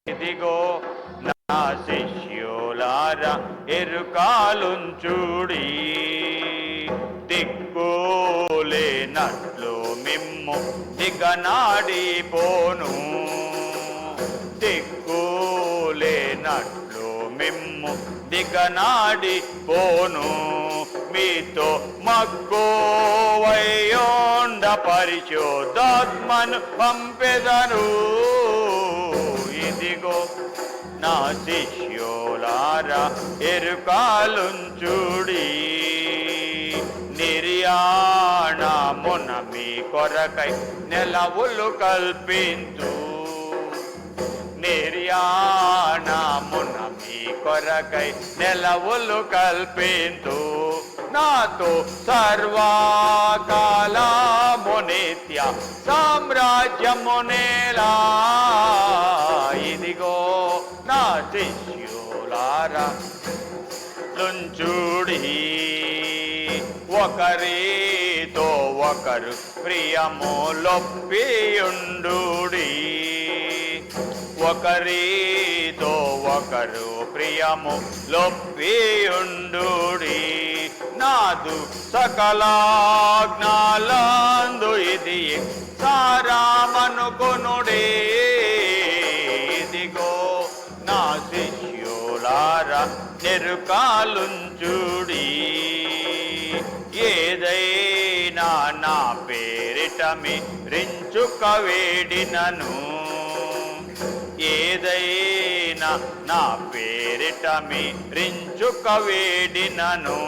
ఇదిగో నా శిష్యులారా ఎరుకాలుంచుడి, దిక్కులేనట్లు మిమ్ము దిగనాడిపోను, దిక్కులేనట్లు మిమ్ము దిగనాడిపోను, మీతో మక్కువయ్యుండ పరిశుద్ధాత్మను పంపెదను. ఇదిగో నా శిష్యులారా ఎరుకాలుంచుడి, నిర్యాణమున మీ కొరకై నెలవులు కల్పించు, నిర్యాణమున మీ కొరకై నెలవులు కల్పించు, నాతో సర్వకాలము నిత్య సామ్రాజ్యమునేలా. ఇదిగో నా శిష్యులారా లుంచుడి, ఒకరితో ఒకరు ప్రియములొప్పియుండుడి, ఒకరితో ఒకరు ప్రియములొప్పియుండుడి, నాదు సకలాజ్ఞలందు ఇది సారామనుకొనుడే. ఇదిగో నా శిష్యులారా ఎరుకాలుంచుడి, ఏదైనా నా పేరిట మీరించుక వేడినను, ఏదైనా నా పేరిట మీరించుక వేడినను,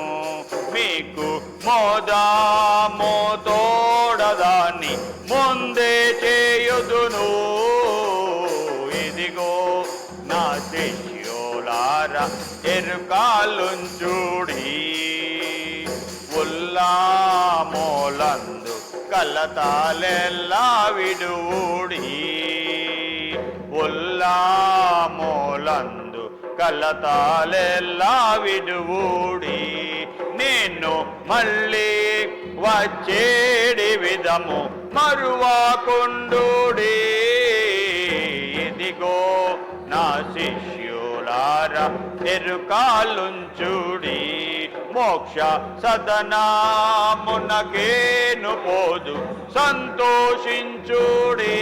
మీకు మోదామోతోడదాన్ని ముందే చేయుదును. ఇదిగో నా శిష్యులారా ఎరుకాలుంచుడి, ఉల్లామోలందు కలతాలెల్లా విడువుడి, ఉల్లామోలందు కలతాలెల్లా విడువుడి, నేను మళ్ళీ వచ్చేడి విధము మరువాకుండుడి. ఇదిగో నా శిష్యులారా ఎరుకాలుంచుడి, మోక్ష సదనమునకేను పోదు సంతోషించుడి.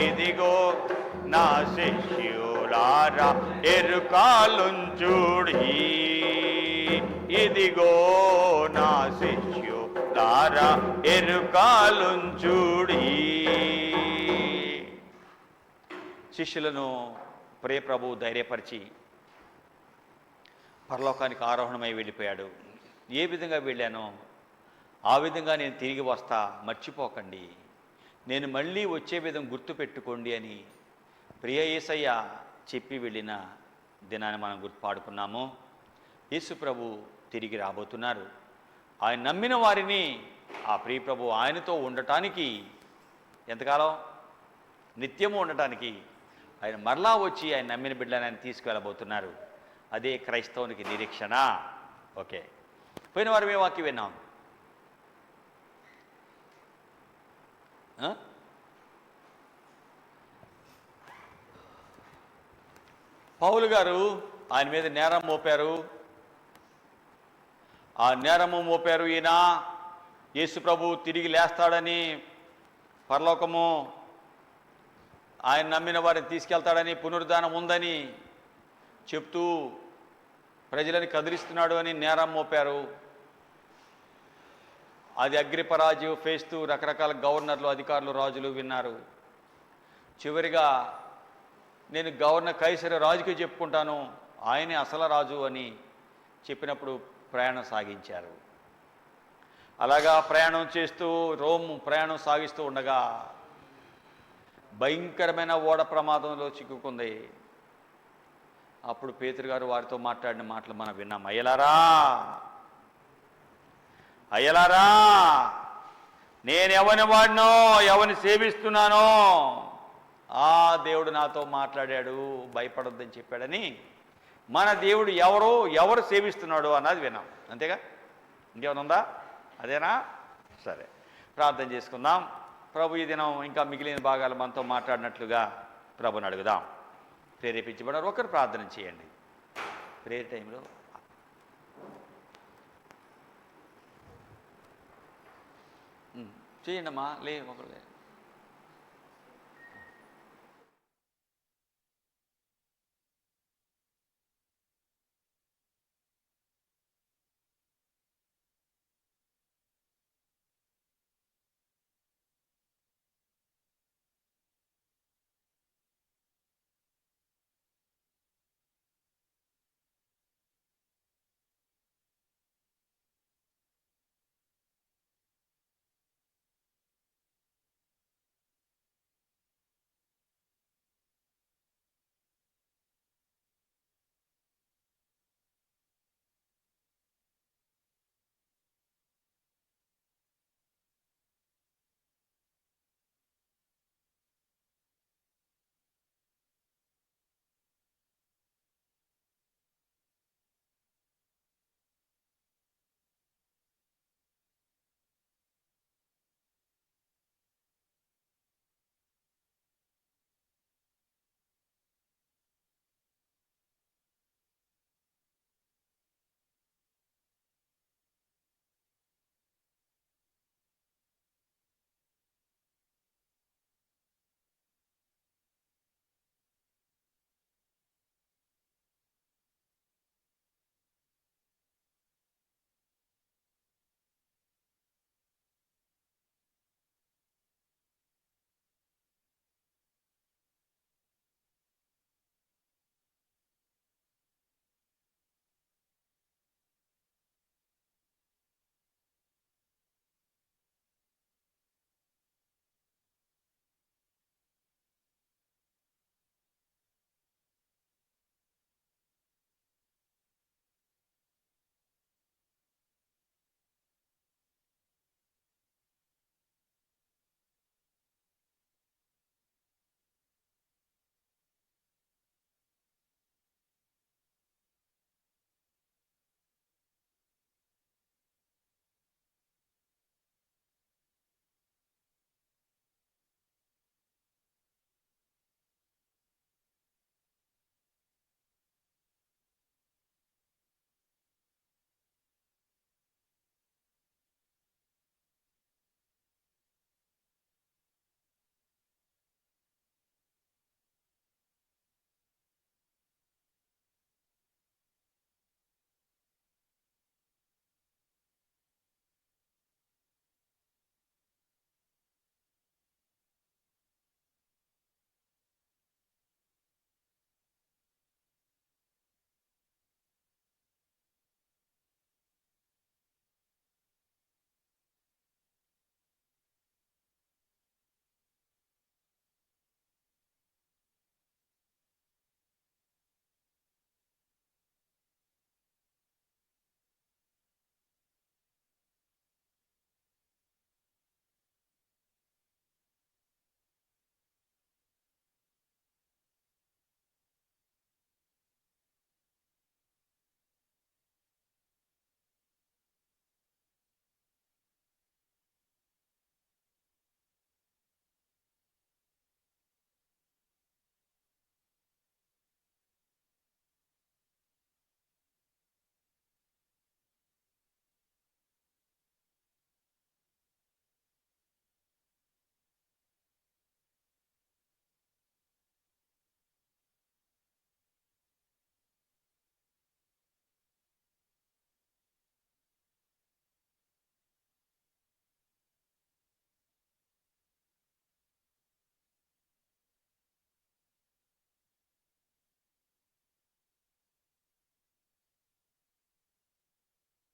ఇదిగో నా శిష్యులారా ఎరుకాలుంచుడి, ఇదిగో నా శిష్యులారా ఎరుకాలుంచుడి. శిష్యులను ప్రియ ప్రభువు ధైర్యపరిచి పరలోకానికి ఆరోహణమై వెళ్ళిపోయాడు. ఏ విధంగా వెళ్ళానో ఆ విధంగా నేను తిరిగి వస్తా, మర్చిపోకండి, నేను మళ్ళీ వచ్చే విధం గుర్తుపెట్టుకోండి అని ప్రియ యేసయ్య చెప్పి వెళ్ళిన దినాన్ని మనం పాడుకున్నాము. యేసు ప్రభు తిరిగి రాబోతున్నారు. ఆయన నమ్మిన వారిని ఆ ప్రియ ప్రభు ఆయనతో ఉండటానికి, ఎంతకాలం నిత్యము ఉండటానికి ఆయన మరలా వచ్చి ఆయన నమ్మిన బిడ్డలను ఆయన తీసుకువెళ్ళబోతున్నారు. అదే క్రైస్తవునికి నిరీక్షణ. ఓకే, పోయిన వారం ఏ వాక్యం విన్నాం? పౌలు గారు ఆయన మీద నేరం మోపారు. ఆ నేరము మోపారు ఈయన యేసు ప్రభు తిరిగి లేస్తాడని, పరలోకము ఆయన నమ్మిన వారిని తీసుకెళ్తాడని, పునరుద్ధానం ఉందని చెప్తూ ప్రజలని కదిలిస్తున్నాడు అని నేరం మోపారు. అది అగ్రిపరాజు, ఫేస్తూ, రకరకాల గవర్నర్లు, అధికారులు, రాజులు విన్నారు. చివరిగా నేను గవర్నర్ కైసరు రాజుకి చెప్పుకుంటాను, ఆయనే అసలు రాజు అని చెప్పినప్పుడు ప్రయాణం సాగించారు. అలాగా ప్రయాణం చేస్తూ రోమ్ ప్రయాణం సాగిస్తూ ఉండగా భయంకరమైన ఓడ ప్రమాదంలో చిక్కుకుంది. అప్పుడు పేతురు గారు వారితో మాట్లాడిన మాటలు మనం విన్నాం. అయ్యలారా, అయ్యలారా, నేను ఎవరిని వాడినో, ఎవరిని సేవిస్తున్నానో ఆ దేవుడు నాతో మాట్లాడాడు, భయపడొద్దని చెప్పాడని. మన దేవుడు ఎవరు సేవిస్తున్నాడు అన్నది విన్నాం. అంతేగా, ఇంకేమైనా ఉందా? అదేనా? సరే, ప్రార్థన చేసుకుందాం. ప్రభు ఈ దినం ఇంకా మిగిలిన భాగాలు మనతో మాట్లాడినట్లుగా ప్రభుని అడుగుదాం. ప్రేరేపించబడారు. ఒకరు ప్రార్థన చేయండి ప్రేయర్ టైంలో. చేయండి అమ్మా, ఒకరు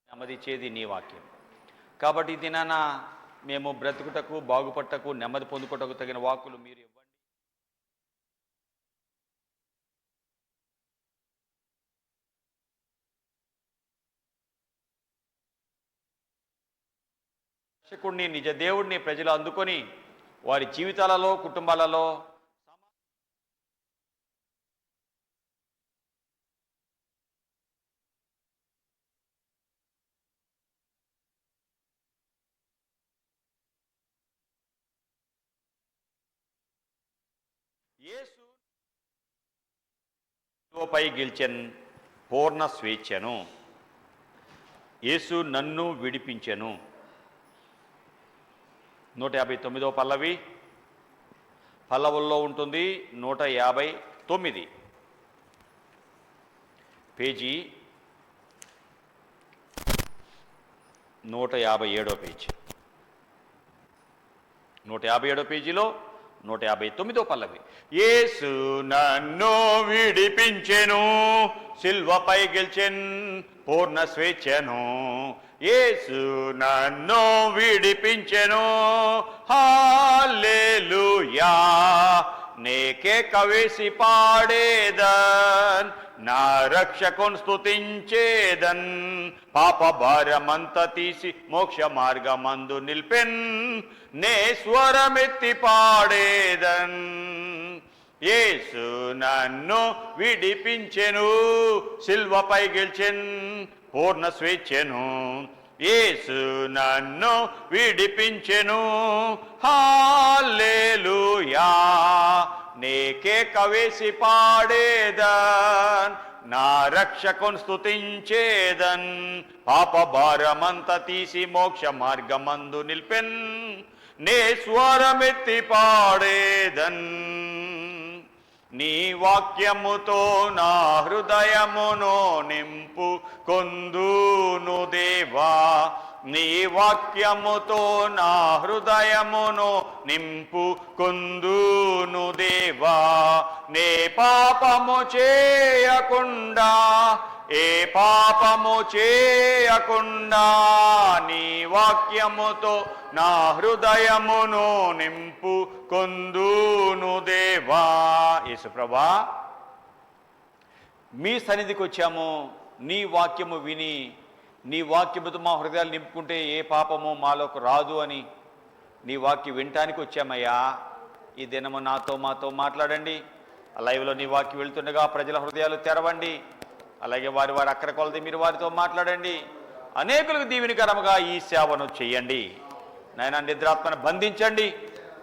నెమ్మదిచ్చేది నీ వాక్యం. కాబట్టి ఈ దినాన మేము బ్రతుకుటకు, బాగుపట్టకు, నెమ్మది పొందుకుటకు తగిన వాక్కులు మీరు ఇవ్వండి. రక్షకుడిని, నిజ దేవుడిని ప్రజలు అందుకొని వారి జీవితాలలో, కుటుంబాలలో యేసు సిలువపై గెలిచెన్ పూర్ణ స్వేచ్ఛను. యేసు నన్ను విడిపించెను. 159వ పల్లవి పల్లవుల్లో ఉంటుంది. 159 పేజీ 157వ పేజీ. 157వ పేజీలో 159వ పల్లవి. యేసు నన్ను విడిపించెను, సిల్వపై గెలిచెన్ పూర్ణ స్వేచ్ఛను. యేసు నన్ను విడిపించెను, హల్లెలూయా. నేకే కవేసి పాడేదన్, నా రక్షకుని స్తుతించేదన్. పాప భారమంత తీసి మోక్ష మార్గమందు నిల్పెన్, నే స్వరమెత్తి పాడేదన్. యేసు నన్ను విడిపించెను, సిల్వపై గెలిచెన్ పూర్ణ స్వేచ్ఛను. యేసు నన్ను విడిపించెను, హల్లెలూయా. నేకే కవేసి పాడేదన్, నా రక్షకుని స్తుతించేదన్. పాప భారమంత తీసి మోక్ష మార్గమందు నిల్పెన్, నే స్వరమెత్తి పాడేదన్. నీ వాక్యముతో నా హృదయమును నింపు కొందును దేవా. నీ వాక్యముతో నా హృదయమును నింపు కొందును దేవా. నే పాపము చేయకుండా, ఏ పాపము చేయకుండా, నీ వాక్యముతో నా హృదయమును నింపు కొందును దేవా. యేసుప్రభా, మీ సన్నిధికి వచ్చాము. నీ వాక్యము విని, నీ వాక్యముతో మా హృదయాలు నింపుకుంటే ఏ పాపము మాలోకి రాదు అని నీ వాక్యం వినటానికి వచ్చామయ్యా. ఈ దినము మాతో మాట్లాడండి. లైవ్లో నీ వాక్యం వెళ్తుండగా ప్రజల హృదయాలు తెరవండి. అలాగే వారి అక్కర కొలది మీరు వారితో మాట్లాడండి. అనేకులకు దీవెనకరముగా ఈ సేవను చేయండి. నాయన, నిద్రాత్మను బంధించండి,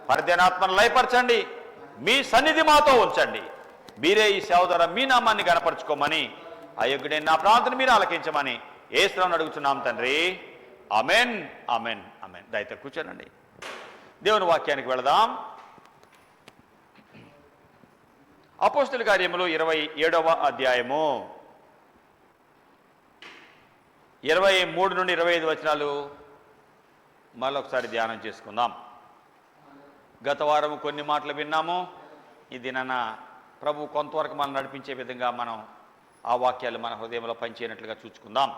పరధ్యానాత్మను లయపరచండి, మీ సన్నిధి మాతో ఉంచండి. మీరే ఈ సేవ ద్వారా మీ నామాన్ని గణపరచుకోమని, అయోగ్యుడైన నా ప్రాంతాన్ని మీరు ఆలకించమని యేసునామమున అడుగుతున్నాం తండ్రి. Amen, amen, amen. దయతో కూర్చోనండి. దేవుని వాక్యానికి వెళదాం. అపోస్తలుల కార్యములు 27వ అధ్యాయము 23 నుండి 25 వచనాలు మరొకసారి ధ్యానం చేసుకుందాం. గత వారం కొన్ని మాటలు విన్నాము. ఈ దినాన ప్రభు కొంతవరకు మనం నడిపించే విధంగా మనం ఆ వాక్యాలు మన హృదయంలో పనిచేయనట్లుగా చూసుకుందాం.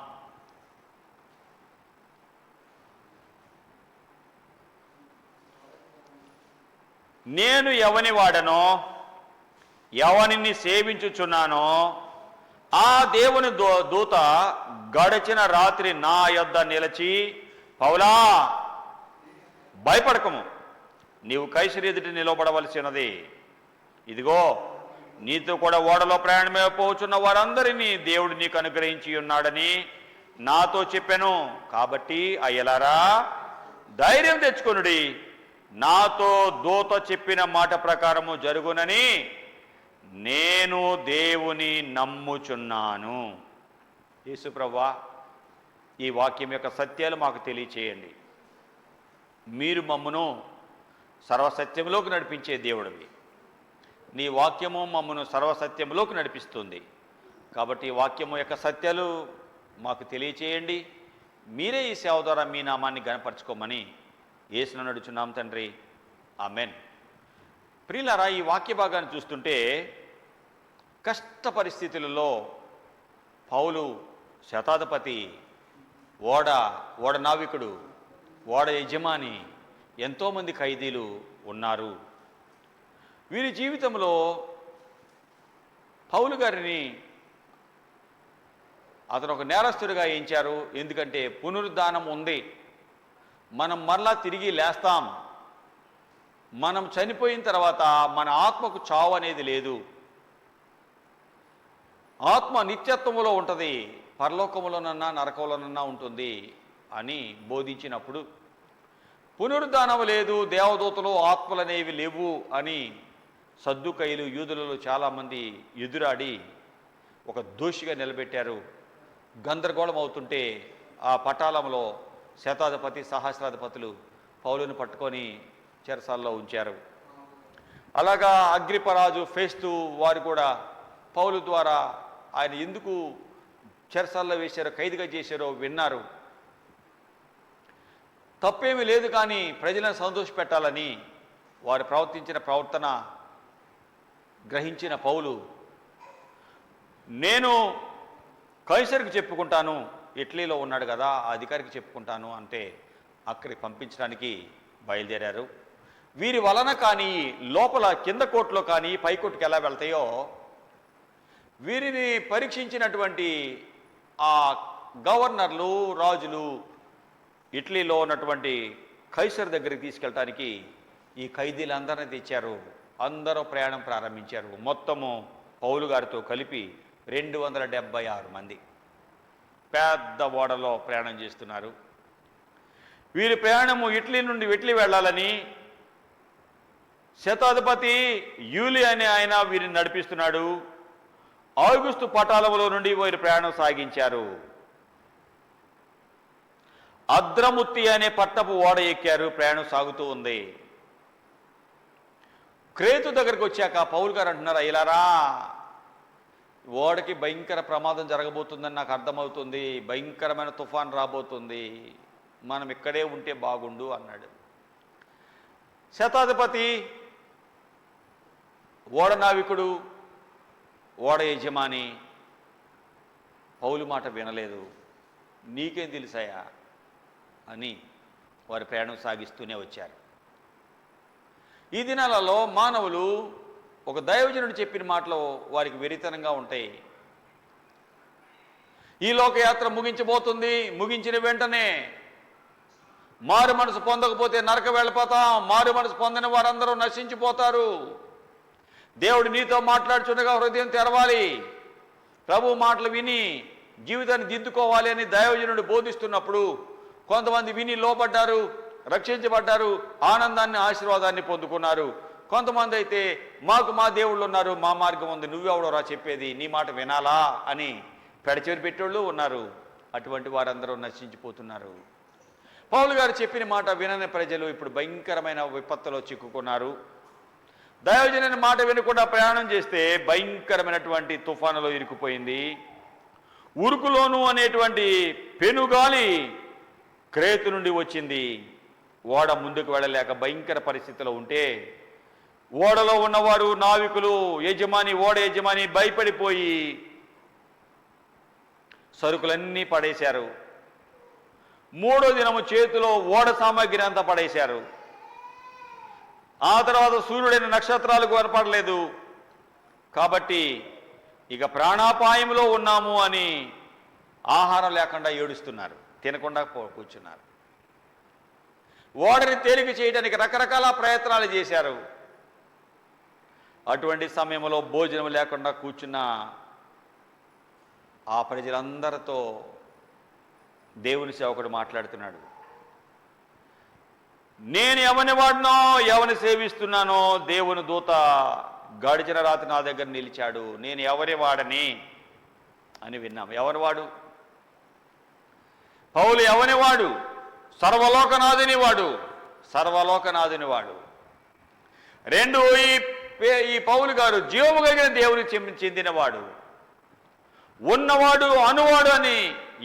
నేను ఎవని వాడనో, ఎవనిని సేవించుచున్నానో, ఆ దేవుని దూత గడిచిన రాత్రి నా యొద్ద నిలిచి, పౌలా భయపడకము, నీవు కైసరు ఎదుట నిలబడవలసినది. ఇదిగో, నీతో కూడా ఓడలో ప్రయాణమైపోచున్న వారందరినీ దేవుడు నీకు అనుగ్రహించి ఉన్నాడని నాతో చెప్పాను. కాబట్టి అయ్యలారా, ధైర్యం తెచ్చుకొనుడి, నాతో దూత చెప్పిన మాట ప్రకారము జరుగునని నేను దేవుని నమ్ముచున్నాను. యేసు ప్రభువా, ఈ వాక్యం యొక్క సత్యాలు మాకు తెలియచేయండి. మీరు మమ్మును సర్వసత్యంలోకి నడిపించే దేవుడివి. నీ వాక్యము మమ్మను సర్వసత్యంలోకి నడిపిస్తుంది. కాబట్టి ఈ వాక్యము యొక్క సత్యాలు మాకు తెలియచేయండి. మీరే ఈ సేవ ద్వారా మీ నామాన్ని గణపరచుకోమని యేసునామమున అడుగుచున్నాం తండ్రి. ఆమెన్. ప్రియులారా, ఈ వాక్య భాగాన్ని చూస్తుంటే కష్ట పరిస్థితులలో పౌలు శతాధిపతి, ఓడ నావికుడు, ఓడ యజమాని, ఎంతోమంది ఖైదీలు ఉన్నారు. వీరి జీవితంలో పౌలు గారిని అతను ఒక నేరస్తుడిగా ఎంచారు. ఎందుకంటే పునరుద్ధానం ఉంది, మనం మరలా తిరిగి లేస్తాం, మనం చనిపోయిన తర్వాత మన ఆత్మకు చావు అనేది లేదు, ఆత్మ నిత్యత్వములో ఉంటుంది, పరలోకములోనన్నా నరకంలోనన్నా ఉంటుంది అని బోధించినప్పుడు, పునరుద్ధానం లేదు, దేవదూతలు ఆత్మలు అనేవి లేవు అని సద్దుకయ్యులు యూదులలో చాలామంది ఎదురాడి ఒక దోషిగా నిలబెట్టారు. గందరగోళం అవుతుంటే ఆ పటాలంలో శతాధిపతి సహస్రాధిపతులు పౌలుని పట్టుకొని చెరసాల్లో ఉంచారు. అలాగా అగ్రిపరాజు ఫేస్తు వారు కూడా పౌలు ద్వారా ఆయన ఎందుకు చెరసాల్లో వేశారో, ఖైదుగా చేశారో విన్నారు. తప్పేమీ లేదు, కానీ ప్రజలను సంతోషపెట్టాలని వారు ప్రవర్తించిన ప్రవర్తన గ్రహించిన పౌలు, నేను కైసరుకి చెప్పుకుంటాను, ఇటలీలో ఉన్నాడు కదా ఆ అధికారికి చెప్పుకుంటాను అంటే అక్కడికి పంపించడానికి బయలుదేరారు. వీరి వలన కానీ లోపల కింద కోర్టులో కానీ పై కోర్టుకి ఎలా వెళ్తాయో వీరిని పరీక్షించినటువంటి ఆ గవర్నర్లు, రాజులు ఇటలీలో ఉన్నటువంటి కైసర్ దగ్గరికి తీసుకెళ్ళటానికి ఈ ఖైదీలందరినీ తెచ్చారు. అందరూ ప్రయాణం ప్రారంభించారు. మొత్తము పౌలు గారితో కలిపి 276 మంది పెద్ద ఓడలో ప్రయాణం చేస్తున్నారు. వీరి ప్రయాణము ఇటలీ నుండి ఇటలీ వెళ్ళాలని శతాధిపతి యూలి అనే ఆయన వీరిని నడిపిస్తున్నాడు. ఆగస్టు పటాలంలో నుండి వీరి ప్రయాణం సాగించారు. అద్రముత్తి అనే పట్టపు ఓడ ఎక్కారు. ప్రయాణం సాగుతూ ఉంది. క్రేతు దగ్గరకు వచ్చాక పౌలు గారు అంటున్నారు, ఇలారా ఓడకి భయంకర ప్రమాదం జరగబోతుందని నాకు అర్థమవుతుంది, భయంకరమైన తుఫాన్ రాబోతుంది, మనం ఇక్కడే ఉంటే బాగుండు అన్నాడు. శతాధిపతి, ఓడ నావికుడు, ఓడ యజమాని పౌలు మాట వినలేదు. నీకేం తెలుసాయా అని వారి ప్రయాణం సాగిస్తూనే వచ్చారు. ఈ దినాలలో మానవులు ఒక దైవజనుడు చెప్పిన మాటలు వారికి వెరితనంగా ఉంటాయి. ఈ లోకయాత్ర ముగించబోతుంది, ముగించిన వెంటనే మారు మనసు పొందకపోతే నరక వెళ్ళిపోతాం, మారు మనసు పొందిన వారందరూ నశించిపోతారు, దేవుడు నీతో మాట్లాడుచుండగా హృదయం తెరవాలి, ప్రభు మాటలు విని జీవితాన్ని దిద్దుకోవాలి అని దైవజనుడు బోధిస్తున్నప్పుడు కొంతమంది విని లోబడ్డారు, రక్షించబడ్డారు, ఆనందాన్ని ఆశీర్వాదాన్ని పొందుకున్నారు. కొంతమంది అయితే మాకు మా దేవుళ్ళు ఉన్నారు, మా మార్గం ఉంది, నువ్వెవడోరా చెప్పేది, నీ మాట వినాలా అని పెడచెవి పెట్టేళ్ళు ఉన్నారు. అటువంటి వారందరూ నశించిపోతున్నారు. పౌలు గారు చెప్పిన మాట వినని ప్రజలు ఇప్పుడు భయంకరమైన విపత్తులో చిక్కుకున్నారు. దైవజనుని మాట వినకుండా ప్రయాణం చేస్తే భయంకరమైనటువంటి తుఫానులో ఇరుక్కుపోయింది. ఉరుకులోను అనేటువంటి పెనుగాలి క్రేతు నుండి వచ్చింది. ఓడ ముందుకు వెళ్ళలేక భయంకర పరిస్థితిలో ఉంటే ఓడలో ఉన్నవారు, నావికులు, ఓడ యజమాని భయపడిపోయి సరుకులన్నీ పడేశారు. 3వ దినము చేతిలో ఓడ సామాగ్రి అంతా పడేశారు. ఆ తర్వాత సూర్యుడైన నక్షత్రాలకు కనపడలేదు. కాబట్టి ఇక ప్రాణాపాయంలో ఉన్నాము అని ఆహారం లేకుండా ఏడుస్తున్నారు, తినకుండా కూర్చున్నారు. ఓడని తేలిక చేయడానికి రకరకాల ప్రయత్నాలు చేశారు. అటువంటి సమయంలో భోజనం లేకుండా కూర్చున్న ఆ ప్రజలందరితో దేవుని సేవకుడు మాట్లాడుతున్నాడు. నేను ఎవని వాడినో, ఎవని సేవిస్తున్నానో దేవుని దూత గడిచిన రాత్రి నా దగ్గర నిలిచాడు, నేను ఎవరి వాడని అని విన్నాం. ఎవరి వాడు? పౌలు ఎవని వాడు? సర్వలోకనాథుని వాడు, సర్వలోకనాథుని వాడు. 2, ఈ పౌలు గారు జీవము కలిగిన దేవునికి చెందినవాడు, ఉన్నవాడు, అనువాడు అని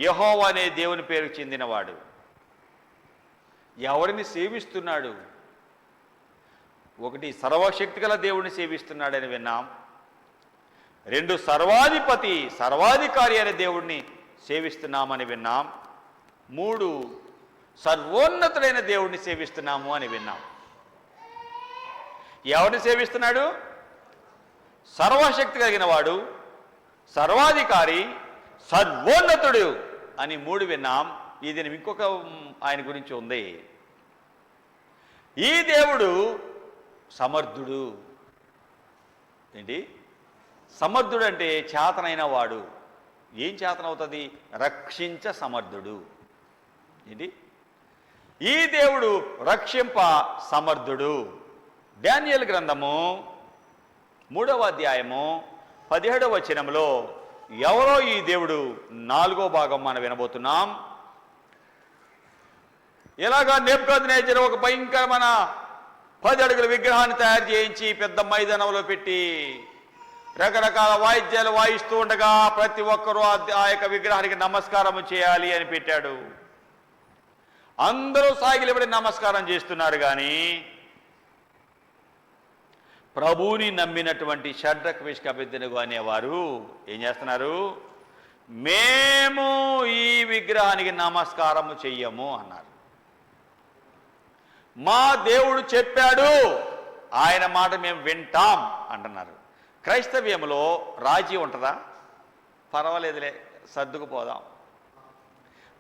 యెహోవా అనే దేవుని పేరుకు చెందినవాడు. ఎవరిని సేవిస్తున్నాడు? 1 సర్వశక్తి గల దేవుడిని సేవిస్తున్నాడని విన్నాం. 2 సర్వాధిపతి, సర్వాధికారి అనే దేవుడిని సేవిస్తున్నామని విన్నాం. 3 సర్వోన్నతుడైన దేవుడిని సేవిస్తున్నాము అని విన్నాం. ఎవరిని సేవిస్తున్నాడు? సర్వశక్తి కలిగిన వాడు, సర్వాధికారి, సర్వోన్నతుడు అని 3 విన్నాం. ఇది ఇంకొక ఆయన గురించి ఉంది. ఈ దేవుడు సమర్థుడు. ఏంటి సమర్థుడు అంటే? చేతనైన వాడు. ఏం చేతనవుతుంది? రక్షించ సమర్థుడు. ఏంటి? ఈ దేవుడు రక్షింప సమర్థుడు. దానియేలు గ్రంథము 3వ అధ్యాయము 17వ వచనంలో ఎవరో ఈ దేవుడు 4వ భాగం మనం వినబోతున్నాం. ఇలాగా నెబుకద్నెజరు ఒక భయంకరమైన 10 అడుగుల విగ్రహాన్ని తయారు చేయించి పెద్ద మైదానంలో పెట్టి రకరకాల వాయిద్యాలు వాయిస్తూ ఉండగా ప్రతి ఒక్కరూ ఆ యొక్క విగ్రహానికి నమస్కారం చేయాలి అని పెట్టాడు. అందరూ సాగిలబడి నమస్కారం చేస్తున్నారు. కానీ ప్రభువుని నమ్మినటువంటి షడ్రక్ మేషక్ అబేద్నెగో అనేవారు ఏం చేస్తున్నారు? మేము ఈ విగ్రహానికి నమస్కారం చెయ్యము అన్నారు. మా దేవుడు చెప్పాడు, ఆయన మాట మేము వింటాం అంటున్నారు. క్రైస్తవ్యంలో రాజీ ఉంటుందా? పర్వాలేదులే, సర్దుకుపోదాం,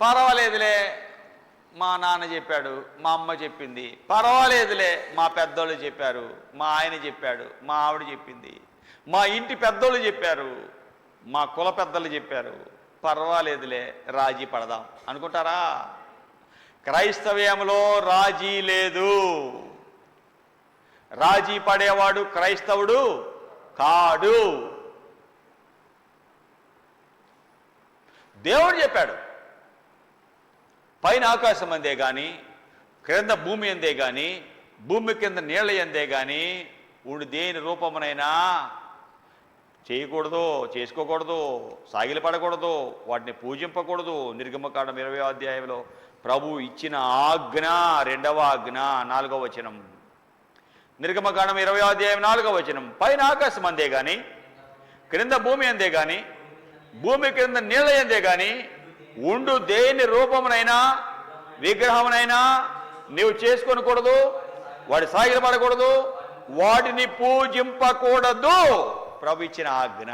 పర్వాలేదులే, మా నాన్న చెప్పాడు, మా అమ్మ చెప్పింది, పర్వాలేదులే, మా పెద్దోళ్ళు చెప్పారు, మా ఆయన చెప్పాడు, మా ఆవిడ చెప్పింది, మా ఇంటి పెద్దోళ్ళు చెప్పారు, మా కుల పెద్దలు చెప్పారు, పర్వాలేదులే, రాజీ పడదాం అనుకుంటారా? క్రైస్తవ్యంలో రాజీ లేదు. రాజీ పడేవాడు క్రైస్తవుడు కాడు. దేవుడు చెప్పాడు, పైన ఆకాశం అందే కానీ, క్రింద భూమి అందే కానీ, భూమి కింద నీళ్ళ అందే కానీ ఉండి దేని రూపమునైనా చేయకూడదు, చేసుకోకూడదు, సాగిలపడకూడదు, వాటిని పూజింపకూడదు. నిర్గమకాండం 20వ అధ్యాయంలో ప్రభు ఇచ్చిన ఆజ్ఞ, 2వ ఆజ్ఞ, 4వ వచనం. నిర్గమకాండం 20వ అధ్యాయం 4వ వచనం. పైన ఆకాశం అందే కానీ, క్రింద భూమి అందే కానీ, భూమి క్రింద నీళ్ళ అందే కానీ ఉండు దేని రూపమునైనా విగ్రహమునైనా నీవు చేసుకొనకూడదు, వాడి సాగిలపడకూడదు, వాటిని పూజింపకూడదు. ప్రభు ఇచ్చిన ఆజ్ఞ.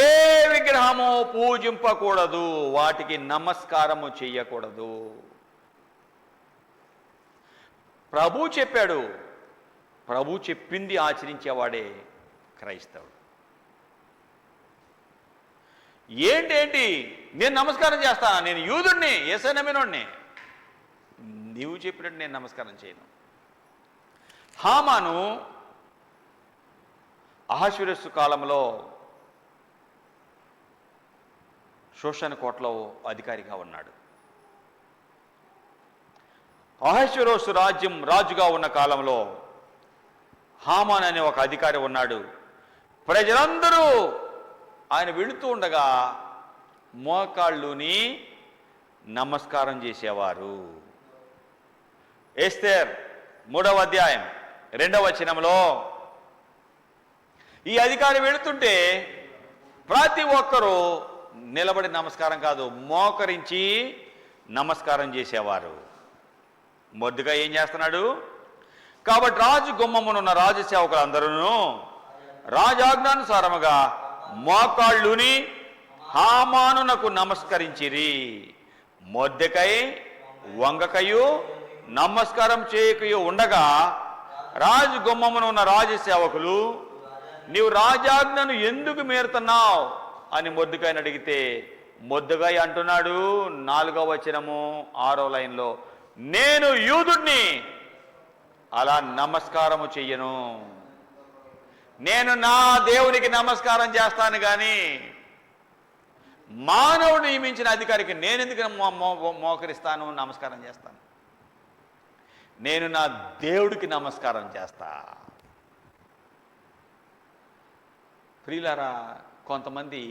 ఏ విగ్రహము పూజింపకూడదు, వాటికి నమస్కారము చెయ్యకూడదు. ప్రభు చెప్పాడు, ప్రభు చెప్పింది ఆచరించేవాడే క్రైస్తవుడు. ఏంటేంటి నేను నమస్కారం చేస్తాను, నేను యూదుడిని, యేసయ్య నమ్మినోడిని, నీవు చెప్పినట్టు నేను నమస్కారం చేయను. హామాను అహష్వేరోషు కాలంలో షోషను కోటలో అధికారిగా ఉన్నాడు. అహష్వేరోషు రాజుగా ఉన్న కాలంలో హామాన్ అనే ఒక అధికారి ఉన్నాడు. ప్రజలందరూ ఆయన వెళుతూ ఉండగా మోకాళ్ళుని నమస్కారం చేసేవారు. ఎస్తేర్ 3వ అధ్యాయం 2వ వచనంలో ఈ అధికారి వెళుతుంటే ప్రతి ఒక్కరూ నిలబడి నమస్కారం కాదు, మోకరించి నమస్కారం చేసేవారు. మొద్దుగా ఏం చేస్తున్నాడు? కాబట్టి రాజు గుమ్మమునున్న రాజు సేవకులందరూ రాజాజ్ఞానుసారముగా మోకాళ్ళుని హామానునకు నమస్కరించిరి. మొద్దెకై వంగకయు నమస్కారం చేయకయు ఉండగా రాజు గుమ్మమున ఉన్న రాజసేవకులు, నీవు రాజాజ్ఞను ఎందుకు మీరుతున్నావు అని మొద్దుకాయని అడిగితే మొద్దుకాయ అంటున్నాడు 4వ వచనము 6వ లైన్లో, నేను యూదుడిని, అలా నమస్కారము చెయ్యను. నేను నా దేవునికి నమస్కారం చేస్తాను కానీ మానవుడు నియమించిన అధికారికి నేను ఎందుకు మోకరిస్తాను, నమస్కారం చేస్తాను? నేను నా దేవుడికి నమస్కారం చేస్తా. ప్రియులారా, కొంతమంది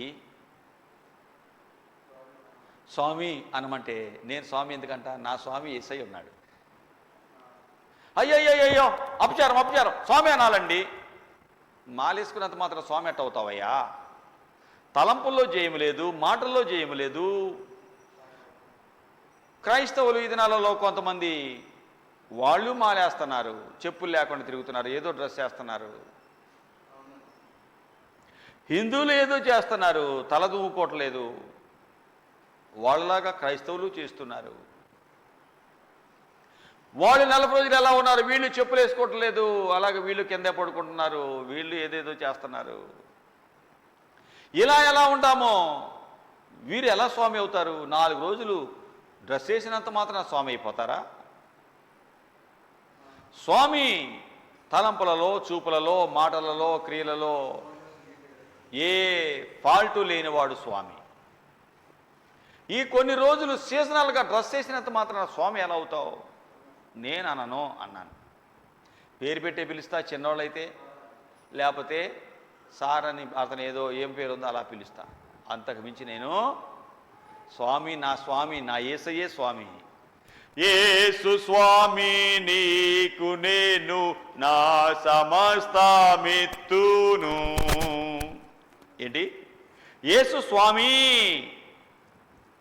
స్వామి అనమంటే నేను స్వామి ఎందుకంట, నా స్వామి యేసయ్య ఉన్నాడు. అయ్యయ్యో అపచారం అపచారం, స్వామి అనాలండి. మాలేసుకున్నంత మాత్రం స్వామి ఎట్ట అవుతావయ్యా? తలంపుల్లో జయము లేదు, మాటల్లో జయము లేదు. క్రైస్తవులు ఈ దినాలలో కొంతమంది వాళ్ళు మాలేస్తున్నారు, చెప్పులు లేకుండా తిరుగుతున్నారు, ఏదో డ్రెస్ చేస్తున్నారు. హిందువులు ఏదో చేస్తున్నారు, తల దూకోవట్లేదు. వాళ్ళలాగా క్రైస్తవులు చేస్తున్నారు. వాళ్ళు 40 రోజులు ఎలా ఉన్నారు, వీళ్ళు చెప్పులు వేసుకోవట్లేదు, అలాగే వీళ్ళు కిందే పడుకుంటున్నారు, వీళ్ళు ఏదేదో చేస్తున్నారు. ఇలా ఎలా ఉంటామో వీరు ఎలా స్వామి అవుతారు? 4 రోజులు డ్రెస్ వేసినంత మాత్రం స్వామి అయిపోతారా? స్వామి తలంపులలో, చూపులలో, మాటలలో, క్రియలలో ఏ ఫాల్టు లేనివాడు స్వామి. ఈ కొన్ని రోజులు సీజనల్గా డ్రెస్ వేసినంత మాత్రాన స్వామి ఎలా అవుతావు? నేను అనను అన్నాను. పేరు పెట్టే పిలుస్తా చిన్నవాళ్ళైతే, లేకపోతే సార్ అని అతను ఏదో ఏం పేరు ఉందో అలా పిలుస్తా. అంతకు మించి నేను స్వామి, నా స్వామి, నా యేసయ్యే స్వామి. యేసు స్వామి నీకు నేను నా సమస్తమిత్తును. ఏంటి? యేసు స్వామి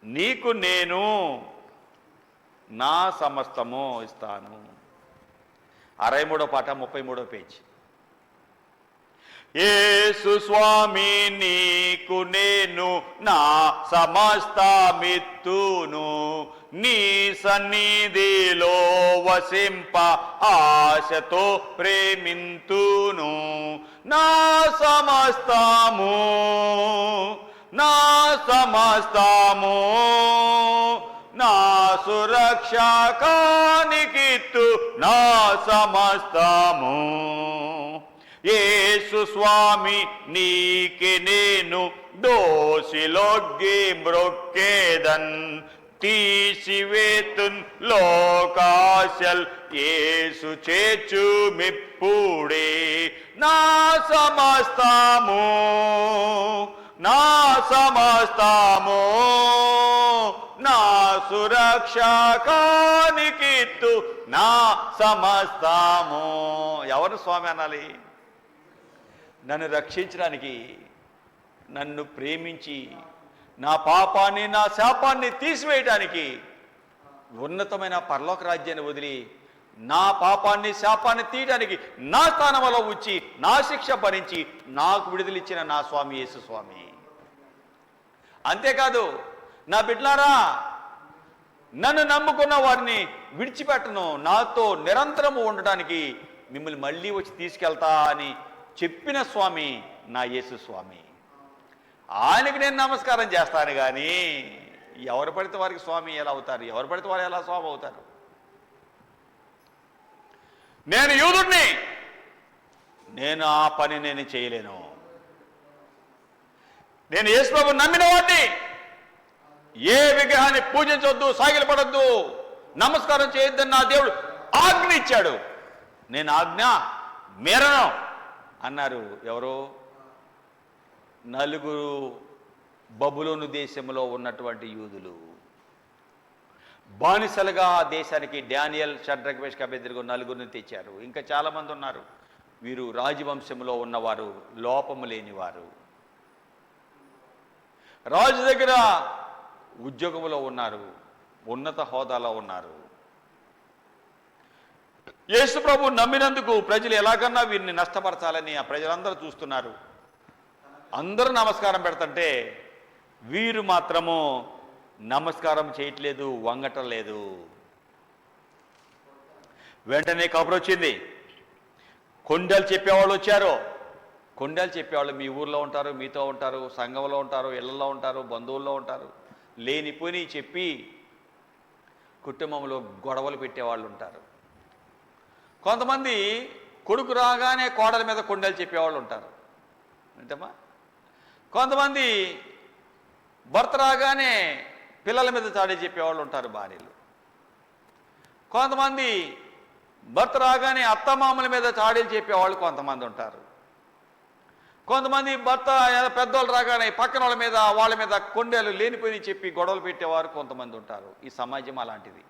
నీకు నేను నా సమస్తము ఇస్తాను. 63వ పాట 33వ పేజీ. యేసు స్వామి నీకు నేను నా సమస్తమిత్తును, నీ సన్నిధిలో వసింప ఆశతో ప్రేమింతును. నా సమస్తము, నా సమస్తము, నా సురక్షకానికిత్తు నా సమస్తము. యేసు స్వామి నీకే నేను దోషిలొగ్గి మ్రొక్కేదన్, తీసివేతున్ లోకాశల్ యేసు చేర్చు మిప్పుడే. నా సమస్తము, నా సమస్తము, నా సురక్షకానికిత్తు నా సమస్తము. ఎవరు స్వామి అనాలి? నన్ను రక్షించడానికి, నన్ను ప్రేమించి నా పాపాన్ని నా శాపాన్ని తీసివేయడానికి, ఉన్నతమైన పరలోక రాజ్యాన్ని వదిలి నా పాపాన్ని శాపాన్ని తీయడానికి నా స్థానంలో ఉంచి నా శిక్ష భరించి నాకు విడుదలిచ్చిన నా స్వామి యేసు స్వామి. అంతేకాదు నా బిడ్డలారా, నన్ను నమ్ముకున్న వారిని విడిచిపెట్టను, నాతో నిరంతరము ఉండడానికి మిమ్మల్ని మళ్ళీ వచ్చి తీసుకెళ్తా అని చెప్పిన స్వామి నా యేసు స్వామి. ఆయనకి నేను నమస్కారం చేస్తాను. కానీ ఎవరు పడితే వారికి స్వామి ఎలా అవుతారు? ఎవరు పడితే వారు ఎలా స్వామి అవుతారు? నేను యూదుడిని, నేను ఆ పని నేను చేయలేను. నేను యేసు ప్రభువుని నమ్మిన వాడిని. ఏ విగ్రహాన్ని పూజించవద్దు, సాగిలపడద్దు, నమస్కారం చేయొద్దని నా దేవుడు ఆజ్ఞ ఇచ్చాడు. నేను ఆజ్ఞ మేరను అన్నారు. ఎవరు? నలుగురు బబులోను దేశంలో ఉన్నటువంటి యూదులు. బానిసలుగా ఆ దేశానికి డానియల్, షడ్రక్, మేషక్, అబేద్నెగో నలుగురిని తెచ్చారు. ఇంకా చాలామంది ఉన్నారు. వీరు రాజవంశంలో ఉన్నవారు, లోపము లేనివారు, రాజు దగ్గర ఉద్యోగంలో ఉన్నారు, ఉన్నత హోదాలో ఉన్నారు. యేసు ప్రభు నమ్మినందుకు ప్రజలు ఎలాగన్నా వీరిని నష్టపరచాలని ఆ ప్రజలందరూ చూస్తున్నారు. అందరూ నమస్కారం పెడుతుంటే వీరు మాత్రము నమస్కారం చేయట్లేదు, వంగటం లేదు. వెంటనే కబురు వచ్చింది. కొండలు చెప్పేవాళ్ళు వచ్చారు. కొండలు చెప్పేవాళ్ళు మీ ఊర్లో ఉంటారు, మీతో ఉంటారు, సంఘంలో ఉంటారు, ఇళ్లలో ఉంటారు, బంధువుల్లో ఉంటారు. లేనిపోయి చెప్పి కుటుంబంలో గొడవలు పెట్టేవాళ్ళు ఉంటారు. కొంతమంది కొడుకు రాగానే కోడల మీద కొండలు చెప్పేవాళ్ళు ఉంటారు. ఏంటమ్మా? కొంతమంది భర్త రాగానే పిల్లల మీద చాడీ చెప్పేవాళ్ళు ఉంటారు, భార్యలు. కొంతమంది భర్త రాగానే అత్తమామల మీద చాడీలు చెప్పేవాళ్ళు కొంతమంది ఉంటారు. కొంతమంది భర్త పెద్దవాళ్ళు రాగానే పక్కన వాళ్ళ మీద కొండలు లేనిపోయి చెప్పి గొడవలు పెట్టేవారు కొంతమంది ఉంటారు. ఈ సమాజం అలాంటిది.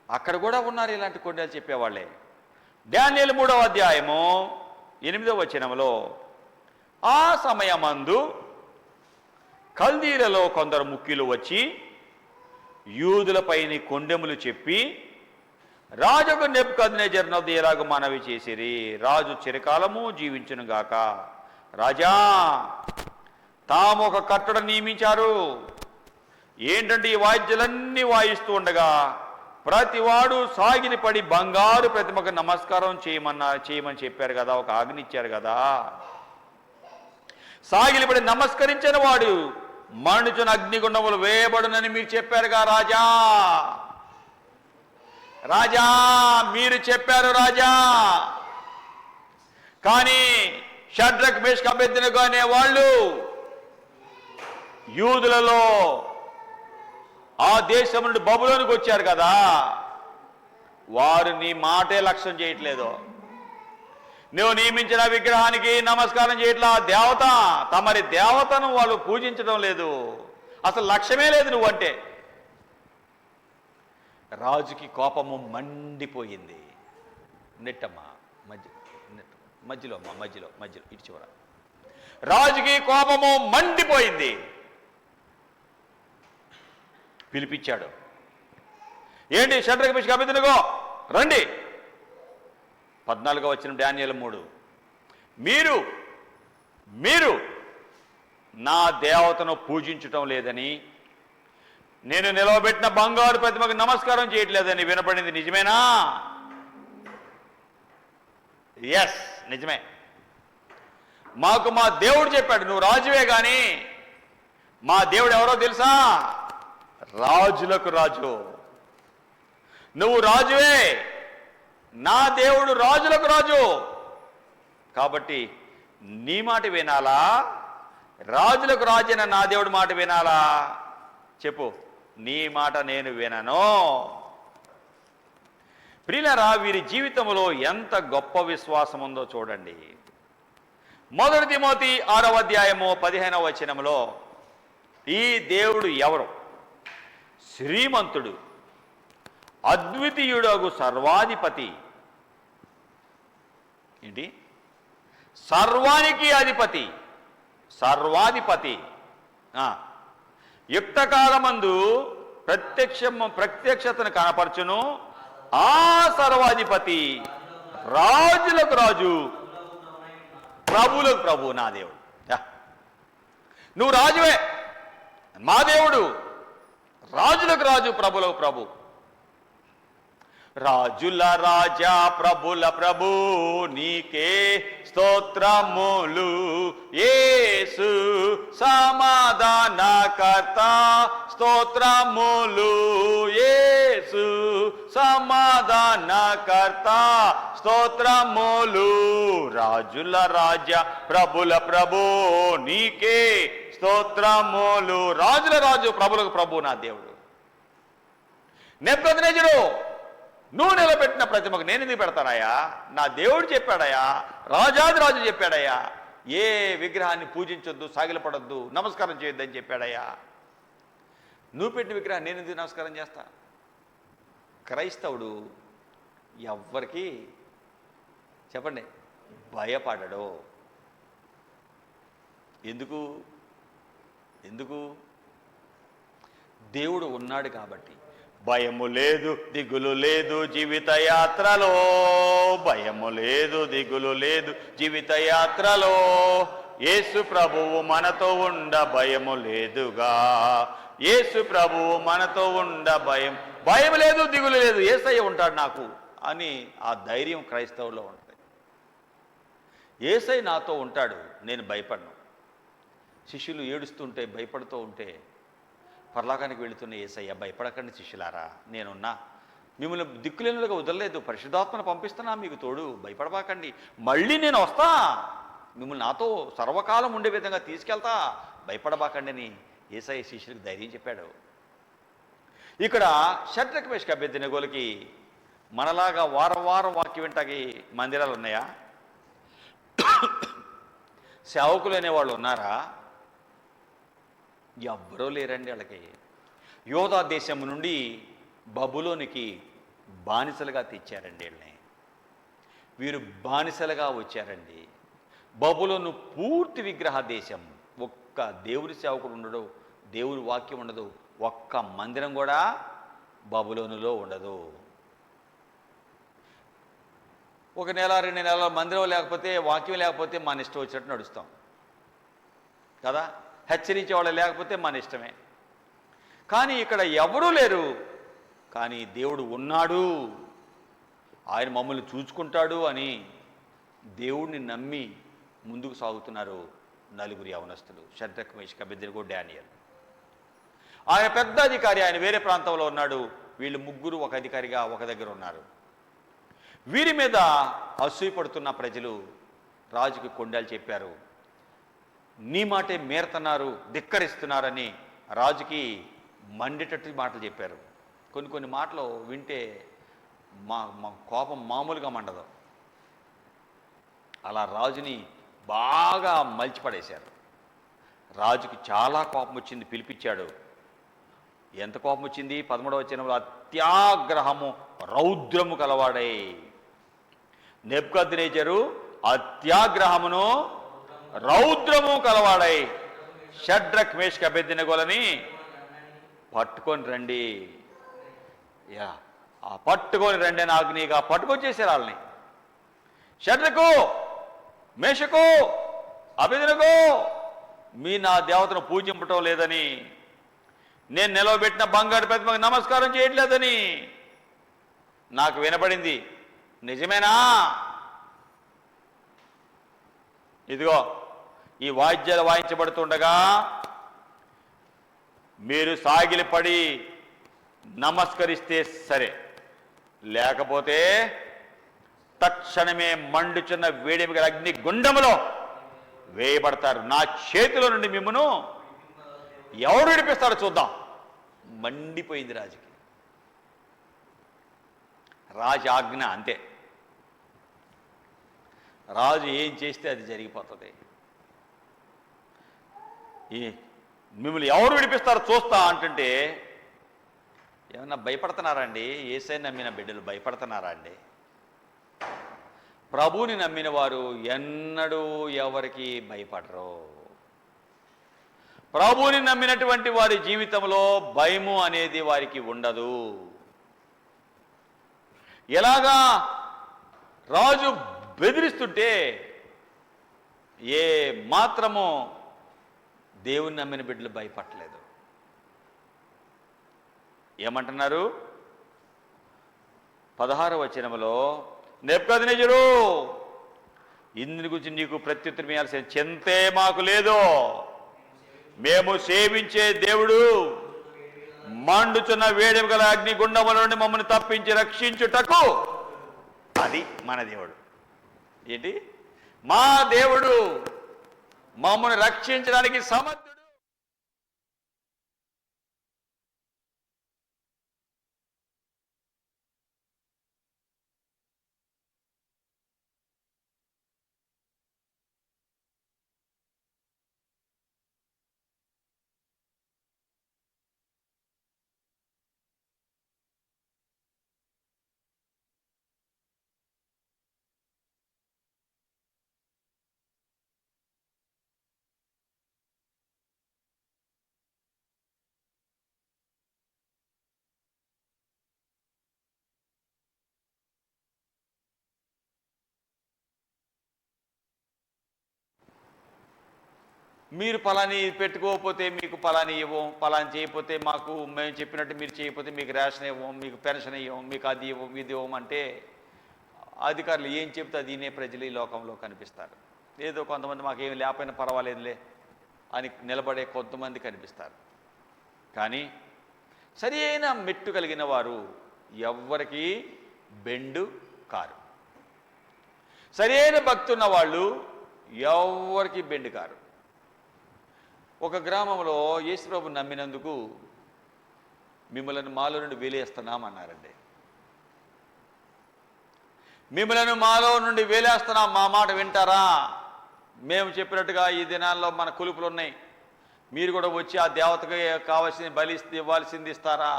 అక్కడ కూడా ఉన్నారు ఇలాంటి కొండలు చెప్పేవాళ్ళే. డానియేలు 3వ అధ్యాయము 8వ వచనంలో, ఆ సమయమందు కల్దీలలో కొందరు ముఖ్యులు వచ్చి యూదులపైని కొండెములు చెప్పి రాజుకు నెబుకద్నెజరునొద్ద ఎలాగ మనవి చేసిరి. రాజు చిరకాలము జీవించునుగాక. రాజా, తాము ఒక కట్టడ నియమించారు. ఏంటంటే ఈ వాయిద్యాలన్నీ వాయిస్తూ ఉండగా ప్రతివాడు సాగిలిపడి బంగారు ప్రతిమకు నమస్కారం చేయమని చెప్పారు కదా, ఒక ఆజ్ఞ ఇచ్చారు కదా. సాగిలిపడి నమస్కరించిన వాడు మనుచున అగ్నిగుండములు వేయబడునని మీరు చెప్పారుగా రాజా. రాజా, మీరు చెప్పారు రాజా. కానీ షడ్రక్ మేషక్ అబేద్నెగో అనే వాళ్ళు యూదులలో ఆ దేశం నుండి బబులోనికి వచ్చారు కదా, వారు నీ మాటే లక్ష్యం చేయట్లేదు. నువ్వు నియమించిన విగ్రహానికి నమస్కారం చేయట్లా. దేవత, తమరి దేవతను వాళ్ళు పూజించడం లేదు, అసలు లక్ష్యమే లేదు నువ్వంటే. రాజుకి కోపము మండిపోయింది. నెట్టమ్మా మధ్యలో ఇటు చివర. రాజుకి కోపము మండిపోయింది. పిలిపించాడు. ఏంటి షడ్రక్ మేషక్ అబేద్నెగో రండి. 14వ వచనం డానియేలు 3. మీరు నా దేవతను పూజించటం లేదని, నేను నిలవబెట్టిన బంగారు ప్రతిమకు నమస్కారం చేయట్లేదని వినపడింది, నిజమేనా? ఎస్, నిజమే. మాకు మా దేవుడు చెప్పాడు, నువ్వు రాజువే కానీ మా దేవుడు ఎవరో తెలుసా? రాజులకు రాజు. నువ్వు రాజువే, నా దేవుడు రాజులకు రాజు. కాబట్టి నీ మాట వినాలా, రాజులకు రాజైన నా దేవుడి మాట వినాలా? చెప్పు. నీ మాట నేను వినను. ప్రియులారా, వీరి జీవితంలో ఎంత గొప్ప విశ్వాసం ఉందో చూడండి. 1 తిమోతి 6వ అధ్యాయము 15వ వచనంలో ఈ దేవుడు ఎవరు? శ్రీమంతుడు, అద్వితీయుడగు సర్వాధిపతి. ఏంటి? సర్వానికి అధిపతి, సర్వాధిపతి. యుక్తకాలమందు ప్రత్యక్షతను కనపరచును ఆ సర్వాధిపతి, రాజులకు రాజు, ప్రభులకు ప్రభు నా దేవుడు. నువ్వు రాజువే, మా దేవుడు రాజులకు రాజు, ప్రభులకు ప్రభు. రాజుల రాజా ప్రభుల ప్రభు నీకే స్తోత్రములు. యేసు సమాధానకర్త స్తోత్రములు. యేసు సమాధానకర్త స్తోత్రములు. రాజుల రాజా ప్రభుల ప్రభు నీకే స్తోత్రములు. రాజుల రాజు ప్రభులకు ప్రభు నా దేవుడు. నెబుకద్నెజరు, నువ్వు నిలబెట్టిన ప్రతిమకు నేను ఎందుకు పెడతానయ్యా? నా దేవుడు చెప్పాడయ్యా, రాజాది రాజు చెప్పాడయ్యా, ఏ విగ్రహాన్ని పూజించొద్దు, సాగిలపడొద్దు, నమస్కారం చేయొద్దని చెప్పాడయ్యా. నువ్వు పెట్టిన విగ్రహాన్ని నేను ఎందుకు నమస్కారం చేస్తా? క్రైస్తవుడు ఎవ్వరికి చెప్పండి భయపడడు. ఎందుకు? దేవుడు ఉన్నాడు కాబట్టి. భయము లేదు, దిగులు లేదు జీవిత యాత్రలో. భయము లేదు, దిగులు లేదు జీవిత యాత్రలో. యేసు ప్రభువు మనతో ఉండ భయము లేదుగా. యేసు ప్రభువు మనతో ఉండ భయం లేదు, దిగులు లేదు, యేసయ్య ఉంటాడు నాకు అని ఆ ధైర్యం క్రైస్తవుల్లో ఉంటుంది. యేసయ్య నాతో ఉంటాడు, నేను భయపడను. శిష్యులు ఏడుస్తుంటే భయపడుతూ ఉంటే పరలోకానికి వెళుతున్న యేసయ్య, భయపడకండి శిష్యులారా, నేనున్నా, మిమ్మల్ని దిక్కులేనులుగా వదలలేదు, పరిశుద్ధాత్మను పంపిస్తున్నా మీకు తోడు, భయపడబాకండి, మళ్ళీ నేను వస్తా, మిమ్మల్ని నాతో సర్వకాలం ఉండే విధంగా తీసుకెళ్తా, భయపడబాకండి అని యేసయ్య శిష్యులకు ధైర్యం చెప్పాడు. ఇక్కడ షడ్రక్ మేషక్ అబేద్నెగోలకి మనలాగా వారం వాక్యం వింటాకి మందిరాలు ఉన్నాయా? సేవకులు అనేవాళ్ళు ఉన్నారా? ఎవ్వరూ లేరండి. వాళ్ళకి యోధా దేశం నుండి బబులోనికి బానిసలుగా తెచ్చారండి. వీళ్ళని వీరు బానిసలుగా వచ్చారండి. బబులోను పూర్తి విగ్రహ దేశం. ఒక్క దేవుని సేవకుడు ఉండడు, దేవుని వాక్యం ఉండదు, ఒక్క మందిరం కూడా బబులోనులో ఉండదు. ఒక నెల 2 నెలల మందిరం లేకపోతే, వాక్యం లేకపోతే మన ఇష్టం వచ్చినట్టు నడుస్తాం కదా. హెచ్చరించే వాళ్ళు లేకపోతే మన ఇష్టమే. కానీ ఇక్కడ ఎవరూ లేరు, కానీ దేవుడు ఉన్నాడు, ఆయన మమ్మల్ని చూసుకుంటాడు అని దేవుడిని నమ్మి ముందుకు సాగుతున్నారు 4 యవనస్తులు. షడ్రక్ మేషక్ అబేద్నెగో డానియేల్. ఆయన పెద్ద అధికారి, ఆయన వేరే ప్రాంతంలో ఉన్నాడు. వీళ్ళు ముగ్గురు ఒక అధికారిగా ఒక దగ్గర ఉన్నారు. వీరి మీద అసూయపడుతున్న ప్రజలు రాజుకి కొండలు చెప్పారు. నీ మాటే మేరుతున్నారు, ధిక్కరిస్తున్నారని రాజుకి మండేటట్టు మాటలు చెప్పారు. కొన్ని కొన్ని మాటలు వింటే మా మా కోపం మామూలుగా మండదు. అలా రాజుని బాగా మలిచిపడేశారు. రాజుకి చాలా కోపం వచ్చింది, పిలిపించాడు. ఎంత కోపం వచ్చింది? 13వ వచనంలో, అత్యాగ్రహము రౌద్రము కలవాడై. నెబుకద్నెజరు అత్యాగ్రహమును రౌద్రము కలవాడై షడ్రక్ మేషక్ అబేద్నెగోలని పట్టుకొని రండి. ఆ పట్టుకొని రండి అని ఆజ్ఞగా పట్టుకొచ్చేసారు వాళ్ళని. షడ్రకు, మేషకు, అబేద్నెగో, మీ నా దేవతను పూజింపటం లేదని, నేను నిలవబెట్టిన బంగారు ప్రతిమకు నమస్కారం చేయట్లేదని నాకు వినపడింది. నిజమేనా? ఇదిగో ఈ వాయిద్యాలు వాయించబడుతుండగా మీరు సాగిలిపడి నమస్కరిస్తే సరే, లేకపోతే తక్షణమే మండుచున్న వేడిమి గల అగ్ని గుండములో వేయబడతారు. నా చేతిలో నుండి మిమ్మను ఎవరు విడిపిస్తాడో చూద్దాం. మండిపోయింది రాజుకి. రాజు ఆజ్ఞ అంతే. రాజు ఏం చేస్తే అది జరిగిపోతుంది. మిమ్మల్ని ఎవరు విడిపిస్తారో చూస్తా అంటుంటే ఏమన్నా భయపడుతున్నారా అండి? యేసయ్యని నమ్మిన బిడ్డలు భయపడుతున్నారా అండి? ప్రభువుని నమ్మిన వారు ఎన్నడూ ఎవరికి భయపడరు. ప్రభువుని నమ్మినటువంటి వారి జీవితంలో భయము అనేది వారికి ఉండదు. ఎలాగా రాజు బెదిరిస్తుంటే ఏ మాత్రము దేవుని నమ్మిన బిడ్డలు భయపడలేదు. ఏమంటున్నారు? 16వ వచనములో, నెబుకద్నెజరు, ఇందుని గురించి నీకు ప్రత్యుత్తరం ఇవ్వాల్సిన చింతే మాకు లేదు. మేము సేవించే దేవుడు మండుచున్న వేడిమి గల అగ్నిగుండముల నుండి మమ్మల్ని తప్పించి రక్షించుటకు, అది మన దేవుడు. ఏంటి? మా దేవుడు మమ్మల్ని రక్షించడానికి సమర్థుడు. మీరు పలాని పెట్టుకోకపోతే మీకు పలాని ఇవ్వం, పలాని చేయకపోతే మాకు, మేము చెప్పినట్టు మీరు చేయకపోతే మీకు రేషన్ ఇవ్వం, మీకు పెన్షన్ ఇవ్వం, మీకు అది ఇవ్వం, ఇది ఇవ్వం అంటే అధికారులు ఏం చెప్తే అది వినే ప్రజలు ఈ లోకంలో కనిపిస్తారు. ఏదో కొంతమంది మాకేం లేకపోయినా పర్వాలేదులే అని నిలబడే కొంతమంది కనిపిస్తారు. కానీ సరి అయిన మెట్టు కలిగిన వారు ఎవ్వరికి బెండు కారు. సరి అయిన భక్తి ఉన్న వాళ్ళు ఎవ్వరికి బెండు కారు. ఒక గ్రామంలో యేసుప్రభు నమ్మినందుకు మిమ్మల్ని మాలో నుండి వేలేస్తున్నామన్నారండి. మిమ్మల్ని మాలో నుండి వేలేస్తున్నాం, మా మాట వింటారా? మేము చెప్పినట్టుగా ఈ దినాల్లో మన కొలుపులు ఉన్నాయి, మీరు కూడా వచ్చి ఆ దేవతకి కావాల్సిన బలి ఇవ్వాల్సింది ఇస్తారా?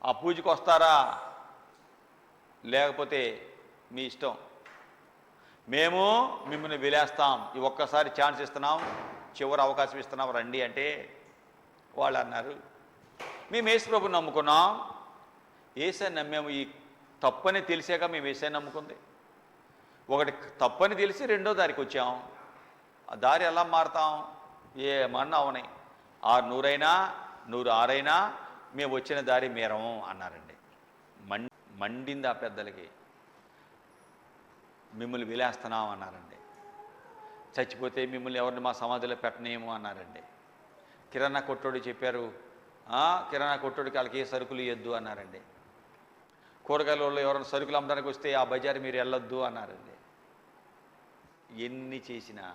ఆ పూజకు వస్తారా? లేకపోతే మీ ఇష్టం, మేము మిమ్మల్ని వెలేస్తాం, ఈ ఒక్కసారి ఛాన్స్ ఇస్తున్నాం, చివరి అవకాశం ఇస్తున్నాం, రండి అంటే వాళ్ళు అన్నారు, మేము యేసుప్రభుని నమ్ముకున్నాం, యేసయ్యని నమ్మాము. ఈ తప్పని తెలిసాక మేము యేసయ్యని నమ్ముకుంది. ఒకటి తప్పని తెలిసి రెండో దారికి వచ్చాం. ఆ దారి ఎలా మారుతాం? ఏమన్నా అవనాయి, 600 అయినా 106 అయినా మేము వచ్చిన దారి మేరము అన్నారండి. మండింది ఆ పెద్దలకి. మిమ్మల్ని విలేస్తున్నాం అన్నారండి. చచ్చిపోతే మిమ్మల్ని ఎవరిని మా సమాధిలో పెట్టనేమో అన్నారండి. కిరాణా కొట్టోడు చెప్పారు, కిరాణా కొట్టోడికి వాళ్ళకి ఏ సరుకులు ఇవ్వద్దు అన్నారండి. కూరగాయల వాళ్ళు ఎవరైనా సరుకులు అమ్మడానికి వస్తే ఆ బజారు మీరు వెళ్ళొద్దు అన్నారండి. ఎన్ని చేసినా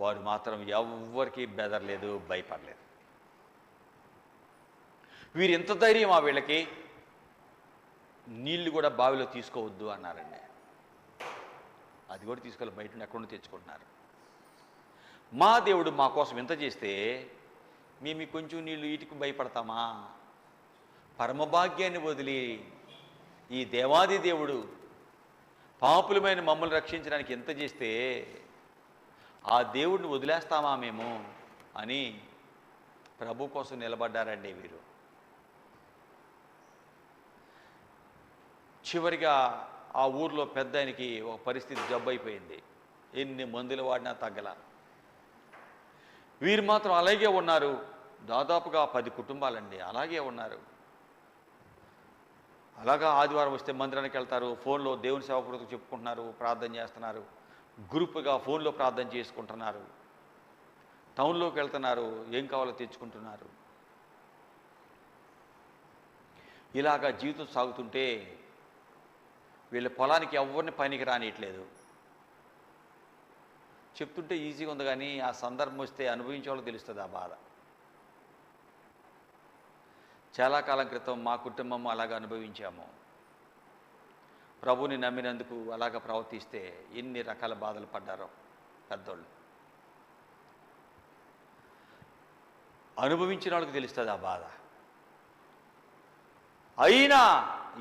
వారు మాత్రం ఎవ్వరికీ బెదరలేదు, భయపడలేదు. వీరు ఎంత ధైర్యం వీళ్ళకి, నీళ్లు కూడా బావిలో తీసుకోవద్దు అన్నారండి. అది కూడా తీసుకోవాలి, బయట నుండి ఎక్కడి నుండి తెచ్చుకుంటున్నారు. మా దేవుడు మా కోసం ఎంత చేస్తే మేము కొంచెం నీళ్ళు వీటికి భయపడతామా? పరమభాగ్యాన్ని వదిలి ఈ దేవాది దేవుడు పాపులమైన మమ్మల్ని రక్షించడానికి ఎంత చేస్తే ఆ దేవుడిని వదిలేస్తామా మేము అని ప్రభు కోసం నిలబడ్డారండి వీరు. చివరిగా ఆ ఊర్లో పెద్ద ఆయనకి ఒక పరిస్థితి జబ్బు అయిపోయింది. ఎన్ని మందులు వాడినా తగ్గల. వీరు మాత్రం అలాగే ఉన్నారు. దాదాపుగా 10 కుటుంబాలండి అలాగే ఉన్నారు. అలాగా ఆదివారం వస్తే మందిరానికి వెళ్తారు, ఫోన్లో దేవుని సేవకుడితో చెప్పుకుంటున్నారు, ప్రార్థన చేస్తున్నారు, గ్రూప్గా ఫోన్లో ప్రార్థన చేసుకుంటున్నారు, టౌన్లోకి వెళ్తున్నారు, ఏం కావాలో తెచ్చుకుంటున్నారు. ఇలాగా జీవితం సాగుతుంటే వీళ్ళ పొలానికి ఎవరిని పనికి రానియట్లేదు. చెప్తుంటే ఈజీగా ఉంది, కానీ ఆ సందర్భం వస్తే అనుభవించే వాళ్ళకి తెలుస్తుంది ఆ బాధ. చాలా కాలం క్రితం మా కుటుంబం అలాగ అనుభవించాము. ప్రభుని నమ్మినందుకు అలాగ ప్రవర్తిస్తే ఎన్ని రకాల బాధలు పడ్డారో పెద్దోళ్ళు. అనుభవించిన వాళ్ళకి తెలుస్తుంది ఆ బాధ. అయినా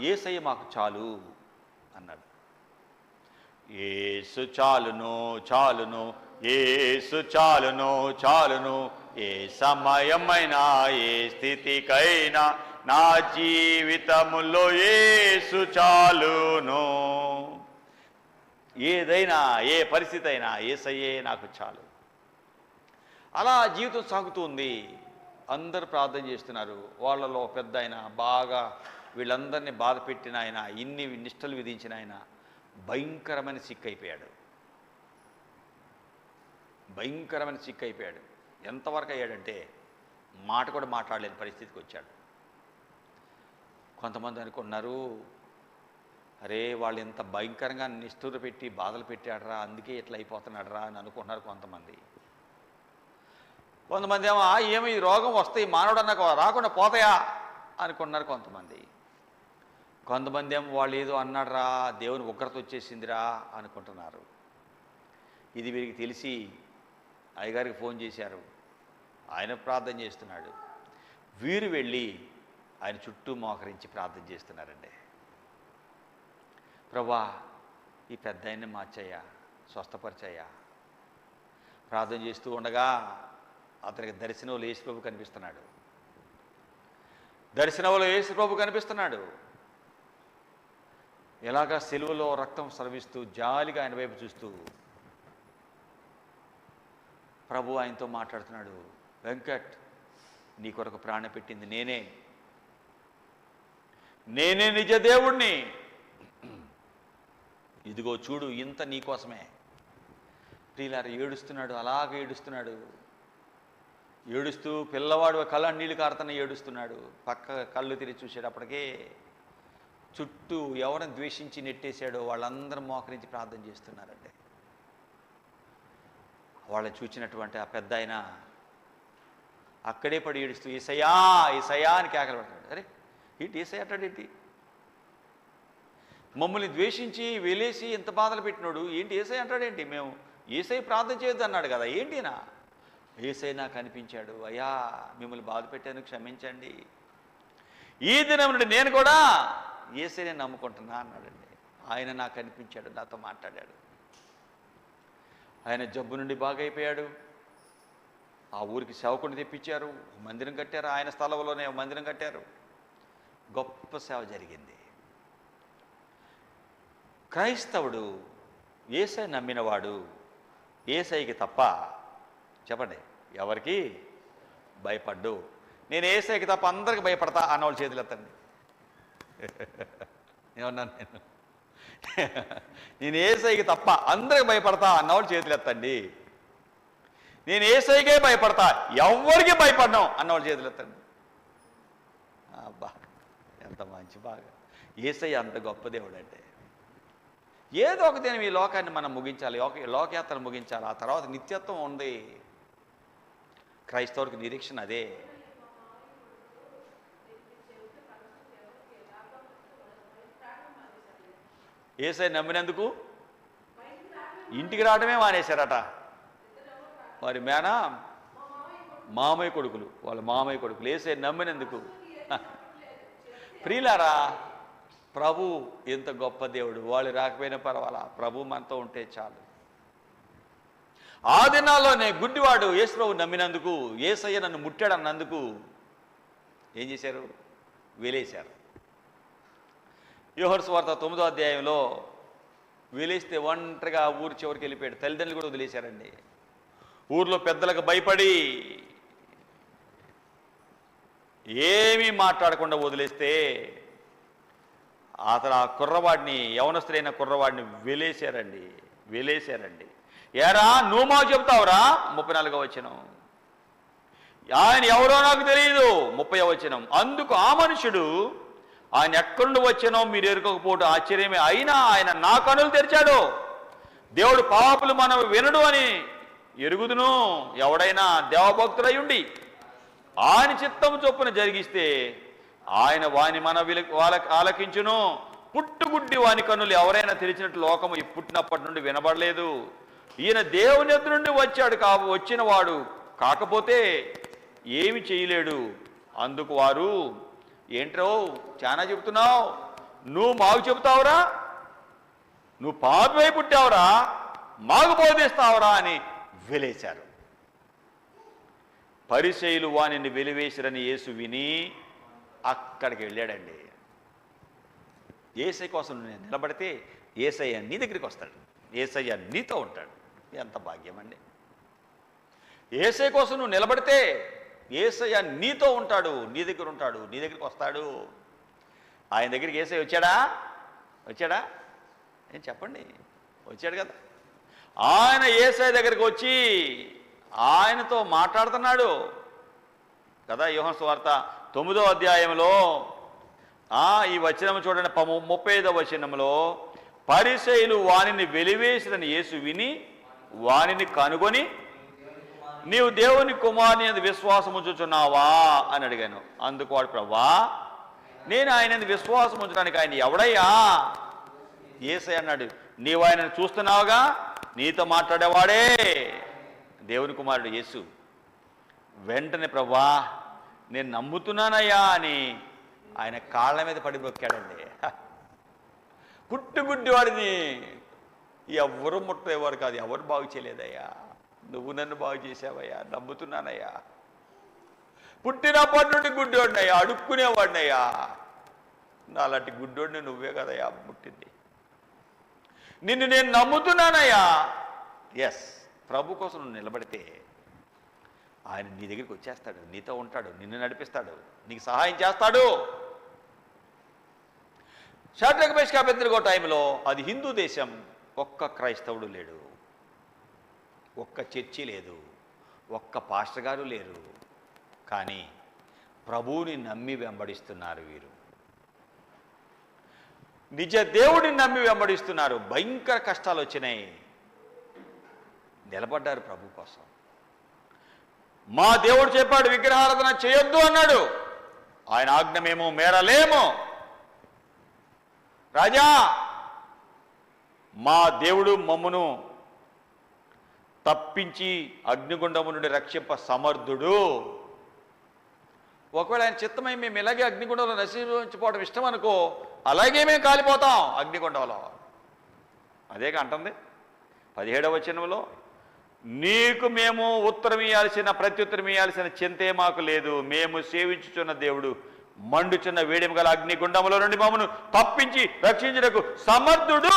యేసయ్య మాకు చాలు అన్నాడు. యేసు చాలును చాలును, యేసు చాలును చాలును, ఏ సమయమైనా ఏ స్థితికైనా నా జీవితములో యేసు చాలును. ఏదైనా ఏ పరిస్థితి అయినా యేసయ్యే నాకు చాలు. అలా జీవితం సాగుతుంది. అందరూ ప్రార్థన చేస్తున్నారు. వాళ్ళలో పెద్ద ఆయన, బాగా వీళ్ళందరినీ బాధ పెట్టిన ఆయన, ఇన్ని నిష్టలు విధించిన ఆయన భయంకరమైన సిక్ అయిపోయాడు. భయంకరమైన సిక్ అయిపోయాడు. ఎంతవరకు అయ్యాడంటే మాట కూడా మాట్లాడలేని పరిస్థితికి వచ్చాడు. కొంతమంది అనుకున్నారు, అరే వాళ్ళు ఎంత భయంకరంగా నిష్ఠూర పెట్టి బాధలు పెట్టాడరా, అందుకే ఇట్లా అయిపోతున్నాడరా అని అనుకున్నారు కొంతమంది. కొంతమంది ఏమో ఏమో ఈ రోగం వస్తే ఈ మానవుడు అన్నాక రాకుండా పోతాయా అనుకున్నారు కొంతమంది. కొంతమంది ఏమో వాళ్ళు ఏదో అన్నాడరా, దేవుని ఉగ్రత వచ్చేసిందిరా అనుకుంటున్నారు. ఇది వీరికి తెలిసి అయ్యగారికి ఫోన్ చేశారు. ఆయన ప్రార్థన చేస్తున్నాడు. వీరు వెళ్ళి ఆయన చుట్టూ మోకరించి ప్రార్థన చేస్తున్నారండి. ప్రభా, ఈ పెద్ద ఆయన్ని మార్చయ్యా, స్వస్థపరిచయ్యా. ప్రార్థన చేస్తూ ఉండగా అతనికి దర్శనంలో యేసు ప్రభు కనిపిస్తున్నాడు. దర్శనంలో యేసు ప్రభు కనిపిస్తున్నాడు. ఎలాగా సెలువులో రక్తం స్రవిస్తూ జాలిగా ఆయన వైపు చూస్తూ ప్రభు ఆయనతో మాట్లాడుతున్నాడు. వెంకట్, నీ కొరకు ప్రాణం పెట్టింది నేనే, నేనే నిజ దేవుణ్ణి. ఇదిగో చూడు, ఇంత నీకోసమే. ప్రియులారా, ఏడుస్తున్నాడు. అలాగే ఏడుస్తున్నాడు. ఏడుస్తూ పిల్లవాడు కళ్ళ నీళ్ళు కారుతున్న ఏడుస్తున్నాడు. పక్క కళ్ళు తిరిగి చూసేటప్పటికే చుట్టూ ఎవరిని ద్వేషించి నెట్టేశాడో వాళ్ళందరూ మోకరించి ప్రార్థన చేస్తున్నారండి. వాళ్ళని చూచినటువంటి ఆ పెద్ద ఆయన అక్కడే పడి ఏడుస్తూ యేసయ్యా యేసయ్యా అని కేకలు పెడతాడు. అరే ఏంటి యేసయ్య అంటాడేంటి? మమ్మల్ని ద్వేషించి వెలేసి ఎంత బాధలు పెట్టినాడు ఏంటి యేసయ్య అంటాడేంటి? మేము యేసయ్య ప్రార్థన చేయొద్దు అన్నాడు కదా, ఏంటినా? యేసయ్య నాకు కనిపించాడు. అయ్యా, మిమ్మల్ని బాధ పెట్టాను, క్షమించండి. ఈ దినం నుండి నేను కూడా యేసయ్యనే నమ్ముకుంటున్నా అన్నాడండి. ఆయన నాకు కనిపించాడు, నాతో మాట్లాడాడు. ఆయన జబ్బు నుండి బాగైపోయాడు. ఆ ఊరికి సేవకుడిని తెప్పించారు, మందిరం కట్టారు. ఆయన స్థలంలోనే మందిరం కట్టారు. గొప్ప సేవ జరిగింది. క్రైస్తవుడు యేసయ్య నమ్మినవాడు యేసయ్యకి తప్ప, చెప్పండి, ఎవరికి భయపడ్డు. నేను యేసయ్యకి తప్ప అందరికి భయపడతా అన్నవాళ్ళు చేతులు ఎత్తండి. ఏమన్నాను నేను యేసయ్యకి తప్ప అందరికి భయపడతా అన్నవాళ్ళు చేతులు ఎత్తండి. నేను యేసయ్యకే భయపడతా, ఎవరికి భయపడ్డాం అన్నవాళ్ళు చేతులు ఎత్తండి. అబ్బా, ఎంత మంచి బాగా. యేసయ్య అంత గొప్ప దేవుడు అంటే ఏదో ఒక దినం ఈ లోకాన్ని మనం ముగించాలి, లోకయాత్ర ముగించాలి. ఆ తర్వాత నిత్యత్వం ఉంది. క్రైస్తవుడికి నిరీక్షణ అదే. యేసయ్య నమ్మినందుకు ఇంటికి రావడమే మానేశారట. వారి మామయ్య కొడుకులు, వాళ్ళ మామయ్య కొడుకులు యేసయ్య నమ్మినందుకు. ప్రియులారా, ప్రభు ఎంత గొప్ప దేవుడు. వాళ్ళు రాకపోయినా పర్వాలా, ప్రభు మనతో ఉంటే చాలు. ఆ దినాల్లోనే గుడ్డివాడు యేసు ప్రభు నమ్మినందుకు, యేసయ్య నన్ను ముట్టాడన్నందుకు ఏం చేశారు? వెలేశారు. యోహాను సువార్త 9వ అధ్యాయంలో వెలేస్తే ఒంటరిగా ఊరి చివరికి వెళ్ళిపోయాడు. తల్లిదండ్రులు కూడా వదిలేశారండి. ఊర్లో పెద్దలకు భయపడి ఏమీ మాట్లాడకుండా వదిలేస్తే అతను ఆ కుర్రవాడిని, యవనస్తులైన కుర్రవాడిని వెలేశారండి. ఏరా నువ్వు మాకు చెబుతావురా? 34వ వచనం. ఆయన ఎవరో నాకు తెలియదు. 30వ వచనం. అందుకు ఆ మనుషుడు, ఆయన ఎక్కడి నుండి వచ్చానో మీరు ఎరుకోకపోవడం ఆశ్చర్యమే, అయినా ఆయన నా కనులు తెరిచాడు. దేవుడు పాపులు మనం వినడు అని ఎరుగుదును. ఎవడైనా దేవభక్తులై ఉండి ఆయన చిత్తం చొప్పున జరిగిస్తే ఆయన వాని మన వాళ్ళకి ఆలకించును. పుట్టుగుడ్డి వాని కన్నులు ఎవరైనా తెరిచినట్టు లోకము పుట్టినప్పటి నుండి వినబడలేదు. ఈయన దేవుని ఎదురు నుండి వచ్చిన వాడు కాకపోతే ఏమి చేయలేడు. అందుకు వారు, ఏంట్రో చాలా చెబుతున్నావు, నువ్వు మాకు చెబుతావురా? నువ్వు పాపమై పుట్టావురా, మాకు బోధిస్తావురా అని వెలేశారు. పరిసయ్యులు వానిని వెలివేసిరని యేసు విని అక్కడికి వెళ్ళాడండి. యేసయ్య కోసం నేను నిలబడితే యేసయ్య నీ దగ్గరికి వస్తాడు, యేసయ్య నీతో ఉంటాడు. ఎంత భాగ్యం అండి! యేసయ్య కోసం నువ్వు నిలబడితే యేసయ్య నీతో ఉంటాడు, నీ దగ్గర ఉంటాడు, నీ దగ్గరికి వస్తాడు. ఆయన దగ్గరికి యేసయ్య వచ్చాడా? ఏం చెప్పండి, వచ్చాడు కదా. ఆయన యేసయ్య దగ్గరికి వచ్చి ఆయనతో మాట్లాడుతున్నాడు కదా. యోహాను సువార్త 9వ అధ్యాయంలో ఈ వచనం చూడండి, 35వ వచనంలో, పరిసయ్యులు వానిని వెలివేసిరని యేసు విని వానిని కనుగొని, నీవు దేవుని కుమారుని యందు విశ్వాసం ఉంచుచున్నావా అని అడిగాను. అందుకు వాడు, ప్రభువా నేను ఆయన విశ్వాసం ఉంచడానికి ఆయన ఎవడయ్యా? యేసయ్య అన్నాడు, నీవు ఆయనను చూస్తున్నావుగా, నీతో మాట్లాడేవాడే దేవుని కుమారుడు యేసు. వెంటనే, ప్రభువా నేను నమ్ముతున్నానయ్యా అని ఆయన కాళ్ళ మీద పడి మొక్కాడండి. పుట్టుగుడ్డి వాడిని ఎవరు ముట్టేవారు కాదు, ఎవరు బాగు చేయలేదయ్యా, నువ్వు నన్ను బాగు చేసావయ్యా, నమ్ముతున్నానయ్యా. పుట్టినప్పటి నుండి గుడ్డోడినయ్యా, అడుక్కునేవాడినయ్యా, నాలాంటి గుడ్డోడిని నువ్వే కదయ్యా పుట్టింది, నిన్ను నేను నమ్ముతున్నానయ్యా. ఎస్, ప్రభు కోసం నువ్వు నిలబడితే ఆయన నీ దగ్గరికి వచ్చేస్తాడు, నీతో ఉంటాడు, నిన్ను నడిపిస్తాడు, నీకు సహాయం చేస్తాడు. షడ్రక్ మేషక్ అబేద్నెగో టైంలో అది హిందూ దేశం, ఒక్క క్రైస్తవుడు లేడు, ఒక్క చర్చి లేదు, ఒక్క పాస్టర్ గారు లేరు. కానీ ప్రభువుని నమ్మి వెంబడిస్తున్నారు వీరు, నిజ దేవుడిని నమ్మి వెంబడిస్తున్నారు. భయంకర కష్టాలు వచ్చినాయి, నిలబడ్డారు ప్రభు కోసం. మా దేవుడు చెప్పాడు విగ్రహారాధన చేయొద్దు అన్నాడు, ఆయన ఆజ్ఞ మేము మేరలేము. రాజా, మా దేవుడు మమ్మును తప్పించి అగ్నిగుండము నుండి రక్షింప సమర్థుడు. ఒకవేళ ఆయన చిత్తమై మేము ఇలాగే అగ్నిగుండంలో నశించిపోవడం ఇష్టం అనుకో, అలాగే మేము కాలిపోతాం అగ్నిగుండంలో. అదేగా అంటుంది 17వ వచనంలో, నీకు మేము ఉత్తరం ఇవ్వాల్సిన ప్రత్యుత్తరం ఇవ్వాల్సిన చింతే మాకు లేదు, మేము సేవించుచున్న దేవుడు మండుచున్న వేడిమి గల అగ్నిగుండములో నుండి మమ్మను తప్పించి రక్షించుటకు సమర్థుడు.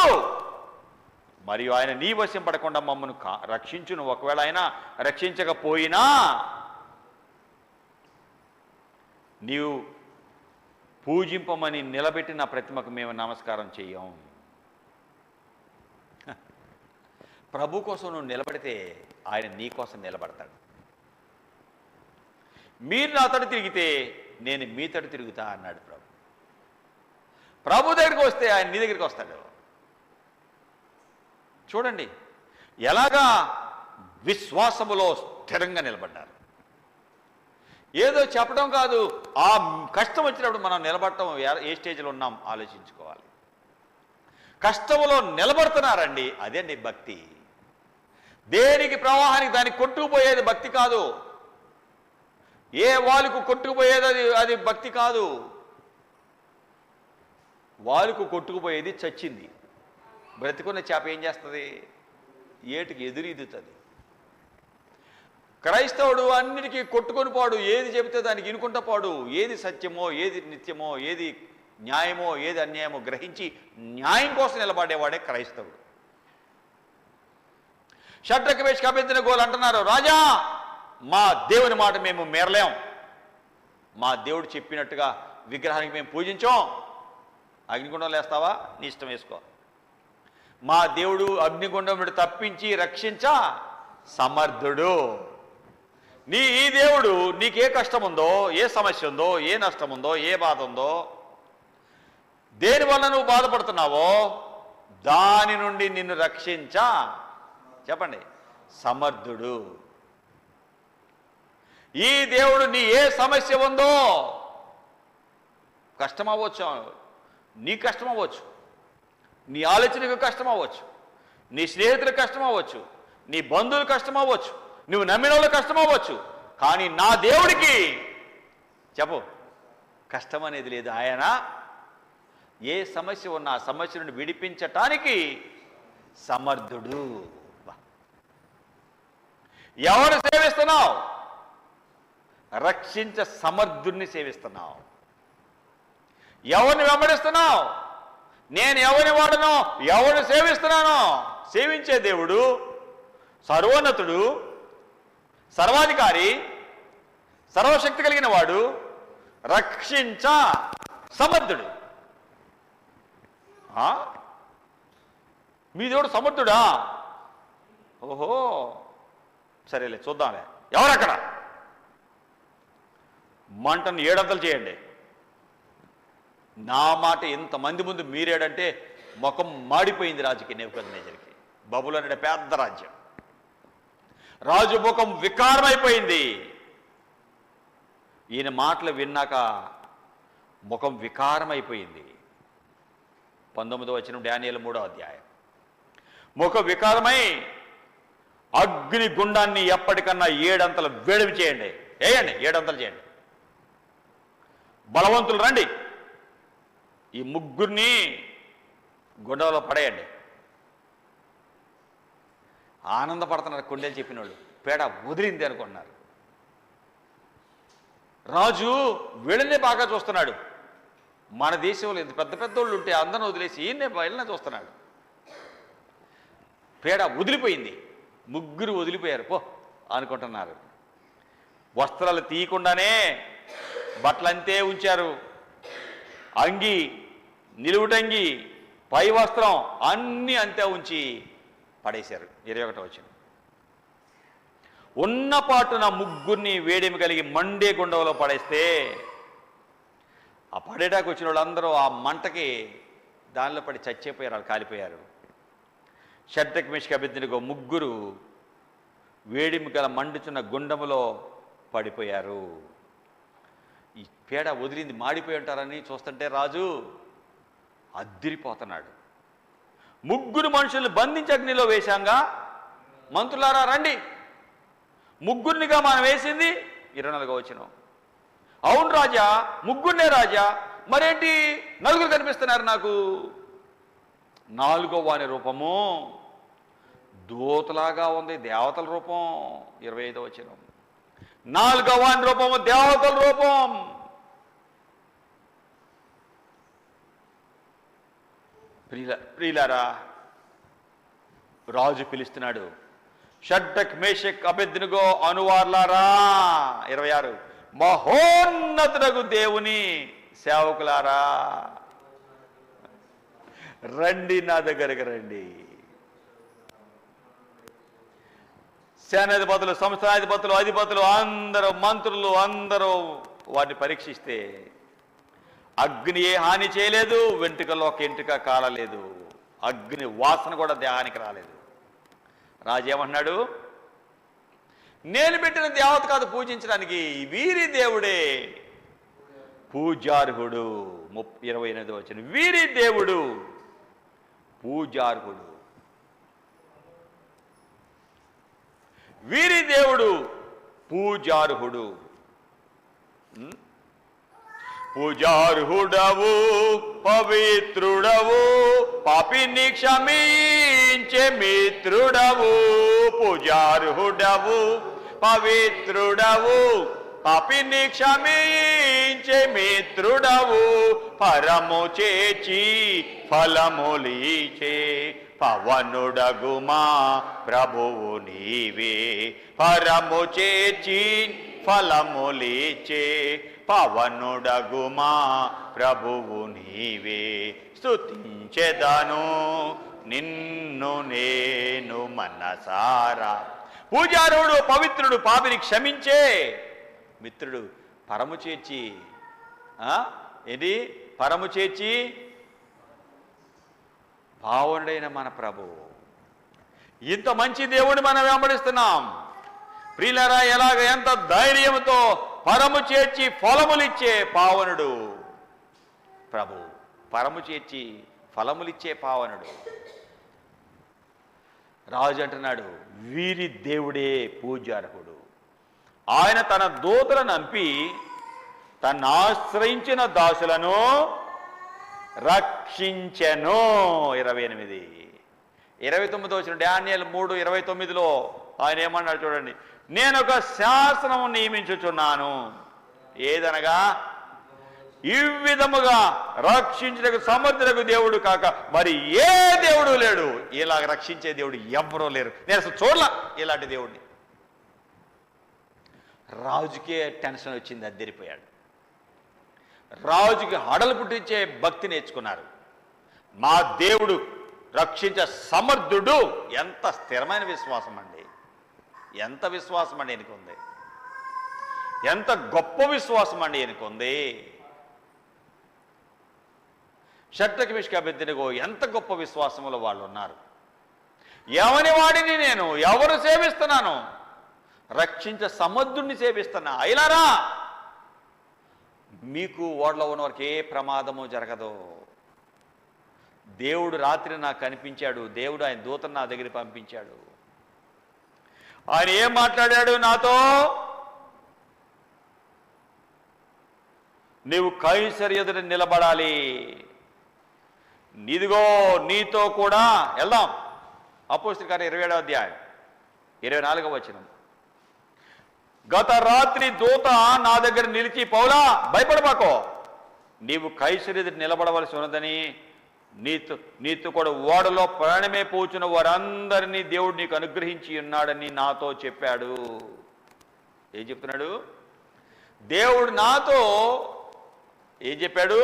మరియు ఆయన నీ వశం పడకుండా మమ్మను రక్షించును. ఒకవేళ ఆయన రక్షించకపోయినా నీవు పూజింపమని నిలబెట్టిన ప్రతిమకు మేము నమస్కారం చెయ్యం. ప్రభు కోసం నువ్వు నిలబడితే ఆయన నీ కోసం నిలబడతాడు. మీరు నా తడు తిరిగితే నేను మీ తడు తిరుగుతా అన్నాడు ప్రభు. ప్రభు దగ్గరికి వస్తే ఆయన నీ దగ్గరికి వస్తాడు. చూడండి ఎలాగా విశ్వాసములో స్థిరంగా నిలబడ్డారు. ఏదో చెప్పడం కాదు, ఆ కష్టం వచ్చినప్పుడు మనం నిలబడటం ఏ స్టేజ్లో ఉన్నాం ఆలోచించుకోవాలి. కష్టంలో నిలబడుతున్నారండి, అదేండి భక్తి. దేనికి ప్రవాహానికి దానికి కొట్టుకుపోయేది భక్తి కాదు. ఏ వాలుకు కొట్టుకుపోయేది అది భక్తి కాదు. వాలుకు కొట్టుకుపోయేది చచ్చింది. బ్రతికున్న చేప ఏం చేస్తుంది? ఏటికి ఎదురీదుతుంది. క్రైస్తవుడు అన్నిటికీ కొట్టుకొని పోడు, ఏది చెబితే దానికి ఇనుకుంటా పోడు. ఏది సత్యమో, ఏది నిత్యమో, ఏది న్యాయమో, ఏది అన్యాయమో గ్రహించి న్యాయం కోసం నిలబడేవాడే క్రైస్తవుడు. షడ్రక్ మేషక్ అబేద్నెగోలు అంటున్నారు, రాజా మా దేవుని మాట మేము మేరలేం, మా దేవుడు చెప్పినట్టుగా విగ్రహానికి మేము పూజించాం. అగ్నిగుండం లేస్తావా? నీ ఇష్టం వేసుకో. మా దేవుడు అగ్నిగుండం నుండి తప్పించి రక్షించ సమర్థుడు. ఈ దేవుడు నీకే కష్టం ఉందో, ఏ సమస్య ఉందో, ఏ నష్టం ఉందో, ఏ బాధ ఉందో, దేనివల్ల నువ్వు బాధపడుతున్నావో దాని నుండి నిన్ను రక్షించా చెప్పండి సమర్థుడు. ఈ దేవుడు నీ ఏ సమస్య ఉందో, కష్టం అవ్వచ్చు, నీ కష్టం అవ్వచ్చు, నీ ఆలోచనకు కష్టం అవ్వచ్చు, నీ స్నేహితులకు కష్టం అవ్వచ్చు, నీ బంధువులకు కష్టం అవ్వచ్చు, నువ్వు నమ్మిన వాళ్ళకి కష్టం అవ్వచ్చు, కానీ నా దేవుడికి చెప్పు కష్టం అనేది లేదు. ఆయన ఏ సమస్య ఉన్నా ఆ సమస్య నుండి విడిపించటానికి సమర్థుడు. ఎవరు సేవిస్తున్నావు? రక్షించ సమర్థుడిని సేవిస్తున్నావు. ఎవరిని వెంబడిస్తున్నావు? నేను ఎవరిని వాడను, ఎవరిని సేవిస్తున్నాను? సేవించే దేవుడు సర్వోన్నతుడు, సర్వాధికారి, సర్వశక్తి కలిగిన వాడు, రక్షించ సమర్థుడు. మీ దేవుడు సమర్థుడా? ఓహో సరేలే చూద్దాంలే. ఎవరక్కడ? మంటను 7 చేయండి. నా మాట ఇంతమంది ముందు మీరేడంటే ముఖం మాడిపోయింది రాజుకి, నెబుకద్నెజరుకి. బబులోను అనే పెద్ద రాజ్యం, రాజు ముఖం వికారమైపోయింది. ఈయన మాటలు విన్నాక ముఖం వికారమైపోయింది. 19వ వచనం డానియేలు 3వ అధ్యాయం. ముఖం వికారమై అగ్ని గుండాన్ని ఎప్పటికన్నా 7 అంతలు వేడిమి చేయండి, వేయండి, 7 అంతలు చేయండి. బలవంతులు రండి, ఈ ముగ్గురిని గుండంలో పడేయండి. ఆనందపడుతున్నారు కొండలు చెప్పిన వాళ్ళు. పేడ వదిలింది అనుకుంటున్నారు. రాజు వీళ్ళనే బాగా చూస్తున్నాడు. మన దేశంలో ఇంత పెద్ద పెద్దోళ్ళు ఉంటే అందరిని వదిలేసి వీళ్ళనే చూస్తున్నాడు. పేడ వదిలిపోయింది, ముగ్గురు వదిలిపోయారు పో అనుకుంటున్నారు. వస్త్రాలు తీయకుండానే బట్టలంతే ఉంచారు. అంగి, నిలువుటంగి, పై వస్త్రం అన్నీ అంతే ఉంచి పడేశారు. 21వ వచనం. ఉన్నపాటున ముగ్గురిని వేడిమి కలిగి మండే గుండంలో పడేస్తే ఆ పడేటాకు వచ్చిన వాళ్ళందరూ ఆ మంటకి దానిలో పడి చచ్చిపోయారు, వాళ్ళు కాలిపోయారు. షడ్రక్ మేషక్ అబేద్నెగో ముగ్గురు వేడిమి గల మండుచున్న గుండములో పడిపోయారు. ఈ పేడ వదిలింది, మాడిపోయి ఉంటారని చూస్తుంటే రాజు అద్దిరిపోతున్నాడు. ముగ్గురు మనుషుల్ని బంధించి అగ్నిలో వేశాంగా, మంత్రులారా రండి, ముగ్గురినిగా మనం వేసింది. 24వ వచనం. అవును రాజా, ముగ్గురినే రాజా, మరేంటి నలుగురు కనిపిస్తున్నారు నాకు? 4వ వాని రూపము దూతలాగా ఉంది, దేవతల రూపం. 25వ వచనం. 4వ వాని రూపము దేవతల రూపం. ప్రియులారా, రాజు పిలుస్తున్నాడు, షడ్రక్ మేషక్ అబేద్నెగో అనువార్లారా. 26. మహోన్నతుడగు దేవుని సేవకులారా రండి, నా దగ్గరకు రండి. సేనాధిపతులు, సంస్థానాధిపతులు, అధిపతులు అందరూ, మంత్రులు అందరూ వాటిని పరీక్షిస్తే అగ్ని ఏ హాని చేయలేదు, వెంట్రుకలో ఒక ఎంట్రుక కాలలేదు, అగ్ని వాసన కూడా దేహానికి రాలేదు. రాజేమన్నాడు, నేను పెట్టిన దేవత కాదు పూజించడానికి, వీరి దేవుడే పూజార్హుడు. 28వ వచనం, వీరి దేవుడు పూజార్హుడు, వీరి దేవుడు పూజార్హుడు. పూజార్హుడవు పవిత్రుడవు పాపిని క్షమించే మిత్రుడవు. పూజార్హుడవు పవిత్రుడవు పాపిని క్షమించే మిత్రుడవు. పరము చేచి ఫలములిచే పవనుడగుమా ప్రభువు నీవే. పరము చేచి ఫలములిచే పవనుడగుమా ప్రభువు నీవే. స్తుతించెదను నిన్ను నేను మనసారా. పూజారుడు పవిత్రుడు పాపిని క్షమించే మిత్రుడు. పరము చేర్చి ఇది పరము చేర్చి పావనుడైన మన ప్రభువు. ఇంత మంచి దేవుడిని మనం వెంబడిస్తున్నాం. ప్రియులారా, ఎలాగ ఎంత ధైర్యంతో పరము చేర్చి ఫలములిచ్చే పావనుడు ప్రభు. పరము చేర్చి ఫలములిచ్చే పావనుడు. రాజు అంటున్నాడు, వీరి దేవుడే పూజార్హుడు. ఆయన తన దూతలను నంపి తను ఆశ్రయించిన దాసులను రక్షించెను. 28, 29 వచ్చిన డానియేలు 3:29లో ఆయన ఏమన్నాడు చూడండి, నేను ఒక శాసనము నియమించుచున్నాను. ఏదనగా ఈ విధముగా రక్షించడానికి సమర్థులకు దేవుడు కాక మరి ఏ దేవుడు లేడు. ఇలాగ రక్షించే దేవుడు ఎవ్వరూ లేరు. నేను అసలు చూడలా ఇలాంటి దేవుడిని. రాజుకే టెన్షన్ వచ్చింది, అద్దరిపోయాడు. రాజుకి హడలు పుట్టించే భక్తి నేర్చుకున్నారు. మా దేవుడు రక్షించే సమర్థుడు. ఎంత స్థిరమైన విశ్వాసం అండి, ఎంత విశ్వాసం అండి ఈయనకుంది, ఎంత గొప్ప విశ్వాసం అండి ఈయనకుంది. షడ్రక్ మిషక్ అబేద్నెగో ఎంత గొప్ప విశ్వాసంలో వాళ్ళు ఉన్నారు. ఎవని వాడిని నేను ఎవరు సేవిస్తున్నాను? రక్షించే సమర్థుడిని సేవిస్తున్నా. అయిలారా, మీకు ఓడలో ఉన్నవారికి ఏ ప్రమాదము జరగదు. దేవుడు రాత్రి నాకు కనిపించాడు. దేవుడు ఆయన దూతను నా దగ్గర పంపించాడు. ఆయన ఏం మాట్లాడాడు నాతో? నీవు కైసరు ఎదుట నిలబడాలి. నీదిగో నీతో కూడా వెళ్దాం. అపోస్తలుల కార్యం 27వ అధ్యాయం 24వ వచనం. గత రాత్రి దూత నా దగ్గర నిలిచి, పౌలా భయపడబాకో, నీవు కైసరు ఎదుట నిలబడవలసి ఉన్నదని, నీతో కూడా ఓడలో ప్రాణమే పోచున్న వారందరినీ దేవుడు నీకు అనుగ్రహించి ఉన్నాడని నాతో చెప్పాడు. ఏం చెప్తున్నాడు? దేవుడు నాతో ఏం చెప్పాడు?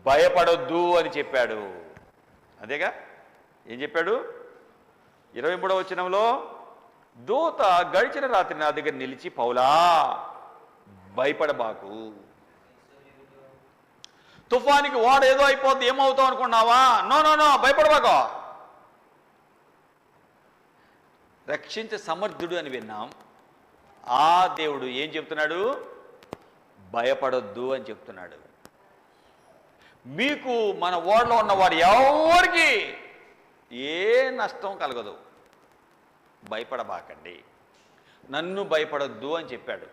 భయపడొద్దు అని చెప్పాడు. అదేగా ఏం చెప్పాడు? 23వ వచనంలో, దూత గడిచిన రాత్రి నా దగ్గర నిలిచి, పౌలా భయపడబాకు, తుఫానికి ఓడ ఏదో అయిపోద్ది, ఏమవుతావు అనుకున్నావా? నో నో నో, భయపడబాకో. రక్షించే సమర్థుడు అని విన్నాం. ఆ దేవుడు ఏం చెప్తున్నాడు? భయపడొద్దు అని చెప్తున్నాడు. మీకు మన ఓడలో ఉన్నవాడు ఎవరికి ఏ నష్టం కలగదు, భయపడబాకండి, నన్ను భయపడొద్దు అని చెప్పాడు.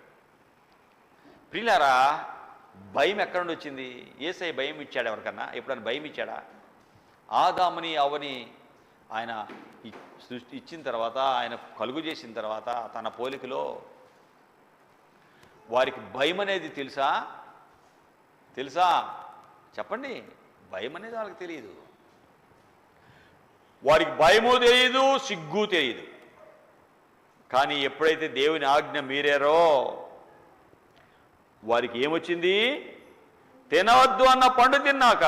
ప్రియులారా, భయం ఎక్కడి నుండి వచ్చింది? యేసయ్య భయం ఇచ్చాడు ఎవరికన్నా? ఎప్పుడన్నా భయం ఇచ్చాడా? ఆదాముని అవని ఆయన సృష్టి ఇచ్చిన తర్వాత, ఆయన కలుగు చేసిన తర్వాత తన పోలికలో వారికి భయం అనేది తెలుసా? చెప్పండి. భయం అనేది వాళ్ళకి తెలియదు. వారికి భయము తెలియదు, సిగ్గు తెలియదు. కానీ ఎప్పుడైతే దేవుని ఆజ్ఞ మీరారో వారికి ఏమొచ్చింది? తినవద్దు అన్న పండు తిన్నాక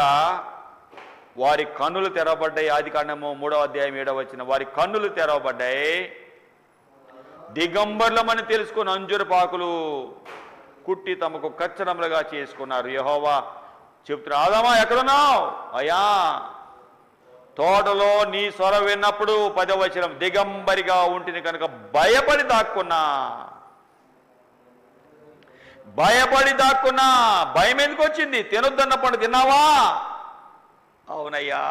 వారి కన్నులు తెరవబడ్డాయి. ఆదికాండము 3వ అధ్యాయం 7వ వచనం. వారి కన్నులు తెరవబడ్డాయి. దిగంబర్లమని తెలుసుకుని అంజూర పాకులు కుట్టి తమకు కచ్చడములుగా చేసుకున్నారు. యెహోవా చెప్తున్నా, ఆదామా ఎక్కడున్నావు? అయ్యా తోటలో నీ స్వర విన్నప్పుడు 10వ వచనం, దిగంబరిగా ఉంటిని కనుక భయపడి దాక్కున్నా. భయం ఎందుకు వచ్చింది? తినొద్దన్న పండు తిన్నావా? అవునయ్యా.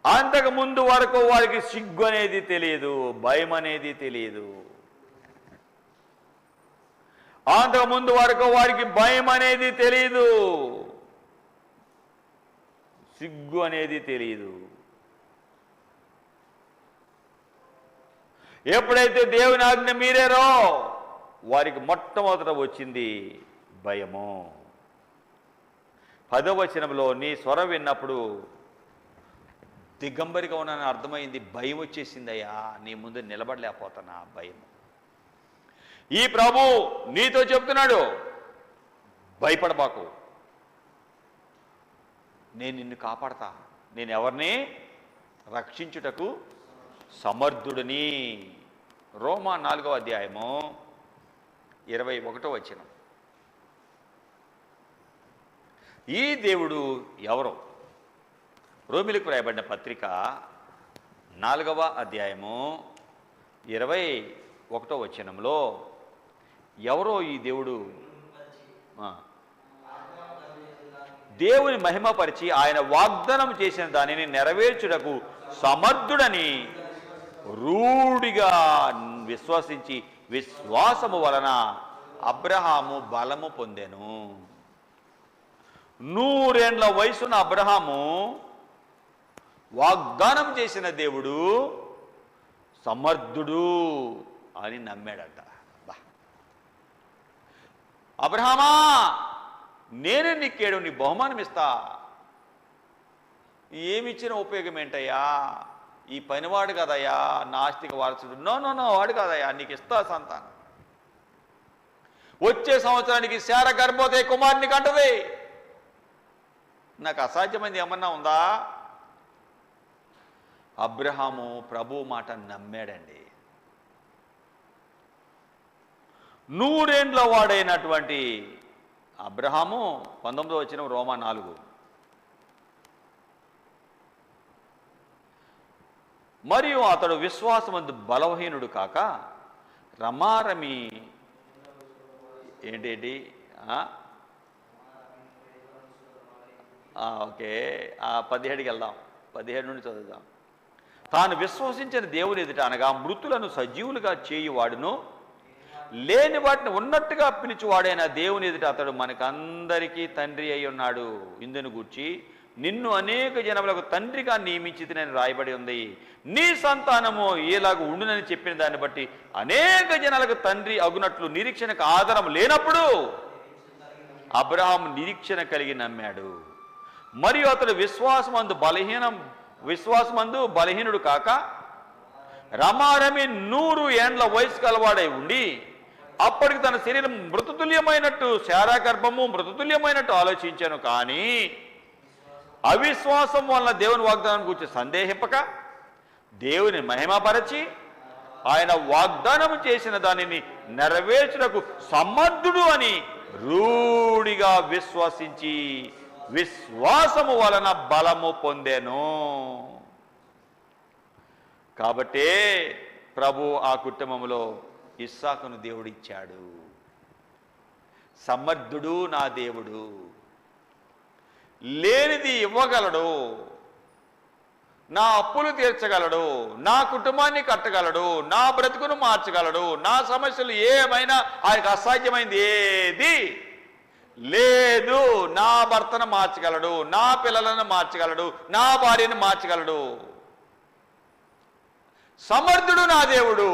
అంతకు ముందు వరకు వారికి సిగ్గు అనేది తెలియదు, భయం అనేది తెలియదు. అంతకు ముందు వరకు వారికి భయం అనేది తెలియదు, సిగ్గు అనేది తెలియదు. ఎప్పుడైతే దేవుని ఆజ్ఞ మీరారో వారికి మొట్టమొదట వచ్చింది భయము. 10వ వచనంలో నీ స్వరం విన్నప్పుడు దిగంబరిగా ఉన్నానని అర్థమైంది, భయం వచ్చేసిందయ్యా, నీ ముందు నిలబడలేకపోతున్నా భయం. ఈ ప్రభు నీతో చెప్తున్నాడు, భయపడబాకు, నేను నిన్ను కాపాడతా, నేను ఎవరిని రక్షించుటకు సమర్థుడిని. రోమా 4వ అధ్యాయము 21వ వచనం. ఈ దేవుడు ఎవరు? రోమిలకు రాయబడిన పత్రిక 4వ అధ్యాయము 21వ వచనంలో ఎవరో ఈ దేవుడు? దేవుని మహిమపరిచి ఆయన వాగ్దానం చేసిన దానిని నెరవేర్చుటకు సమర్థుడని రూఢిగా విశ్వసించి విశ్వాసము వలన అబ్రహాము బలము పొందెను. 100 ఏండ్ల వయసున్న అబ్రహాము వాగ్దానం చేసిన దేవుడు సమర్థుడు అని నమ్మాడట. అబ్రహామా, నేనే నీకేడు, నీ బహుమానం ఇస్తా. ఏమిచ్చిన ఉపయోగం ఏంటయ్యా? ఈ పనివాడు కదయ్యా నా ఆస్తికి వారసుడు. నో వాడు కాదయ్యా, నీకు ఇస్తా సంతానం. వచ్చే సంవత్సరానికి శార గర్భవతి కుమారుని కంటది. నాకు అసాధ్యమైంది ఏమన్నా ఉందా? అబ్రహాము ప్రభు మాట నమ్మాడండి. 100 ఏండ్ల వాడైనటువంటి అబ్రహాము 19వ వచనం రోమా 4. మరియు అతడు విశ్వాసమందు బలహీనుడు కాక రమారమి ఏంటి ఓకే 17కి వెళ్దాం, 17 నుండి చదువుదాం. తాను విశ్వసించిన దేవుని ఎదుట అనగా మృతులను సజీవులుగా చేయువాడును లేని వాటిని ఉన్నట్టుగా పిలిచివాడైన దేవుని ఎదుట అతడు మనకందరికీ తండ్రి అయి ఉన్నాడు. ఇందును గూర్చి నిన్ను అనేక జనములకు తండ్రిగా నియమించితినని రాయబడి ఉంది. నీ సంతానము ఏలాగ ఉండునని చెప్పిన దాన్ని బట్టి అనేక జనాలకు తండ్రి అగునట్లు నిరీక్షణకు ఆధారం లేనప్పుడు అబ్రహాము నిరీక్షణ కలిగి నమ్మాడు. మరియు అతడు విశ్వాసమందు బలహీనుడు కాక రమారమి 100 ఏండ్ల వయసు కలవాడై ఉండి అప్పటికి తన శరీరం మృతతుల్యమైనట్టు, శారా గర్భము మృతతుల్యమైనట్టు ఆలోచించాను. కానీ అవిశ్వాసం వలన దేవుని వాగ్దానం గురించి సందేహింపక దేవుని మహిమపరచి ఆయన వాగ్దానం చేసిన దానిని నెరవేర్చుటకు సమర్థుడు అని రూఢిగా విశ్వసించి విశ్వాసము వలన బలము పొందెను. కాబట్టే ప్రభు ఆ కుటుంబంలో ఇస్సాకును దేవుడిచ్చాడు. సమర్థుడు నా దేవుడు, లేనిది ఇవ్వగలడు, నా అప్పులు తీర్చగలడు, నా కుటుంబాన్ని కట్టగలడు, నా బ్రతుకును మార్చగలడు, నా సమస్యలు ఏమైనా ఆయనకు అసాధ్యమైంది ఏది లేదు. నా భర్తను మార్చగలడు, నా పిల్లలను మార్చగలడు, నా భార్యను మార్చగలడు. సమర్థుడు నా దేవుడు.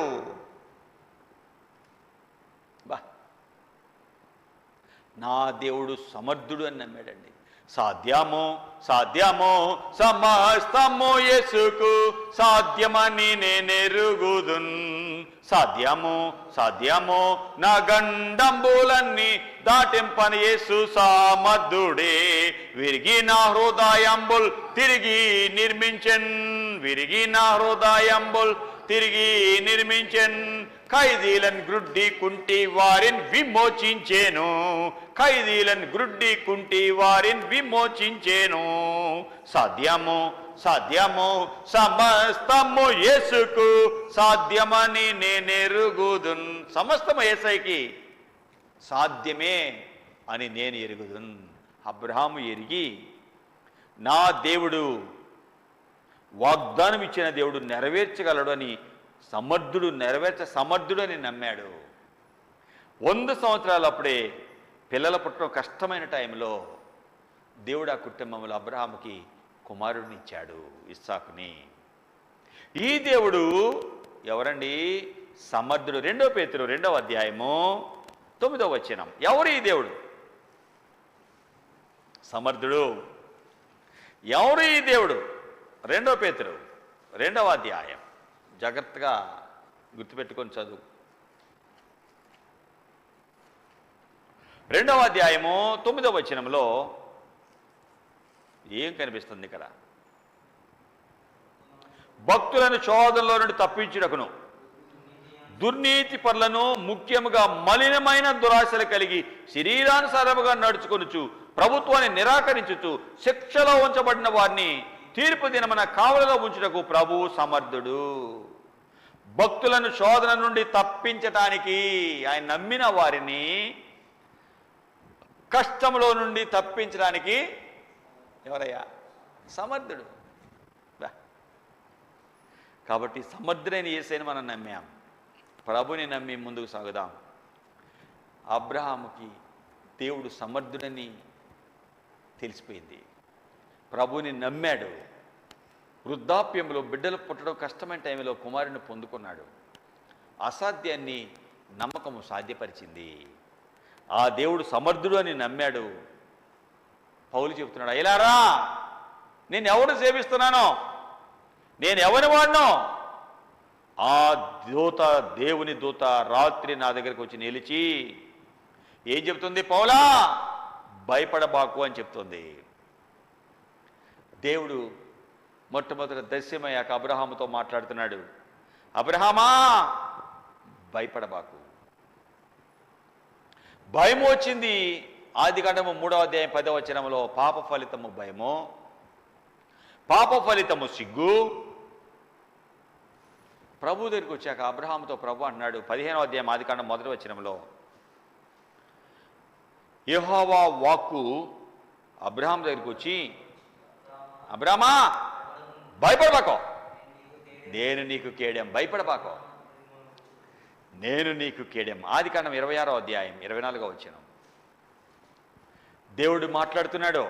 నా దేవుడు సమర్థుడు అని నమ్మాడండి. సాధ్యము సమస్తము యేసుకు సాధ్యమని నేనెరుగుదున్. సాధ్యము నా గండంబులన్నీ దాటింపని యేసు సమర్థుడే. విరిగిన హృదయంబుల్ తిరిగి నిర్మించెన్. ఖైదీలను గ్రుడ్డి కుంటి వారిని విమోచించేను. ఖైదీలను గ్రుడ్డి కుంటి వారిని విమోచించేను. సాధ్యము సాధ్యము సమస్తము యేసుకు సాధ్యమని నేనెరుగుదున్. సమస్తము యేసయ్యకి సాధ్యమే అని నేను ఎరుగుదున్. అబ్రహాము ఎరిగి నా దేవుడు వాగ్దానం ఇచ్చిన దేవుడు నెరవేర్చగలడు అని సమర్థుడు అని నమ్మాడు. 100 సంవత్సరాలు అప్పుడే పిల్లల పుట్టడం కష్టమైన టైంలో దేవుడు ఆ కుటుంబంలో అబ్రహాముకి కుమారుడిని ఇచ్చాడు, ఇస్సాకుని. ఈ దేవుడు ఎవరండి? సమర్థుడు. 2 పేతురు 2వ అధ్యాయము 9వ వచనం. ఎవరు ఈ దేవుడు? సమర్థుడు. ఎవరు ఈ దేవుడు? 2 పేతురు 2వ అధ్యాయం. జాగ్రత్తగా గుర్తుపెట్టుకొని చదువు. 2వ అధ్యాయము 9వ వచనంలో ఏం కనిపిస్తుంది ఇక్కడ? భక్తులను శోధనలో నుండి తప్పించుటకును, దుర్నీతి పరులను, ముఖ్యముగా మలినమైన దురాశలు కలిగి శరీరానుసారముగా నడుచుకొనుచు ప్రభుత్వాన్ని నిరాకరించుచు శిక్షలో ఉంచబడిన వారిని తీర్పు దినమున కావలిలో ఉంచుటకు ప్రభువు సమర్థుడు. భక్తులను శోధన నుండి తప్పించటానికి, ఆయన నమ్మిన వారిని కష్టంలో నుండి తప్పించడానికి ఎవరయ్యా? సమర్థుడు. కాబట్టి సమర్థుడైన యేసయ్యను మనం నమ్మాం. ప్రభుని నమ్మి ముందుకు సాగుదాం. అబ్రహాముకి దేవుడు సమర్థుడని తెలిసిపోయింది. ప్రభుని నమ్మాడు. వృద్ధాప్యంలో బిడ్డలు పుట్టడం కష్టమైన టైంలో కుమారుని పొందుకున్నాడు. అసాధ్యాన్ని నమ్మకము సాధ్యపరిచింది. ఆ దేవుడు సమర్థుడు అని నమ్మాడు. పౌలు చెబుతున్నాడు, అయ్యలారా, నేను ఎవరు సేవిస్తున్నానో, నేను ఎవరి వాడినో, ఆ దూత, దేవుని దూత రాత్రి నా దగ్గరికి వచ్చి నిలిచి ఏం చెప్తుంది? పౌలా, భయపడబాకు అని చెప్తుంది. దేవుడు మొట్టమొదటి దర్శనమయ్యాక అబ్రహాముతో మాట్లాడుతున్నాడు. అబ్రహామా, భయపడబాకు. భయం వచ్చింది. ఆదికాండము 3వ అధ్యాయం 10వ వచనంలో పాప ఫలితము భయము, పాప ఫలితము సిగ్గు. ప్రభు దగ్గరికి వచ్చాక అబ్రహాముతో ప్రభు అన్నాడు 15వ అధ్యాయం ఆదికాండం 1వ వచనంలో, యెహోవా వాక్కు అబ్రహాం దగ్గరికి వచ్చి, అబ్రహామా, భయపడబాకో, నేను నీకు కేడెం. భయపడబాకో, నేను నీకు కేడెం. ఆదికాండం 26వ అధ్యాయం 24వ వచనం. దేవుడు మాట్లాడుతున్నాడు.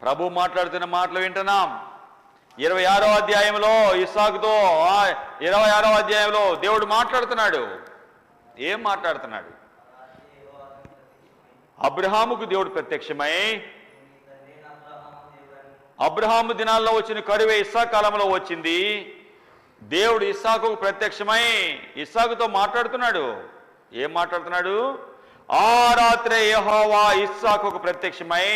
ప్రభు మాట్లాడుతున్న మాటలు వింటున్నాం. 26వ అధ్యాయంలో ఇస్సాకుతో 26వ అధ్యాయంలో దేవుడు మాట్లాడుతున్నాడు. ఏం మాట్లాడుతున్నాడు? అబ్రహాముకు దేవుడు ప్రత్యక్షమై, అబ్రహాము దినాల్లో వచ్చిన కరువే ఇస్సాకు కాలంలో వచ్చింది. దేవుడు ఇస్సాకుకు ప్రత్యక్షమై ఇస్సాకుతో మాట్లాడుతున్నాడు. ఏం మాట్లాడుతున్నాడు? ఆ రాత్రే యెహోవా ఇస్సాకుకు ప్రత్యక్షమై,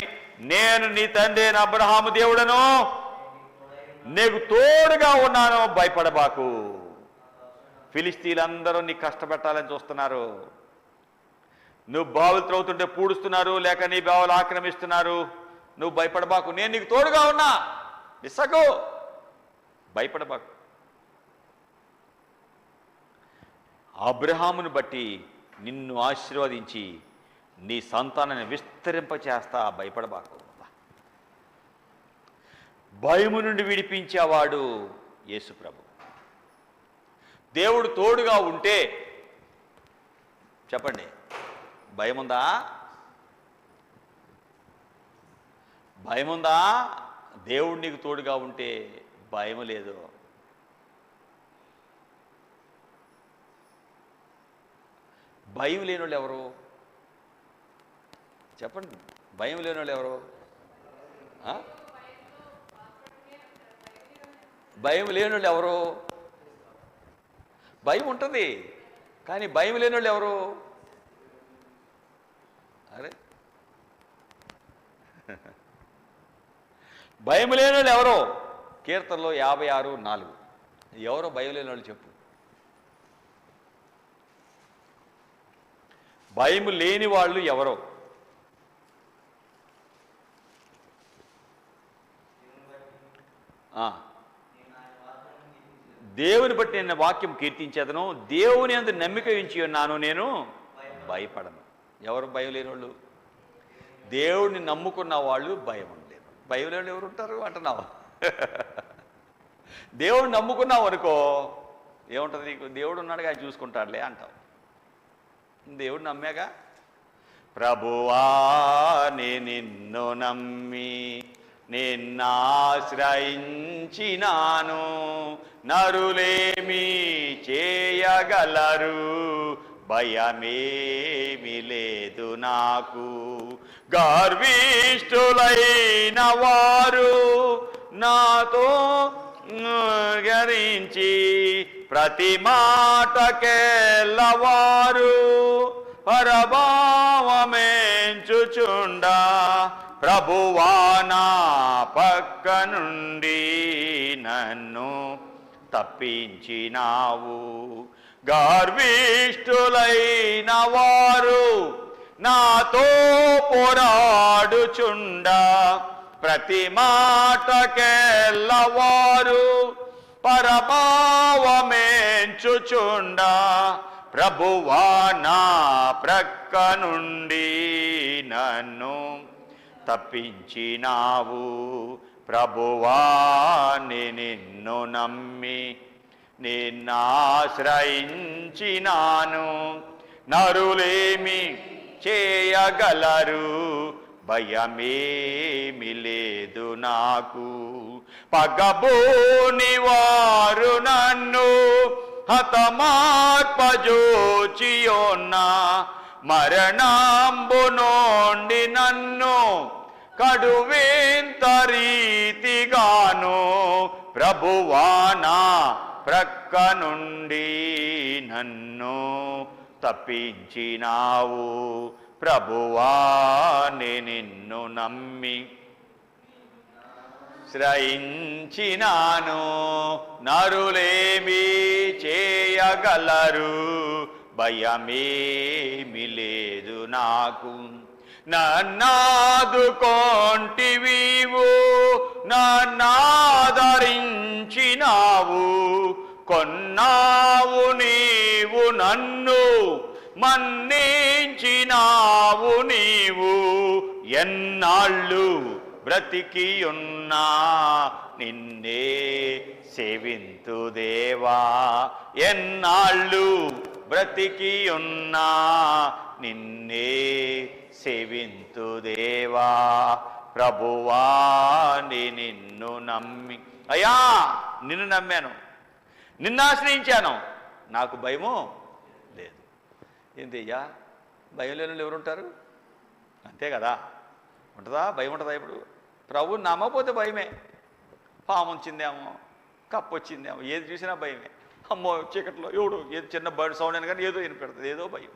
నేను నీ తండ్రి అయిన అబ్రహాము దేవుడను, నీకు తోడుగా ఉన్నాను, భయపడబాకు. ఫిలిస్తీన్లందరూ నీ కష్టపెట్టాలని చూస్తున్నారు. నువ్వు బావులు త్రవుతుంటే పూడుస్తున్నారు, లేక నీ బావులు ఆక్రమిస్తున్నారు. నువ్వు భయపడబాకు, నేను నీకు తోడుగా ఉన్నా. ఇస్సాకు, భయపడబాకు. అబ్రహామును బట్టి నిన్ను ఆశీర్వదించి నీ సంతానాన్ని విస్తరింపచేస్తా, భయపడబాకు. భయము నుండి విడిపించేవాడు యేసు ప్రభు. దేవుడు తోడుగా ఉంటే చెప్పండి, భయముందా? భయముందా? దేవుడు నీకు తోడుగా ఉంటే భయము లేదు. భయం లేని వాళ్ళు ఎవరు? చెప్పండి, భయం లేని వాళ్ళు ఎవరు? భయం లేని వాళ్ళు ఎవరు? భయం ఉంటుంది, కానీ భయం లేని వాళ్ళు ఎవరు? అరే, భయం లేని వాళ్ళు ఎవరో? కీర్తనలో 56:4. ఎవరో భయం లేని వాళ్ళు చెప్పు. భయం లేని వాళ్ళు ఎవరో? దేవుని బట్టి నేను వాక్యం కీర్తించేదను, దేవుని యందు నమ్మిక ఉంచి ఉన్నాను, నేను భయపడను. ఎవరు భయం లేని వాళ్ళు? దేవుడిని నమ్ముకున్న వాళ్ళు భయం ఉండలేరు. భయం లేని ఎవరు ఉంటారు అంటున్నావు? దేవుడిని నమ్ముకున్నావు అనుకో, ఏముంటుంది నీకు? దేవుడు ఉన్నాడుగా, ఆయన చూసుకుంటాడులే అంటావు. దేవుడు నమ్మాగా, ప్రభువా నిన్ను నమ్మి నిన్నాశ్రయించినాను, నరులేమి చేయగలరు, భయమేమి లేదు నాకు. గర్విష్ఠులైన వారు నాతో గరించి ప్రతి మాటకెళ్ళవారు పరభావమెంచుచుండా, ప్రభువా నా పక్క నుండి నన్ను తప్పించినావు. గర్విష్ఠులైన వారు నాతో పోరాడుచుండా, ప్రతి మాటకెళ్ళవారు పరభావమెంచుచుండా, ప్రభువా నా ప్రక్క నుండి నన్ను తప్పించినావు. ప్రభువా నిన్ను నమ్మి నిన్నాశ్రయించినాను, నరులేమి చేయగలరు, భయమేమి లేదు నాకు. పగబోని వారు నన్ను హతమార్పజోచియోన్నా, మరణంబు నుండి నన్ను కడువేంత రీతిగాను, ప్రభువా నా ప్రక్క నుండి నన్ను తప్పించినావు. ప్రభువా నిన్ను నమ్మి శ్రయించినాను, నరులేమి చేయగలరు, భయమేమి లేదు నాకు. నన్నాదుకొంటివీవు, నన్నాదరించినావు, కొన్నావు నీవు నన్ను, మన్నించినావు నీవు. ఎన్నాళ్ళు బ్రతికి ఉన్నా నిన్నే సేవింతు దేవా, ఎన్నాళ్ళు బ్రతికి ఉన్నా నిన్నే సేవింతు దేవా. ప్రభువా నిన్ను నమ్మి, అయ్యా నిన్ను నమ్మాను, నిన్ను ఆశ్రయించాను, నాకు భయము లేదు. ఏంటయ్యా, భయం లేని వాళ్ళు ఎవరుంటారు? అంతే కదా, ఉంటుందా? భయం ఉంటుందా? ఇప్పుడు ప్రభువుని నమ్మకపోతే భయమే. పాము వచ్చిందేమో, కప్పు వచ్చిందేమో, ఏది చూసినా భయమే. అమ్మో చీకట్లో ఎవడు ఏది చిన్న బర్డ్ సౌండ్ అని కానీ ఏదో వినిపెడుతుంది, ఏదో భయం.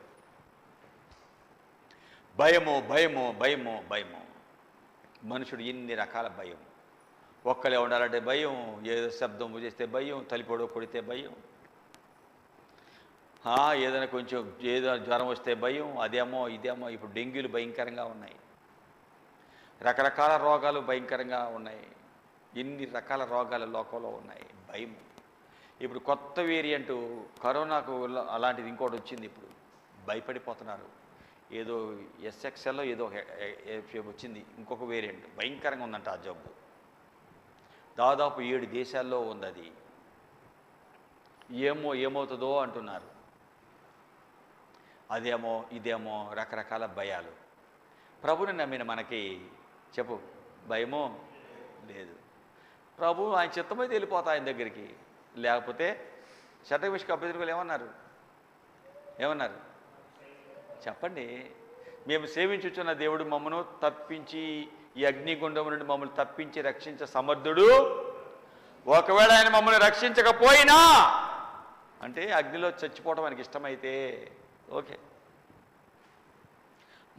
భయము భయము భయము భయము. మనుషుడు ఎన్ని రకాల భయం. ఒక్కలే ఉండాలంటే భయం, ఏదో శబ్దం చేస్తే భయం, తలిపోడు కొడితే భయం, ఏదైనా కొంచెం ఏదో జ్వరం వస్తే భయం, అదేమో ఇదేమో. ఇప్పుడు డెంగ్యూలు భయంకరంగా ఉన్నాయి, రకరకాల రోగాలు భయంకరంగా ఉన్నాయి, ఎన్ని రకాల రోగాలు లోకంలో ఉన్నాయి. భయం. ఇప్పుడు కొత్త వేరియంట్ కరోనాకు అలాంటిది ఇంకోటి వచ్చింది, ఇప్పుడు భయపడిపోతున్నారు. ఏదో ఎస్ఎక్స్ఎల్లో ఏదో వచ్చింది, ఇంకొక వేరియంట్ భయంకరంగా ఉందంట ఆ జబ్బు. దాదాపు 7 దేశాల్లో ఉంది అది. ఏమవుతుందో అంటున్నారు. అదేమో ఇదేమో రకరకాల భయాలు. ప్రభుని నమ్మిన మనకి చెప్పు, భయమో లేదు. ప్రభు ఆయన చిత్తమైతే వెళ్ళిపోతా ఆయన దగ్గరికి. లేకపోతే శతవిష్క అభ్యర్థులు ఏమన్నారు చెప్పండి. మేము సేవించుచున్న దేవుడు మమ్మను తప్పించి, ఈ అగ్నిగుండం నుండి మమ్మల్ని తప్పించి రక్షించ సమర్థుడు. ఒకవేళ ఆయన మమ్మల్ని రక్షించకపోయినా, అంటే అగ్నిలో చచ్చిపోవడం మనకి ఇష్టమైతే ఓకే,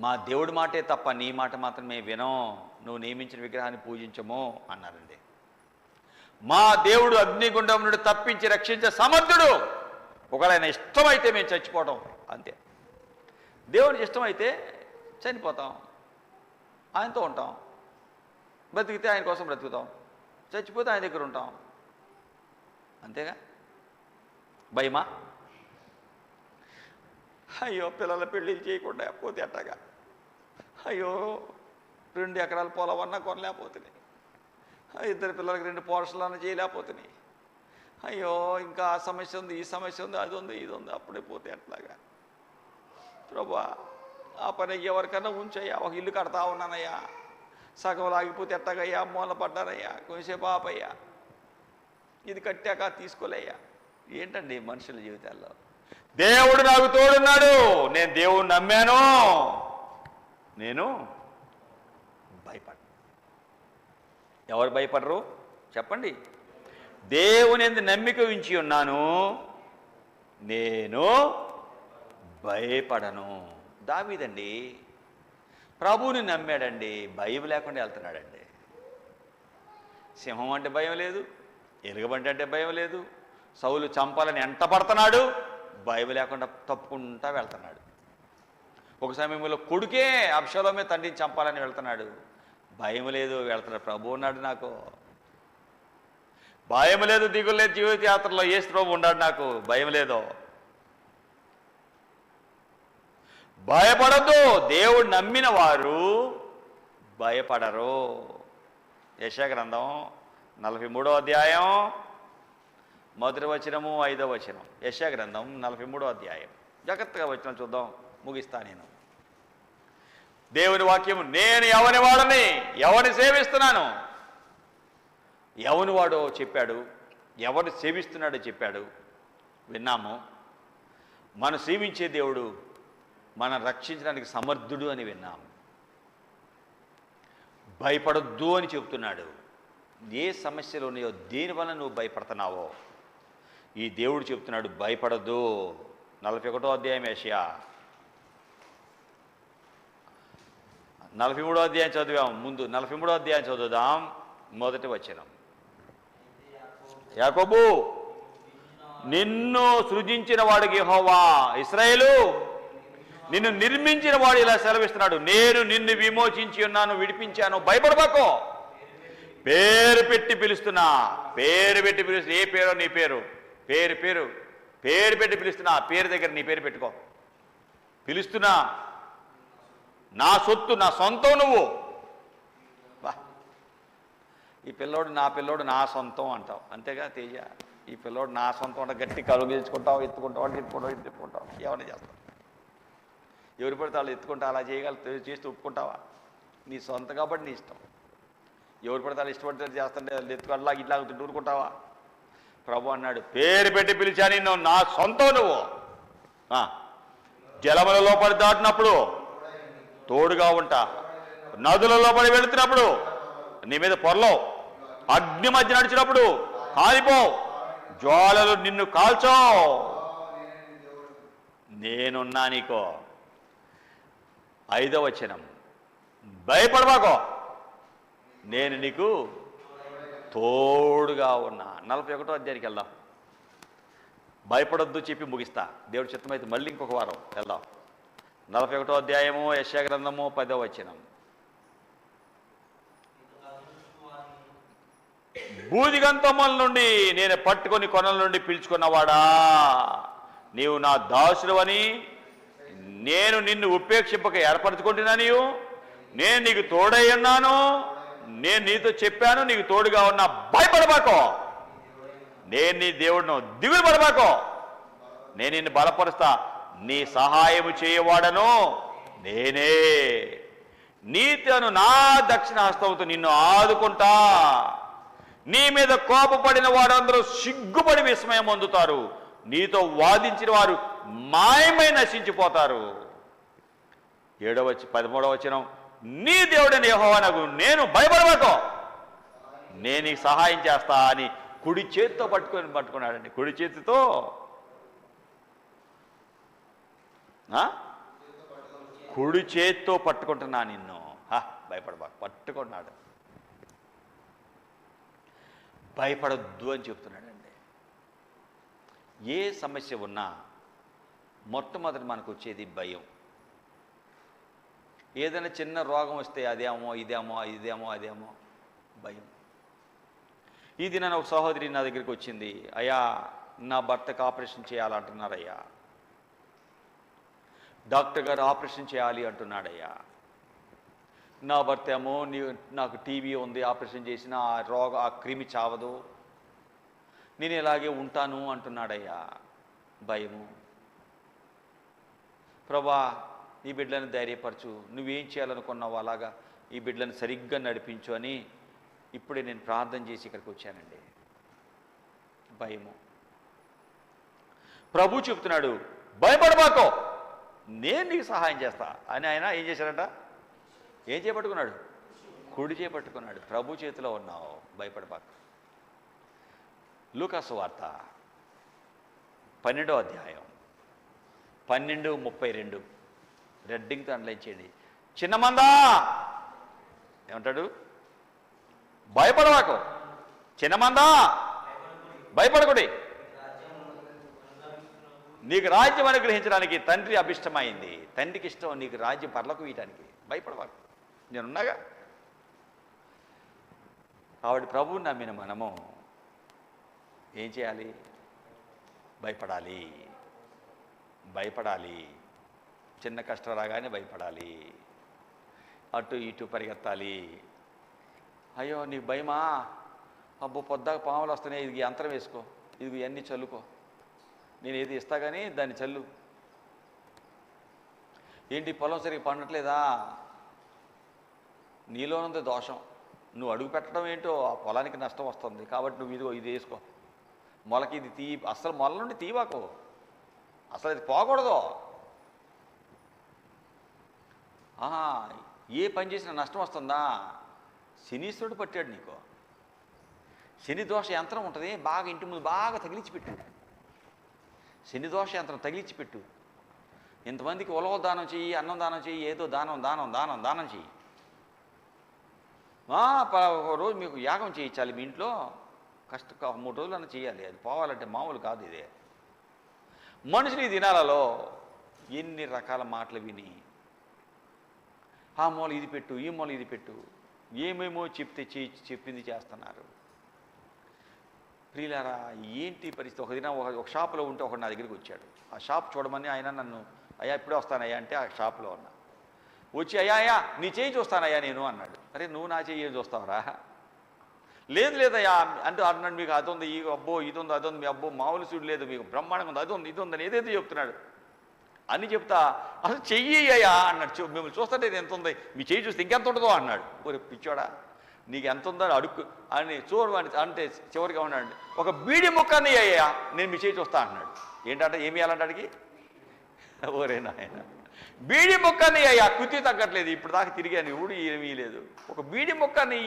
మా దేవుడి మాటే తప్ప నీ మాట మాత్రమే వినం, నువ్వు నియమించిన విగ్రహాన్ని పూజించము అన్నారండి. మా దేవుడు అగ్నిగుండం నుండి తప్పించి రక్షించే సమర్థుడు. ఒకవేళ ఆయన ఇష్టమైతే మేము చచ్చిపోవడం అంతే. దేవునికి ఇష్టమైతే చనిపోతాం, ఆయనతో ఉంటాం, బ్రతికితే ఆయన కోసం బ్రతుకుతాం, చచ్చిపోతే ఆయన దగ్గర ఉంటాం. అంతేగా? భయమా? అయ్యో పిల్లల పెళ్ళిళ్ళు చేయకుండా పోతే అట్టగా, అయ్యో 2 ఎకరాల పొలం అన్నా కొనలేకపోతున్నాయి, 2 పిల్లలకి 2 పోర్షన్లన్నా చేయలేకపోతున్నాయి, అయ్యో ఇంకా ఆ సమస్య ఉంది, ఈ సమస్య ఉంది, అది ఉంది, ఇది ఉంది, అప్పుడే పోతే అట్లాగా. ప్రభా ఆ పని ఎవరికన్నా ఉంచయ్యా, ఒక ఇల్లు కడతా ఉన్నానయ్యా, సగం ఆగిపోతే ఎట్టగయ్యా, మూల పడ్డానయ్యా, కొంచెంసేపు ఆపయ్యా, ఇది కట్టాక తీసుకోలేయ్యా. ఏంటండి మనుషుల జీవితాల్లో? దేవుడు నాకు తోడున్నాడు, నేను దేవుడిని నమ్మాను, నేను భయపడ్డా. ఎవరు భయపడరు చెప్పండి? దేవుని యందు నమ్మిక ఉంచి ఉన్నాను, నేను భయపడను. దావీదండి ప్రభువుని నమ్మాడండి, భయం లేకుండా వెళ్తున్నాడండి. సింహం అంటే భయం లేదు, ఎలుగుబంటి అంటే భయం లేదు, సౌలు చంపాలని ఎంట పడుతున్నాడు, భయం లేకుండా తప్పుకుంటా వెళ్తున్నాడు. ఒక సమయంలో కొడుకే అబ్షాలోమే తండ్రిని చంపాలని వెళ్తున్నాడు, భయం లేదు, వెళ్తున్నాడు. ప్రభు ఉన్నాడు నాకు, భయం లేదు, దిగులు లేదు, జీవిత యాత్రలో యేసు ప్రభు ఉన్నాడు నాకు, భయం లేదు. భయపడద్దు, దేవుడు నమ్మిన వారు భయపడరు. యెషయా గ్రంథం 43వ అధ్యాయం 1వ వచనము 5వ వచనం. యెషయా గ్రంథం 43వ అధ్యాయం. జాగ్రత్తగా వచనం చూద్దాం, ముగిస్తా నేను. దేవుని వాక్యము, నేను ఎవని వాడని, ఎవరిని సేవిస్తున్నాను, ఎవని వాడో చెప్పాడు, ఎవరు సేవిస్తున్నాడో చెప్పాడు, విన్నాము. మనం సేవించే దేవుడు మనం రక్షించడానికి సమర్థుడు అని విన్నాము. భయపడొద్దు అని చెప్తున్నాడు. ఏ సమస్యలు ఉన్నాయో, దేనివల్ల నువ్వు భయపడుతున్నావో ఈ దేవుడు చెప్తున్నాడు, భయపడొద్దు. 41వ అధ్యాయం యెషయా 43వ అధ్యాయం చదివాం. ముందు 43వ అధ్యాయం చదువుదాం, 1వ వచనం. యాకోబు, నిన్ను సృజించిన వాడికి యెహోవా, ఇశ్రాయేలు నిన్ను నిర్మించిన వాడు ఇలా సెలవిస్తున్నాడు, నేను నిన్ను విమోచించి ఉన్నాను, విడిపించాను, భయపడబాకో. పేరు పెట్టి పిలుస్తున్నా, పేరు పెట్టి పిలుస్తున్నా. ఏ పేరో నీ పేరు, పేరు పేరు పేరు పెట్టి పిలుస్తున్నా. ఆ పేరు దగ్గర నీ పేరు పెట్టుకో. పిలుస్తున్నా, నా సొత్తు, నా సొంతం నువ్వు. ఈ పిల్లోడు నా పిల్లోడు, నా సొంతం అంటావు, అంతేగా తేజ? ఈ పిల్లోడు నా సొంతం అంటే గట్టి కలుగు గెలుచుకుంటావు, ఎత్తుకుంటావు, ఎత్తుకుంటావు, ఎవరిని చేస్తావు? ఎవరు పడితే వాళ్ళు ఎత్తుకుంటా అలా చేస్తూ ఒప్పుకుంటావా? నీ సొంత కాబట్టి నీ ఇష్టం. ఎవరు పడితే వాళ్ళు ఇష్టపడితే చేస్తుంటే వాళ్ళు ఎత్తుకోలాగా ఇట్లా ఊరుకుంటావా? ప్రభు అన్నాడు, పేరు పెట్టి పిలిచా నిన్ను, నా సొంతం నువ్వు. జలముల లోపలి దాటినప్పుడు తోడుగా ఉంటా, నదుల లోపలి వెళుతున్నప్పుడు నీ మీద పొరలో, అగ్ని మధ్య నడిచినప్పుడు కాలిపో, జ్వాలలు నిన్ను కాల్చో, నేనున్నా నీకో. 5వ వచనం, భయపడబాకో, నేను నీకు తోడుగా ఉన్నా. 41వ అధ్యాయానికి వెళ్దాం. భయపడొద్దు చెప్పి ముగిస్తా, దేవుడి చిత్తమైతే మళ్ళీ ఇంకొక వారం వెళ్దాం. 41వ అధ్యాయము యెషయా గ్రంథము 10వ వచనం. బూదిగంతముల నుండి నేను పట్టుకొని కొనల నుండి పిలుచుకున్నవాడా, నీవు నా దాసుడవని నేను నిన్ను ఉపేక్షింపక ఏర్పరచుకుంటున్నా, నేను నీకు తోడై ఉన్నాను, నేను నీతో చెప్పాను, నీకు తోడుగా ఉన్నా, భయపడబాకో, నేను నీ దేవుడును, దిగులు పడబాకో, నేను నిన్ను బలపరుస్తా, నీ సహాయము చేయవాడను నేనే, నీతను నా దక్షిణ హస్తముతో నిన్ను ఆదుకుంటా. నీ మీద కోపపడిన వారందరూ సిగ్గుపడి విస్మయం పొందుతారు, నీతో వాదించిన వారు మాయమై నశించిపోతారు. 13వ వచనం, నీ దేవుడని యెహోవా నాకు, నేను భయపడబాకో, నేను నీకు సహాయం చేస్తా అని కుడి చేతితో పట్టుకున్నాడండి. కుడి చేతితో కుడి చేతితో పట్టుకుంటున్నా నిన్ను, భయపడబాక, పట్టుకున్నాడు. భయపడొద్దు అని చెప్తున్నాడండి. ఏ సమస్య ఉన్నా మొట్టమొదటి మనకు వచ్చేది భయం. ఏదైనా చిన్న రోగం వస్తే అదేమో అదేమో భయం. ఇది నన్ను ఒక సహోదరి నా దగ్గరికి వచ్చింది. అయ్యా, నా భర్తకు ఆపరేషన్ చేయాలంటున్నారయ్యా, డాక్టర్ గారు ఆపరేషన్ చేయాలి అంటున్నాడయ్యా. నా భర్త ఏమో నాకు టీబీ ఉంది, ఆపరేషన్ చేసిన ఆ క్రిమి చావదు, నేను ఇలాగే ఉంటాను అంటున్నాడయ్యా. భయము. ప్రభా, ఈ బిడ్డలను ధైర్యపరచు, నువ్వేం చేయాలనుకున్నావు అలాగా ఈ బిడ్డలను సరిగ్గా నడిపించు అని ఇప్పుడే నేను ప్రార్థన చేసి ఇక్కడికి వచ్చానండి. భయము. ప్రభు చెప్తున్నాడు, భయపడబాకో, నేను నీకు సహాయం చేస్తా అని. ఆయన ఏం చేశాడంట? ఏం చేపట్టుకున్నాడు? కుడి చేపట్టుకున్నాడు. ప్రభు చేతిలో ఉన్నావు, భయపడబాక. లూకా సువార్త 12వ అధ్యాయం 12:32 రెడ్డింగ్తో అండర్లైన్ చేయండి. చిన్నమందా ఏమంటాడు? భయపడవాకు, చిన్నమందా భయపడకుడి, నీకు రాజ్యం అనుగ్రహించడానికి తండ్రి అభిష్టమైంది. తండ్రికి ఇష్టం నీకు రాజ్యం పర్లకు వీయటానికి. భయపడవాకు, నేనున్నాగా. కాబట్టి ప్రభువుని నమ్మిన మనము ఏం చేయాలి? భయపడాలి. చిన్న కష్టం రాగానే భయపడాలి, అటు ఇటు పరిగెత్తాలి. అయ్యో నీకు భయమా? అబ్బో పొద్దాక పాములు వస్తున్నాయి, ఇది యంత్రం వేసుకో, ఇది ఇవన్నీ చల్లుకో, నేను ఏది ఇస్తా కానీ దాన్ని చల్లు. ఏంటి పొలం సరిగ్గా పండట్లేదా? నీలోనంత దోషం, నువ్వు అడుగు పెట్టడం ఏంటో ఆ పొలానికి నష్టం వస్తుంది, కాబట్టి నువ్వు ఇదిగో ఇది వేసుకో, మొలకి ఇది అసలు మొల నుండి తీవాకు, అసలు ఇది పోకూడదు. ఏ పని చేసినా నష్టం వస్తుందా? శనీశ్వరుడు పట్టాడు నీకు. శని దోష యంత్రం ఉంటుంది, బాగా ఇంటి ముందు బాగా తగిలించిపెట్టు. శని దోష యంత్రం తగిలించిపెట్టు. ఇంతమందికి ఉలవ దానం చెయ్యి, అన్నం దానం చెయ్యి, ఏదో దానం చెయ్యి. రోజు మీకు యాగం చేయించాలి మీ ఇంట్లో, 3 రోజులన్నా చేయాలి. అది పోవాలంటే మామూలు కాదు. ఇదే మనుషులు ఈ దినాలలో ఎన్ని రకాల మాటలు విని ఆ మూల ఇది పెట్టు, ఈ మూల ఇది పెట్టు, ఏమేమో చెప్పింది చేస్తున్నారు. ప్రియులారా, ఏంటి పరిస్థితి? ఒక దినం ఒక షాపులో ఉంటే ఒకడు నా దగ్గరికి వచ్చాడు. ఆ షాప్ చూడమని ఆయన నన్ను, అయ్యా ఇప్పుడే వస్తానయ్యా అంటే, ఆ షాపులో ఉన్నా. వచ్చి అయ్యా నీ చేయి చూస్తానయ్యా నేను అన్నాడు. అరే నువ్వు నా చేయి చూస్తావరా? లేదయ్యా అంటే అన్నాడు. మీకు అది ఉంది, అబ్బో ఇది ఉంది, అది ఉంది, మీ అబ్బో మామూలు చూడు లేదు, మీకు బ్రహ్మాండంగా ఉంది, అది ఉంది, ఇది ఉందని ఏదైతే చెప్తున్నాడు అని చెప్తా. అసలు చెయ్యి అయ్యా అన్నాడు. మిమ్మల్ని చూస్తుంటే ఎంత ఉంది, మీ చెయ్యి చూస్తే ఇంకెంత ఉంటుందో అన్నాడు. ఒరే పిచ్చోడా, నీకు ఎంత ఉందో అడుక్కు అని చూడమని అంటే చివరిగా ఉన్నాడు. ఒక బీడి ముక్కని అయ్యా నేను మీ చేయి చూస్తా అన్నాడు. ఏంటంటే ఏమి ఇవ్వాలంటాడికి? ఓరే నాయన, బీడి ముక్కని అయ్యా, కుత్తి తగ్గట్లేదు, ఇప్పుడు దాకా తిరిగాను, ఇప్పుడు ఏమీ లేదు, ఒక బీడి ముక్కని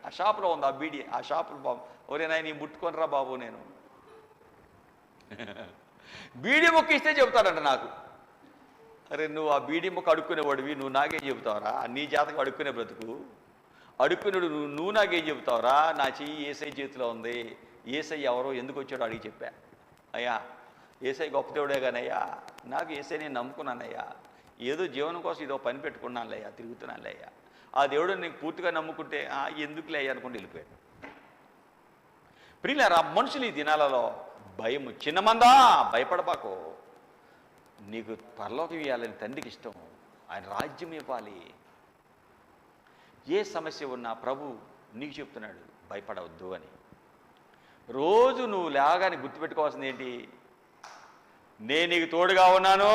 ఆ షాపులో ఉంది, ఆ బీడి ఆ షాపులో. బాబు ఒరే నాయన నీ ముట్టుకొనిరా బాబు, నేను బీడి ముక్క ఇస్తే చెబుతాడంట నాకు. అరే నువ్వు ఆ బీడి ముక్క అడుక్కునేవాడివి, నువ్వు నాకేం చెబుతావరా? నీ జాతకు అడుక్కునే బ్రతుకు, అడుక్కునేడు నువ్వు నాకేం చెబుతావరా? నా చెయ్యి ఏసై చేతిలో ఉంది, ఏసై ఎవరో ఎందుకు వచ్చాడో అడిగి చెప్పా. అయ్యా ఏసై గొప్ప దేవుడే కానయ్యా, నాకు ఏసై నేను నమ్ముకున్నానయ్యా, ఏదో జీవనం కోసం ఇదో పని పెట్టుకున్నానులేయ్యా, తిరుగుతున్నానులేయ్యా, ఆ దేవుడు నీకు పూర్తిగా నమ్ముకుంటే ఎందుకులే అయ్యా అనుకుంటూ వెళ్ళిపోయాడు. ప్రియులారా, మనుషులు ఈ దినాలలో భయము. చిన్నమందా భయపడబాకో, నీకు పరలోకం ఇవ్వాలని తండ్రికి ఇష్టం, ఆయన రాజ్యం ఇవ్వాలి. ఏ సమస్య ఉన్నా ప్రభు నీకు చెప్తున్నాడు భయపడవద్దు అని. రోజు నువ్వు లేగానే గుర్తుపెట్టుకోవాల్సింది ఏంటి? నేను నీకు తోడుగా ఉన్నాను,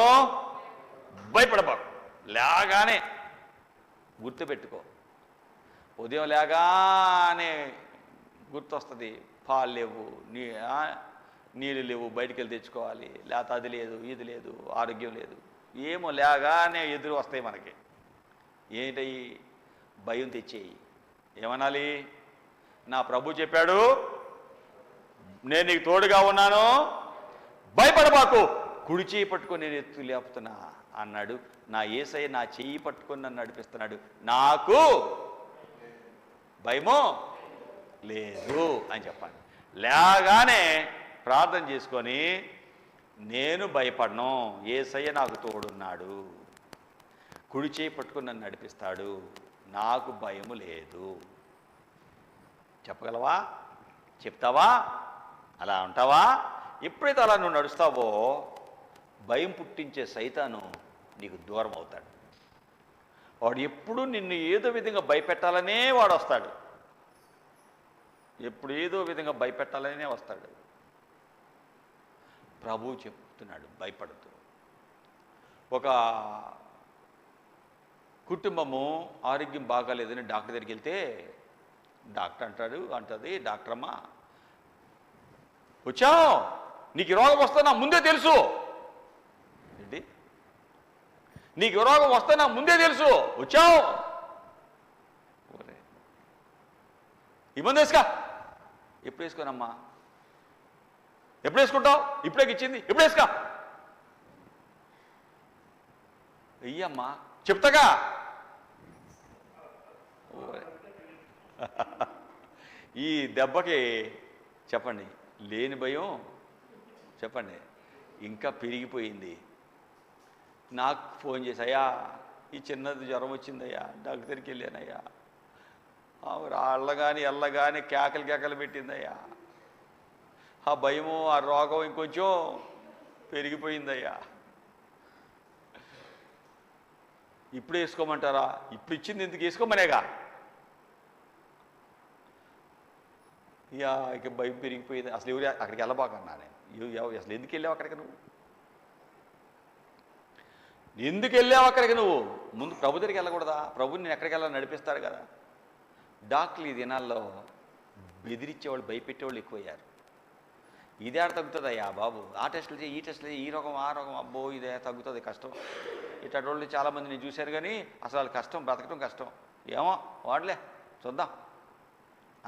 భయపడబాకు. లేగానే గుర్తుపెట్టుకో. ఉదయం లేగానే గుర్తొస్తుంది, పాలు లేవు, నీళ్ళు లేవు, బయటికి వెళ్ళి తెచ్చుకోవాలి, లేకపోతే అది లేదు, ఇది లేదు, ఆరోగ్యం లేదు, ఏమో లేగానే ఎదురు వస్తాయి మనకి. ఏంటయ్యి? భయం తెచ్చేయి. ఏమనాలి? నా ప్రభు చెప్పాడు, నేను నీకు తోడుగా ఉన్నాను, భయపడబాకు, కుడి చేయి పట్టుకొని నేను ఎత్తు లేపుతున్నా అన్నాడు. నా యేసయ్య నా చెయ్యి పట్టుకొని నన్ను నడిపిస్తున్నాడు, నాకు భయమో లేదు అని చెప్పాలి. లేగానే ప్రార్థన చేసుకొని, నేను భయపడను, యేసయ్య నాకు తోడున్నాడు, కుడి చేయి పట్టుకుని నన్ను నడిపిస్తాడు, నాకు భయము లేదు. చెప్పగలవా? చెప్తావా? అలా ఉంటావా? ఎప్పుడైతే అలా నువ్వు నడుస్తావో భయం పుట్టించే సైతాను నీకు దూరం అవుతాడు. వాడు ఎప్పుడు నిన్ను ఏదో విధంగా భయపెట్టాలనే వాడు వస్తాడు. ఎప్పుడు ఏదో విధంగా భయపెట్టాలనే వస్తాడు. ప్రభువు చెప్తున్నాడు, భయపడుతూ. ఒక కుటుంబము ఆరోగ్యం బాగాలేదని డాక్టర్ దగ్గరికి వెళ్తే డాక్టర్ అంటది, డాక్టర్ అమ్మ వచ్చావు, నీకు రోగం వస్తా ముందే తెలుసు. ఏంటి? నీకు రోగం వస్తా ముందే తెలుసు, వచ్చావు, ఈ మందు వేసుకా. ఎప్పుడు వేసుకోనమ్మా? ఎప్పుడు వేసుకుంటావు? ఇప్పుడే ఇచ్చింది, ఎప్పుడు వేసుకా. వెయ్యమ్మా, చెప్తాగా. ఈ దెబ్బకి చెప్పండి, లేని భయం చెప్పండి ఇంకా పెరిగిపోయింది. నాకు ఫోన్ చేసి, అయ్యా ఈ చిన్నది జ్వరం వచ్చిందయ్యా, డాక్టర్ దగ్గరికి వెళ్ళానయ్యా, అల్లగాని ఎల్లగాని కేకలు పెట్టిందయ్యా, ఆ భయము ఆ రోగం ఇంకొంచెం పెరిగిపోయిందయ్యా, ఇప్పుడు వేసుకోమంటారా? ఇప్పుడు ఇచ్చింది ఎందుకు, వేసుకోమనేగా. ఇక భయం పెరిగిపోయింది. అసలు ఎవరు అక్కడికి వెళ్ళబాకన్నా నేను. అసలు ఎందుకు వెళ్ళావు అక్కడికి? నువ్వు ఎందుకు వెళ్ళావు అక్కడికి? నువ్వు ముందు ప్రభు దగ్గరికి వెళ్ళకూడదా? ప్రభుని నేను ఎక్కడికి వెళ్ళాలని నడిపిస్తాడు కదా. డాక్టర్లు ఈ దినాల్లో బెదిరించేవాళ్ళు, భయపెట్టేవాళ్ళు ఎక్కువయ్యారు. ఇదే తగ్గుతుందయ్యా బాబు, ఆ టెస్టులు చేయి, ఈ టెస్టులు చేయి, ఈ రోగం ఆ రోగం, అబ్బో ఇదే తగ్గుతుంది, కష్టం. ఇట్లాంటి వాళ్ళు చాలామంది నేను చూశాను, కానీ అసలు వాళ్ళు కష్టం, బ్రతకటం కష్టం. ఏమో వాడలే చూద్దాం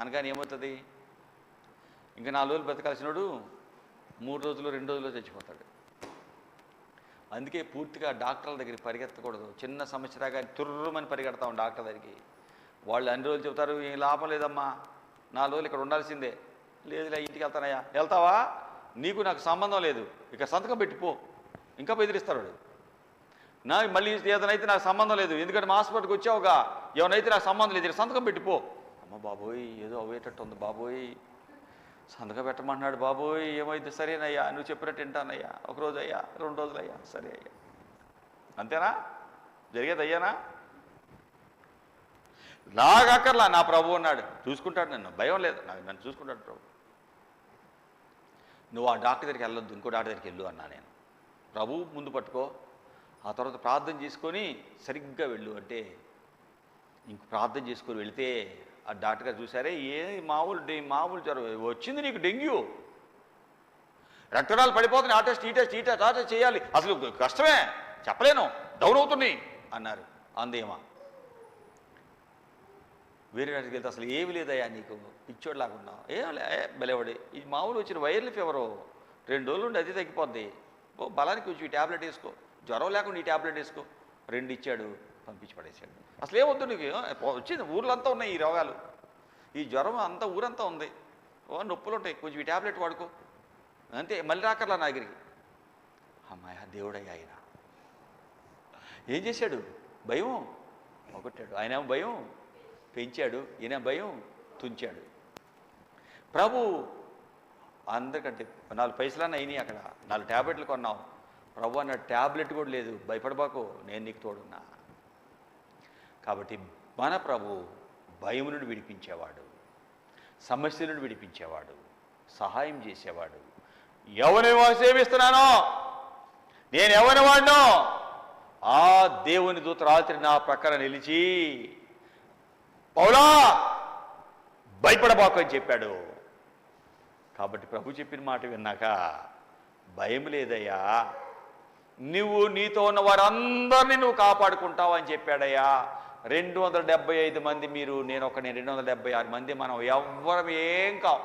అనగానే ఏమవుతుంది? ఇంకా 4 రోజులు బ్రతకాల్సినోడు 3 రోజులు 2 రోజుల్లో చచ్చిపోతాడు. అందుకే పూర్తిగా డాక్టర్ల దగ్గరికి పరిగెత్తకూడదు. చిన్న సమస్య రాగా తుర్రమని పరిగెడతాం డాక్టర్ దగ్గరికి. వాళ్ళు అన్ని రోజులు చెబుతారు, ఏం లాభం లేదమ్మా, 4 రోజులు ఇక్కడ ఉండాల్సిందే. లేదులే ఇంటికి వెళ్తానయ్యా. వెళ్తావా? నీకు నాకు సంబంధం లేదు, ఇక సంతకం పెట్టిపో. ఇంకా బెదిరిస్తాడు వాడు. మళ్ళీ ఏదైతే నాకు సంబంధం లేదు, ఎందుకంటే మా హాస్పిటల్కి వచ్చావుగా, ఏమైనా నాకు సంబంధం లేదు, ఇక సంతకం పెట్టిపో. అమ్మ బాబోయ్, ఏదో అవ్వేటట్టు ఉంది బాబోయ్, సంతకం పెట్టమంటున్నాడు బాబోయ్, ఏమైతే సరేనయ్యా, నువ్వు చెప్పినట్టు వింటానయ్యా, 1 రోజు అయ్యా, 2 రోజులు అయ్యా, సరే అయ్యా. అంతేనా జరిగేది? అయ్యానా? నాకక్కర్లా, నా ప్రభు ఉన్నాడు, చూసుకుంటాడు నన్ను, భయం లేదు నాకు, నన్ను చూసుకుంటాడు ప్రభు. నువ్వు ఆ డాక్టర్ దగ్గరికి వెళ్ళొద్దు, ఇంకో డాక్టర్ దగ్గరికి వెళ్ళు అన్నా నేను. ప్రభు ముందు పట్టుకో, ఆ తర్వాత ప్రార్థన చేసుకొని సరిగ్గా వెళ్ళు అంటే, ఇంక ప్రార్థన చేసుకొని వెళితే ఆ డాక్టర్ గారు చూసారే, మామూలు జ్వరం వచ్చింది నీకు, డెంగ్యూ, రక్తనాలు పడిపోతున్నాయి, ఆ టెస్ట్ ఈ టెస్ట్ చేయాలి, అసలు కష్టమే, చెప్పలేను, డౌన్ అవుతుంది అన్నారు. అందేమా వేరే డాక్టర్కి వెళ్తే అసలు ఏమి లేదయ్యా నీకు, పిచ్చోడు లాగున్నా, ఏం లే బలేవాడి, ఈ మామూలు వచ్చిన వైరల్ ఫీవరు 2 రోజులు ఉండి అది తగ్గిపోద్ది, ఓ బలానికి వచ్చి ఈ ట్యాబ్లెట్ వేసుకో, జ్వరం లేకుండా ఈ ట్యాబ్లెట్ వేసుకో. 2 ఇచ్చాడు, పంపించి పడేసాడు. అసలు ఏమొద్దు నీకు, వచ్చింది ఊర్లో అంతా ఉన్నాయి ఈ రోగాలు, ఈ జ్వరం అంతా ఊరంతా ఉంది, నొప్పులు ఉంటాయి, కొంచెం ఈ ట్యాబ్లెట్ వాడుకో అంతే, మళ్ళీ రాకర్లా నా దగ్గరికి. అమ్మాయ దేవుడయ్యా, ఆయన ఏం చేశాడు? భయం ఒకటాడు, ఆయన భయం పెంచాడు, ఈయన భయం తుంచాడు. ప్రభు అందరికంటే 4 పైసలన్నా అయినాయి అక్కడ, 4 ట్యాబ్లెట్లు కొన్నావు. ప్రభు అన్న ట్యాబ్లెట్ కూడా లేదు, భయపడబాకు, నేను నీకు తోడున్నా. కాబట్టి మన ప్రభు భయం నుండి విడిపించేవాడు, సమస్య నుండి విడిపించేవాడు, సహాయం చేసేవాడు. ఎవరిని సేవిస్తున్నానో, నేను ఎవరిని వాడినో ఆ దేవుని దూత రాత్రి నా ప్రక్కన నిలిచి, పౌలా భయపడబాకు అని చెప్పాడు. కాబట్టి ప్రభు చెప్పిన మాట విన్నాక భయం లేదయ్యా, నువ్వు నీతో ఉన్న వారందరినీ నువ్వు కాపాడుకుంటావు అని చెప్పాడయ్యా. 275 మంది మీరు, నేను 276 మంది, మనం ఎవ్వరం ఏం కావు,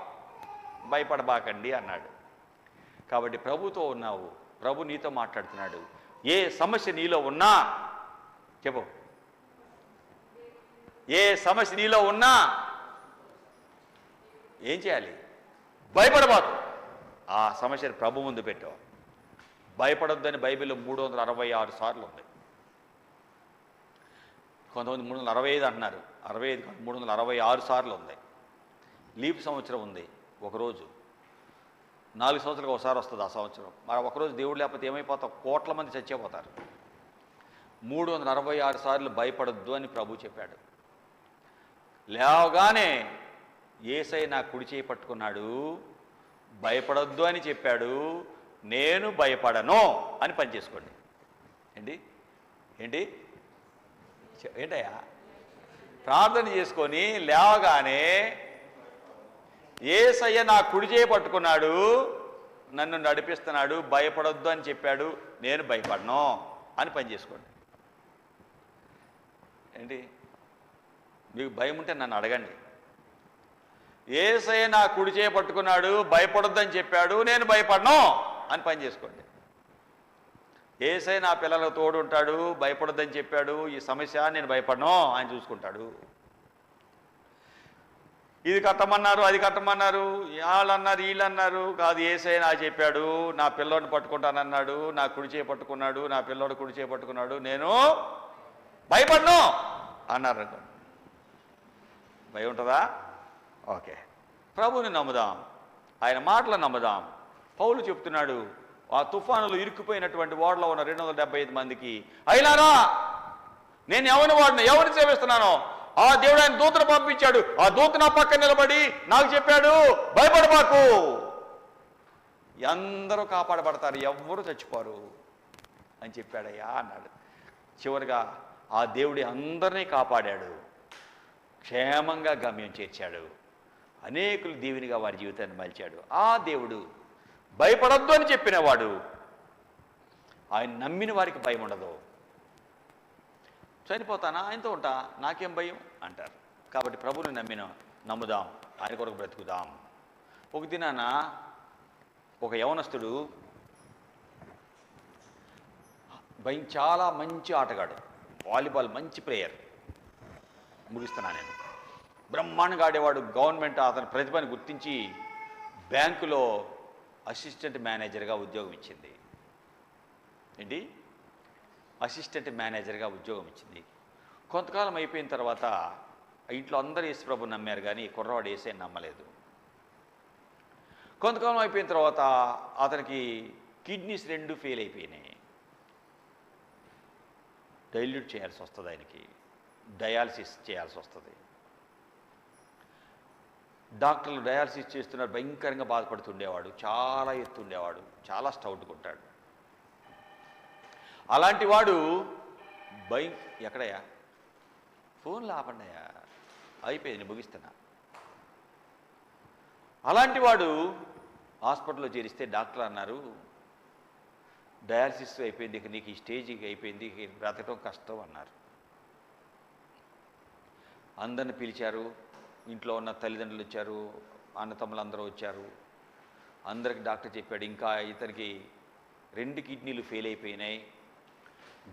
భయపడబాకండి అన్నాడు. కాబట్టి ప్రభుతో ఉన్నావు, ప్రభు నీతో మాట్లాడుతున్నాడు. ఏ సమస్య నీలో ఉన్నా చెప్పు, ఏ సమస్య నీలో ఉన్నా ఏం చేయాలి? భయపడబాకు. ఆ సమస్యను ప్రభు ముందు పెట్టావు. భయపడొద్దని బైబిల్లో 366 సార్లు ఉంది. కొంతమంది 365 అంటున్నారు. 65 కాదు, 366 సార్లు ఉంది. లీప్ సంవత్సరం ఉంది ఒకరోజు. 4 సంవత్సరాలకు ఒకసారి వస్తుంది ఆ సంవత్సరం. మరి ఒకరోజు దేవుడు లేకపోతే ఏమైపోతాం? కోట్ల మంది చచ్చిపోతారు. 366 సార్లు భయపడొద్దు అని ప్రభు చెప్పాడు. లేవగానే యేసయ్య నా కుడి చేయి పట్టుకున్నాడు, భయపడొద్దు అని చెప్పాడు, నేను భయపడను అని పని చేసుకోండి. ఏంటి ఏంటి ఏంటయ్యా? ప్రార్థన చేసుకొని లేవగానే యేసయ్య నా కుడి చేయి పట్టుకున్నాడు, నన్ను నడిపిస్తున్నాడు, భయపడొద్దు అని చెప్పాడు, నేను భయపడను అని పని చేసుకోండి. ఏంటి? మీకు భయం ఉంటే నన్ను అడగండి. యేసయ్య నా కుడి చేయి పట్టుకున్నాడు, భయపడొద్దని చెప్పాడు, నేను భయపడను అని పని చేసుకోండి. యేసయ్య నా పిల్లలకు తోడు ఉంటాడు, భయపడొద్దని చెప్పాడు, ఈ సమస్య నేను భయపడను ఆయన చూసుకుంటాడు. ఇది కట్టమన్నారు, అది కట్టమన్నారు, వాళ్ళన్నారు, వీళ్ళన్నారు, కాదు యేసయ్య నా చెప్పాడు, నా పిల్లోడిని పట్టుకుంటానన్నాడు, నా కుడి చేయి పట్టుకున్నాడు, నా పిల్లోడు కుడి చేయి పట్టుకున్నాడు, నేను భయపడను అన్నారు. భయం ఉంటుందా? ఓకే, ప్రభువుని నమ్ముదాం, ఆయన మాటలు నమ్ముదాం. పౌలు చెప్తున్నాడు, ఆ తుఫానులు ఇరుక్కుపోయినటువంటి ఓడలో ఉన్న 275 మందికి, అయినారా నేను ఎవరిని సేవిస్తున్నానో ఆ దేవుడు ఆయన దూతను పంపించాడు, ఆ దూత నా పక్కన నిలబడి నాకు చెప్పాడు, భయపడబాకు, అందరూ కాపాడబడతారు, ఎవ్వరూ చచ్చిపోరు అని చెప్పాడయ్యా అన్నాడు. చివరిగా ఆ దేవుడి అందరినీ కాపాడాడు, క్షేమంగా గమ్యం చేర్చాడు, అనేకులు దీవెనిగా వారి జీవితాన్ని మలిచాడు. ఆ దేవుడు భయపడొద్దు అని చెప్పినవాడు. ఆయన నమ్మిన వారికి భయం ఉండదు. చనిపోతానా, ఆయనతో ఉంటా, నాకేం భయం అంటారు. కాబట్టి ప్రభువుని నమ్ముదాం, ఆయన కొరకు బ్రతుకుదాం. ఒక దినాన ఒక యవనస్తుడు చాలా మంచి ఆటగాడు, వాలీబాల్ మంచి ప్లేయర్, ముగిస్తున్నా నేను, బ్రహ్మాండంగా ఆడేవాడు. గవర్నమెంట్ అతని ప్రతిభని గుర్తించి బ్యాంకులో అసిస్టెంట్ మేనేజర్గా ఉద్యోగం ఇచ్చింది. ఏంటి? అసిస్టెంట్ మేనేజర్గా ఉద్యోగం ఇచ్చింది. కొంతకాలం అయిపోయిన తర్వాత ఇంట్లో అందరూ యేసుప్రభు నమ్మారు, కానీ కుర్రవాడు యేసయ్యని నమ్మలేదు. కొంతకాలం అయిపోయిన తర్వాత అతనికి కిడ్నీస్ 2 ఫెయిల్ అయిపోయినాయి. డైల్యూట్ చేయాల్సి వస్తుంది, ఆయనకి డయాలసిస్ చేయాల్సి వస్తుంది. డాక్టర్లు డయాలసిస్ చేస్తున్నారు, భయంకరంగా బాధపడుతుండేవాడు, చాలా ఎత్తుండేవాడు, చాలా స్టౌట్గా ఉంటాడు. అలాంటి వాడు ఎక్కడయ్యా ఫోన్లు ఆపండియా, అయిపోయింది, ముగిస్తున్నా. అలాంటి వాడు హాస్పిటల్లో చేరిస్తే డాక్టర్ అన్నారు, డయాలసిస్ అయిపోయింది, ఇక నీకు ఈ స్టేజ్కి అయిపోయింది, బ్రతకడం కష్టం అన్నారు. అందరిని పిలిచారు, ఇంట్లో ఉన్న తల్లిదండ్రులు వచ్చారు, అన్నతమ్ములు అందరూ వచ్చారు. అందరికి డాక్టర్ చెప్పాడు, ఇంకా ఇతనికి 2 కిడ్నీలు ఫెయిల్ అయిపోయినాయి,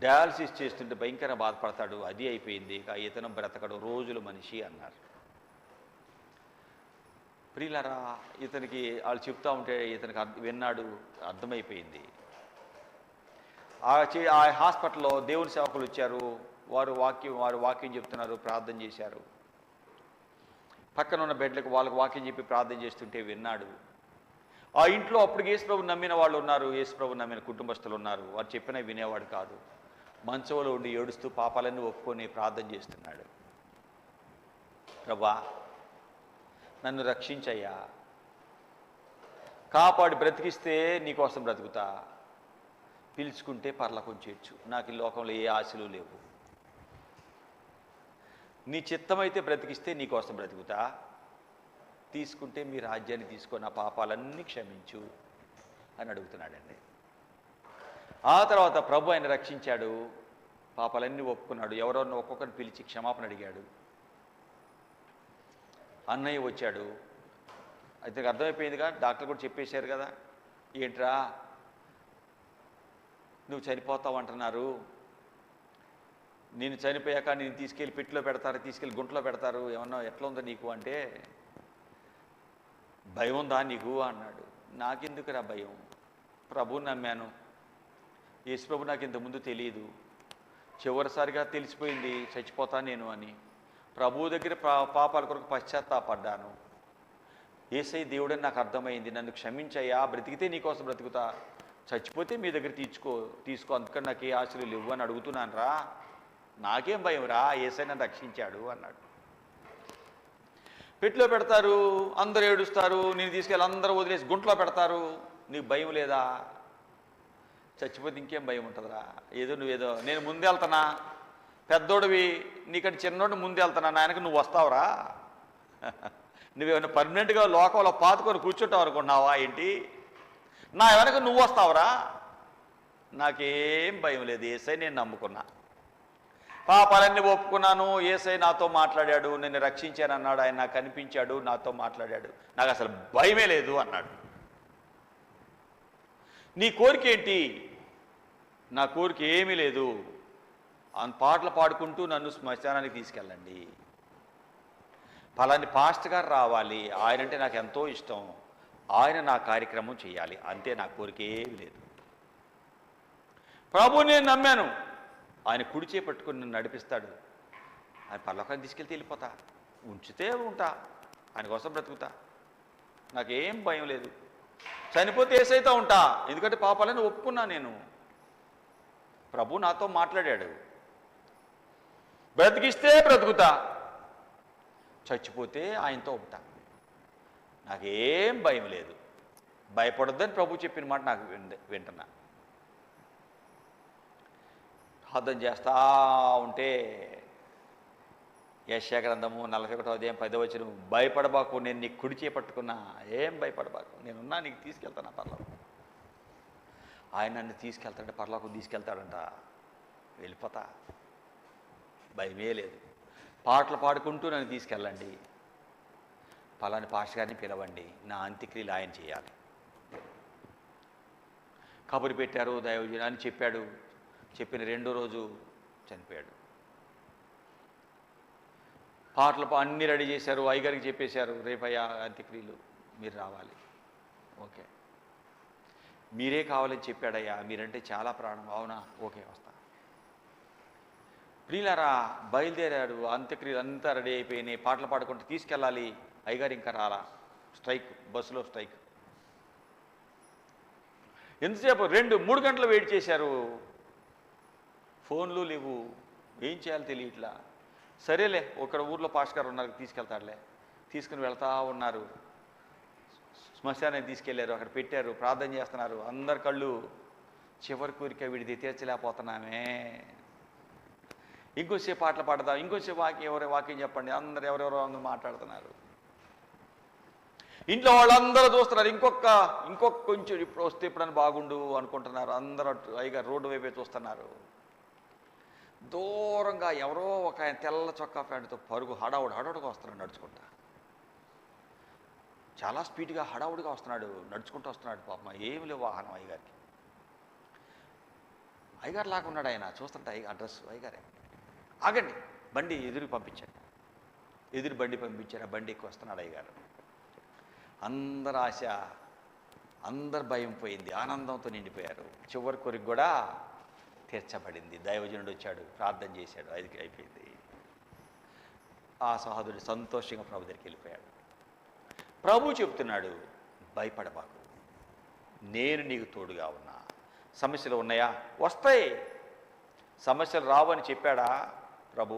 డయాలసిస్ చేస్తుంటే భయంకరంగా బాధపడతాడు, అది అయిపోయింది, ఇక ఇతను బ్రతకడు, రోజుల మనిషి అన్నారు. ప్రియులారా, ఇతనికి వాళ్ళు చెప్తా ఉంటే ఇతనికి విన్నాడు, అర్థమైపోయింది. ఆ హాస్పిటల్లో దేవుని సేవకులు వచ్చారు, వారు వాక్యం చెప్తున్నారు, ప్రార్థన చేశారు. పక్కన ఉన్న బెడ్లకు వాళ్ళకు వాక్యం చెప్పి ప్రార్థన చేస్తుంటే విన్నాడు. ఆ ఇంట్లో అప్పుడు యేసుప్రభు నమ్మిన వాళ్ళు ఉన్నారు, యేసుప్రభు నమ్మిన కుటుంబస్తులు ఉన్నారు. వారు చెప్పినా వినేవాడు కాదు. మంచంలో ఉండి ఏడుస్తూ పాపాలన్నీ ఒప్పుకొని ప్రార్థన చేస్తున్నాడు. ప్రభా, నన్ను రక్షించయ్యా, కాపాడి బ్రతికిస్తే నీకోసం బ్రతుకుతా, పిలుచుకుంటే పరలోకం చేర్చు, నాకు ఈ లోకంలో ఏ ఆశలు లేవు, నీ చిత్తమైతే బ్రతికిస్తే నీకోసం బ్రతుకుతా, తీసుకుంటే మీ రాజ్యాన్ని తీసుకొని నా పాపాలన్నీ క్షమించు అని అడుగుతున్నాడండి. ఆ తర్వాత ప్రభు ఆయన రక్షించాడు, పాపాలన్నీ ఒప్పుకున్నాడు. ఎవరెవరిని ఒక్కొక్కరిని పిలిచి క్షమాపణ అడిగాడు. అన్నయ్య వచ్చాడు, అయితే అర్థమైపోయిందిగా, డాక్టర్ కూడా చెప్పేశారు కదా, ఏంట్రా నువ్వు చనిపోతావు అంటున్నారు, నేను చనిపోయాక నేను తీసుకెళ్ళి పెట్టిలో పెడతారు, తీసుకెళ్ళి గుంటలో పెడతారు, ఏమన్నా ఎట్లా ఉందో నీకు అంటే, భయం ఉందా నీకు అన్నాడు. నాకెందుకురా భయం, ప్రభువుని నమ్మాను, యేసుప్రభు నాకు ఇంతకుముందు తెలియదు, చివరిసారిగా తెలిసిపోయింది చచ్చిపోతా నేను అని. ప్రభువు దగ్గర పాపాల కొరకు పశ్చాత్తాపడ్డాను. యేసయ్య దేవుడని నాకు అర్థమైంది. నన్ను క్షమించయ్యా, బ్రతికితే నీకోసం బ్రతుకుతా, చచ్చిపోతే మీ దగ్గర తీసుకో అందుకని నాకు ఏ ఆశలు లేవు అని అడుగుతున్నాను రా. నాకేం భయం రా, యేసయ్య నన్ను రక్షించాడు అన్నాడు. పెట్టులో పెడతారు, అందరూ ఏడుస్తారు, నేను తీసుకెళ్ళి అందరూ వదిలేసి గుంట్లో పెడతారు. నీకు భయం లేదా? చచ్చిపోతే ఇంకేం భయం ఉంటుందిరా? నువ్వేదో నేను ముందు వెళ్తానా, పెద్దోడివి, నీకంటే చిన్నోడిని ముందు వెళ్తానా, నాయనకు నువ్వు వస్తావురా? నువ్వేమైనా పర్మనెంట్గా లోకంలో పాతుకొని కూర్చుంటావు అనుకుంటున్నావా ఏంటి? నా వెనక నువ్వు వస్తావురా? నాకేం భయం లేదు, యేసయ్య నేను నమ్ముకున్నా, పాపాలన్నీ ఒప్పుకున్నాను, యేసయ్య నాతో మాట్లాడాడు, నిన్ను రక్షించాను అన్నాడు, ఆయన నాకు కనిపించాడు, నాతో మాట్లాడాడు, నాకు అసలు భయమే లేదు అన్నాడు. నీ కోరిక ఏంటి? నా కోరిక ఏమీ లేదు, పాటలు పాడుకుంటూ నన్ను శ్మశానానికి తీసుకెళ్ళండి, పలాని పాస్టర్ గారు రావాలి, ఆయనంటే నాకు ఎంతో ఇష్టం, ఆయన నా కార్యక్రమం చేయాలి, అంతే, నా కోరిక ఏమీ లేదు. ప్రభు నేను నమ్మాను, ఆయన కుడిచే పట్టుకుని నన్ను నడిపిస్తాడు, ఆయన పరలోకానికి తీసుకెళ్తే వెళ్ళిపోతా, ఉంచితే ఉంటా, ఆయన కోసం బ్రతుకుతా, నాకేం భయం లేదు. చనిపోతే యేసయ్యతో ఉంటా, ఎందుకంటే పాపాలని ఒప్పుకున్నా నేను. ప్రభు నాతో మాట్లాడాడు, బ్రతికిస్తే బ్రతుకుతా, చచ్చిపోతే ఆయనతో ఉంటా, నాకేం భయం లేదు. భయపడొద్దని ప్రభు చెప్పిన మాట నాకు వింటున్నా. ప్రార్థన చేస్తా ఉంటే యెషయా గ్రంథము 41వ అధ్యాయం 10వ వచనం, భయపడబాకు, నేను నీకు కుడి చేపట్టుకున్నా, ఏం భయపడబాకు, నేనున్నా, నీకు తీసుకెళ్తాను పరలోకం. ఆయన నన్ను తీసుకెళ్తాడంటే, పరలోకం తీసుకెళ్తాడంట, వెళ్ళిపోతా, భయమే లేదు. పాటలు పాడుకుంటూ నన్ను తీసుకెళ్ళండి, పలాని పాస్టర్ గారిని పిలవండి, నా అంత్యక్రియలు ఆయన చేయాలి. కబురు పెట్టారు దైవజనుడు అని చెప్పాడు. చెప్పిన రెండో రోజు చనిపోయాడు. పాటలు అన్నీ రెడీ చేశారు, అయ్యగారికి చెప్పేశారు, రేపయ్యా అంత్యక్రియలు, మీరు రావాలి. ఓకే, మీరే కావాలని చెప్పాడయ్యా, మీరంటే చాలా ప్రాణం. అవునా, ఓకే వస్తా. ప్రియులారా, బయలుదేరాడు, అంత్యక్రియలు అంతా రెడీ అయిపోయినాయి, పాటలు పాడుకుంటూ తీసుకెళ్ళాలి. అయ్యగారు ఇంకా రాలా, స్ట్రైక్, బస్సులో స్ట్రైక్. ఎంతసేపు 2-3 గంటలు వెయిట్ చేశారు, ఫోన్లు లేవు, ఏం చేయాలో తెలియట్లా. సరేలే, ఒక ఊర్లో పాస్టర్ గారు ఉన్నారు, తీసుకెళ్తాడులే, తీసుకుని వెళ్తా ఉన్నారు. శ్మశానానికి తీసుకెళ్లారు, అక్కడ పెట్టారు, ప్రార్థన చేస్తున్నారు, అందరి కళ్ళు చివరి కోరిక వీడిది తీర్చలేకపోతున్నామే, ఇంకొంచెం పాటలు పాడదాం, ఇంకొంచెం వాక్యం చెప్పండి, అందరు ఎవరెవరో అందరూ మాట్లాడుతున్నారు. ఇంట్లో వాళ్ళందరూ చూస్తున్నారు, ఇంకొక కొంచెం ఇప్పుడు వస్తే ఎప్పుడైనా బాగుండు అనుకుంటున్నారు. అందరూ అయ్యగారు రోడ్డు వైపే చూస్తున్నారు. దూరంగా ఎవరో ఒక ఆయన తెల్ల చొక్కా ప్యాంటుతో పరుగు హడావుడిగా వస్తున్నాడు నడుచుకుంటా, చాలా స్పీడ్గా హడావుడిగా వస్తున్నాడు, నడుచుకుంటూ వస్తున్నాడు. పాపం ఏమి లేవు వాహనం అయ్యగారికి. అయ్యగారు లాగా ఉన్నాడు ఆయన, చూస్తుంటే అడ్రస్ అయ్యగారే. ఆగండి, బండి ఎదురు పంపించాడు, ఎదురు బండి పంపించారు, ఆ బండి ఎక్కువ వస్తున్నాడు అయ్యగారు. అందరు ఆశ, అందరు భయం పోయింది, ఆనందంతో నిండిపోయారు. చివరి కోరిక కూడా తీర్చబడింది. దైవజనుడు వచ్చాడు, ప్రార్థన చేశాడు, అయిపోయింది. ఆ సహోదరుడు సంతోషంగా ప్రభు దగ్గరికి వెళ్ళిపోయాడు. ప్రభు చెప్తున్నాడు, భయపడబాకు, నేను నీకు తోడుగా ఉన్నా. సమస్యలు ఉన్నాయా? వస్తాయి. సమస్యలు రావని చెప్పాడా ప్రభు?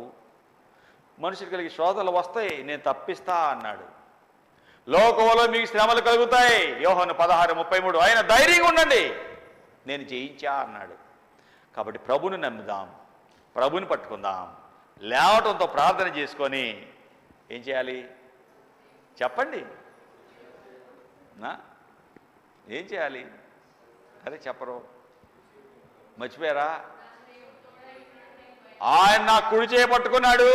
మనుషులు కలిగి శోధనలు వస్తాయి, నేను తప్పిస్తా అన్నాడు. లోకంలో మీకు శ్రమలు కలుగుతాయి, యోహాను 16:33. ఆయన ధైర్యంగా ఉండండి, నేను జయించా అన్నాడు. కాబట్టి ప్రభుని నమ్ముదాం, ప్రభుని పట్టుకుందాం. లేవటంతో ప్రార్థన చేసుకొని ఏం చేయాలి చెప్పండి? ఏం చేయాలి? అదే చెప్పరు, మర్చిపోయారా? ఆయన నా కుడి చేయి పట్టుకున్నాడు,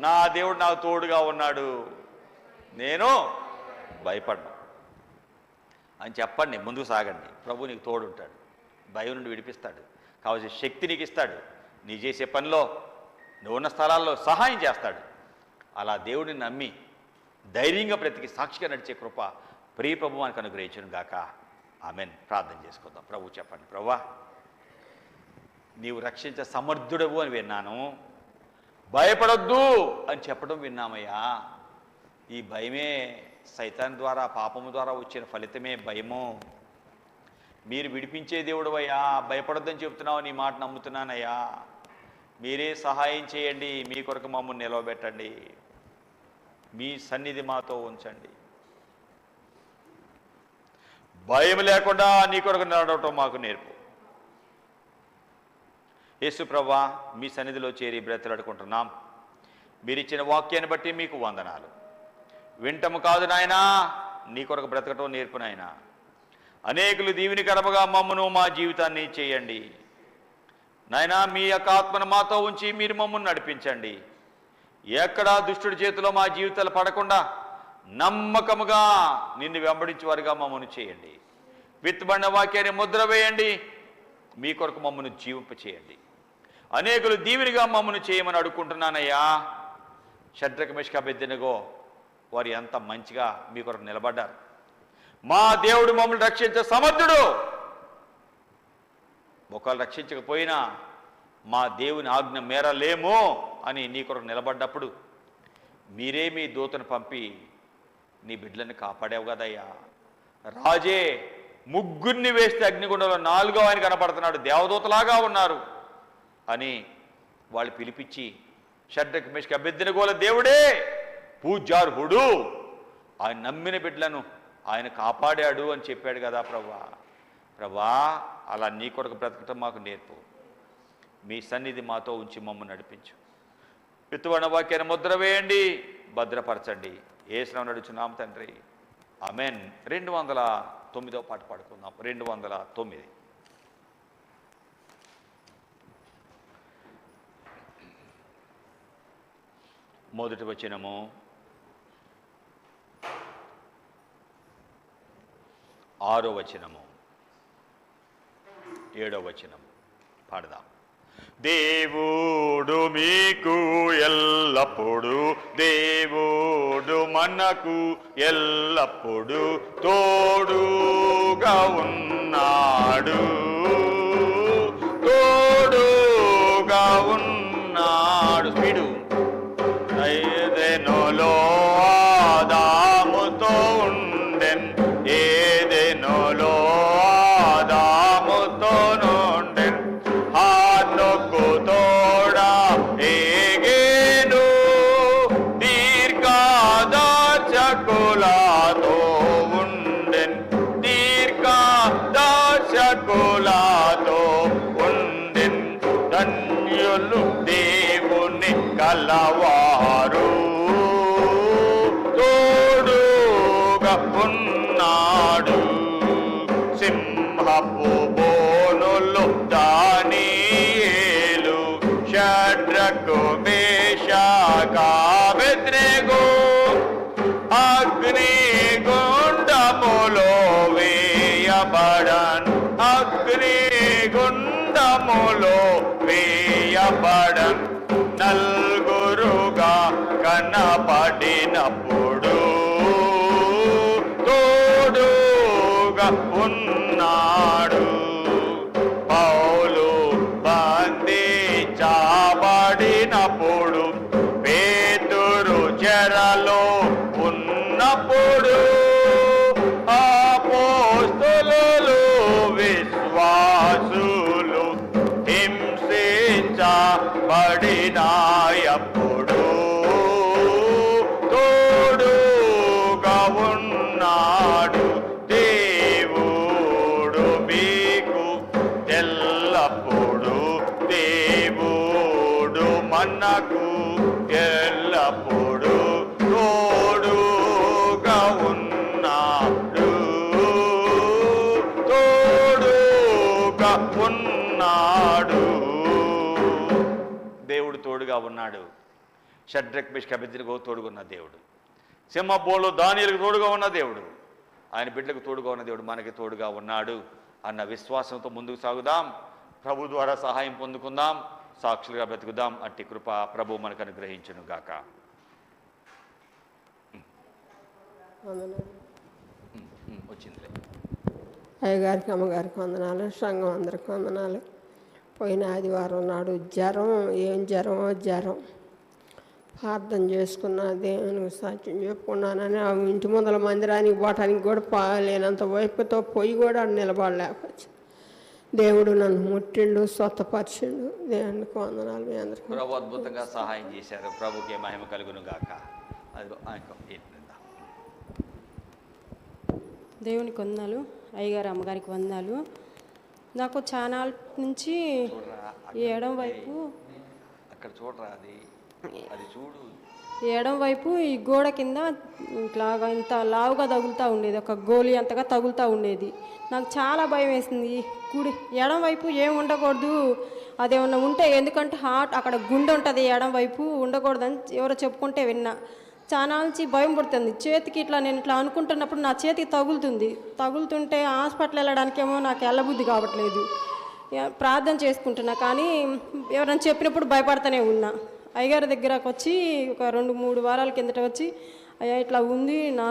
నా దేవుడు నాకు తోడుగా ఉన్నాడు, నేను భయపడ్డా అని చెప్పండి. ముందుకు సాగండి, ప్రభు నీకు తోడుంటాడు, భయం నుండి విడిపిస్తాడు, కావాల్సిన శక్తి నీకు ఇస్తాడు, నీ చేసే పనిలో నువ్వు ఉన్న స్థలాల్లో సహాయం చేస్తాడు. అలా దేవుడిని నమ్మి ధైర్యంగా బ్రతికి సాక్షిగా నడిచే కృప ప్రియ ప్రభు మనకు అనుగ్రహించును గాక. ఆమెన్. ప్రార్థన చేసుకుందాం. ప్రభు చెప్పండి. ప్రభువా, నీవు రక్షించే సమర్థుడవు అని విన్నాను. భయపడొద్దు అని చెప్పడం విన్నామయ్యా. ఈ భయమే సైతాన్ ద్వారా, పాపము ద్వారా వచ్చిన ఫలితమే భయము. మీరు విడిపించే దేవుడు అయ్యా, భయపడొద్దని చెప్తున్నావు, నీ మాట నమ్ముతున్నానయ్యా. మీరే సహాయం చేయండి, మీ కొరకు మమ్మల్ని నిలవబెట్టండి, మీ సన్నిధి మాతో ఉంచండి. భయం లేకుండా నీ కొరకు నడవటం మాకు నేర్పు. యేసు ప్రభువా, మీ సన్నిధిలో చేరి బ్రతిలాడుకుంటున్నాం. మీరిచ్చిన వాక్యాన్ని బట్టి మీకు వందనాలు. వింటము కాదు నాయనా, నీ కొరకు బ్రతకటం నేర్పు నాయనా. అనేకులు దీవెనకరముగా మమ్మను, మా జీవితాన్ని చేయండి నాయనా. మీ యొక్క ఆత్మను మాతో ఉంచి మీరు మమ్మల్ని నడిపించండి. ఎక్కడా దుష్టుడి చేతిలో మా జీవితాలు పడకుండా నమ్మకముగా నిన్ను వెంబడించే వారిగా మమ్మల్ని చేయండి. విత్తబడిన వాక్యాన్ని ముద్ర వేయండి, మీ కొరకు మమ్మల్ని జీవింప చేయండి. అనేకులు దీవెనగా మమ్మల్ని చేయమని అడుక్కుంటున్నానయ్యా. షడ్రక మెషక అబేద్నెగో వారు ఎంత మంచిగా మీ కొరకు నిలబడ్డారు. మా దేవుడు మమ్మల్ని రక్షించే సమర్థుడు. ఒకళ్ళు రక్షించకపోయినా మా దేవుని ఆజ్ఞ మేరలేమో అని నీ కొరకు నిలబడ్డప్పుడు మీరే మీ దూతను పంపి నీ బిడ్డలను కాపాడావు కదయ్యా. రాజే ముగ్గురిని వేస్తే అగ్నిగుండంలో 4వ ఆయన కనపడుతున్నాడు, దేవదూతలాగా ఉన్నారు అని వాళ్ళు పిలిపించి, షడ్రక మెషక అబేద్నెగోల దేవుడే పూజ్యార్హుడు, ఆయన నమ్మిన బిడ్డలను ఆయన కాపాడాడు అని చెప్పాడు కదా ప్రభువా. ప్రభువా, అలా నీ కొరకు బ్రతకటం మాకు నేర్పు. మీ సన్నిధి మాతో ఉంచి మమ్మల్ని నడిపించు. విత్తబడిన వాక్యాన్ని ముద్ర వేయండి, భద్రపరచండి. యేసునామమున నడుచున్నాం తండ్రి, ఆమేన్. 209వ పాట పాడుకుందాం. 209. మొదటి వచనము, 6వ వచనము, 7వ వచనము పాడదాం. దేవుడు మీకు ఎల్లప్పుడు, దేవుడు మనకు ఎల్లప్పుడు తోడుగా ఉన్నాడు, తోడుగా ఉన్నాడు. స్పీడు. ఏదెనోలో ఆదాముతో ఉండెన్, ఏదెనోలో ఆదాముతో నుండెన్, హానోకు తోడా ఏగేను, దీర్ఘదర్శకులతో ఉండెన్, దీర్ఘదర్శకులతో ఉండెన్. ధన్యులు దేవుని కలవారు, తోడుగా ఉన్నాడు. సింహపు బోనులు దానియేలు, షడ్రకు మేషక అబేద్నెగో అగ్నిగుండములో వేయబడన్, అగ్నిగుండములో వేయబడన్. నలుగురుగా కనపడినప్పుడు తోడుగా ఉన్నాడు. పౌలు బంధించబడినప్పుడు, పేతురు చెరలో ఉన్నప్పుడు, అపోస్తలులు విశ్వాసులు హింసించబడినప్పుడు తోడుగా ఉన్నాడు. దేవుడు మీకు ఎల్లప్పుడు, దేవుడు మనకు ఎల్లప్పుడు తోడుగా ఉన్నాడు, తోడుగా ఉన్నాడు. దేవుడు తోడుగా ఉన్నాడు. షడ్రక్ మెషక అబేద్నెగో తోడుగా దేవుడు, సింహబోలో దానియేలుకు తోడుగా ఉన్న దేవుడు, ఆయన బిడ్డలకు తోడుగా ఉన్న దేవుడు మనకి తోడుగా ఉన్నాడు అన్న విశ్వాసంతో ముందుకు సాగుదాం. ప్రభు ద్వారా సహాయం పొందుకుందాం, సాక్షులుగా బ్రతుకుదాం. అట్టి కృప ప్రభు మనకు అనుగ్రహించును గాక. వచ్చిందిలే. అయ్యగారికి, అమ్మగారికి వందనాలు, సంఘం అందరికి వందనాలు. పోయిన ఆదివారం నాడు జ్వరం, ఏం జ్వరం ప్రార్థన చేసుకున్నా, దేవునికి సాక్ష్యం చెప్పుకున్నానని ఆ ఇంటి ముందల మందిరానికి పోవటానికి కూడా లేనంత వైపుతో పొయ్యి కూడా నిలబడలేకపోవచ్చు. దేవుడు నన్ను ముట్టిండు, స్వస్థపరిచిండు. దేవునికి వందనాలు. మీ అందరికీ ప్రభు అద్భుతంగా సహాయం చేశారు. ప్రభుకే మహిమ కలుగును గాక. దేవునికి వందనాలు. అయ్యగారు అమ్మగారికి వందనాలు. నాకు చాలా నుంచి ఎడం వైపు అక్కడ చూడరా, అది చూడు, ఎడం వైపు ఈ గోడ కింద ఇట్లాగా ఇంత లావుగా తగులుతూ ఉండేది, ఒక గోళీ అంతగా తగులుతూ ఉండేది. నాకు చాలా భయం వేసింది. కుడి ఎడం వైపు ఏం ఉండకూడదు, అదేమన్నా ఉంటే, ఎందుకంటే అక్కడ గుండె ఉంటుంది, ఎడం వైపు ఉండకూడదని ఎవరో చెప్పుకుంటే విన్నా. చాలా నుంచి భయం పడుతుంది. చేతికి నేను ఇట్లా అనుకుంటున్నప్పుడు నా చేతికి తగులుతుంటే హాస్పిటల్ వెళ్ళడానికేమో నాకు వెళ్ళబుద్ధి కావట్లేదు. ప్రార్థన చేసుకుంటున్నా, కానీ ఎవరైనా చెప్పినప్పుడు భయపడుతూనే ఉన్నా. అయ్యగారి దగ్గరకు వచ్చి ఒక 2-3 వారాల కిందట వచ్చి, అయ్యా ఇట్లా ఉంది, నా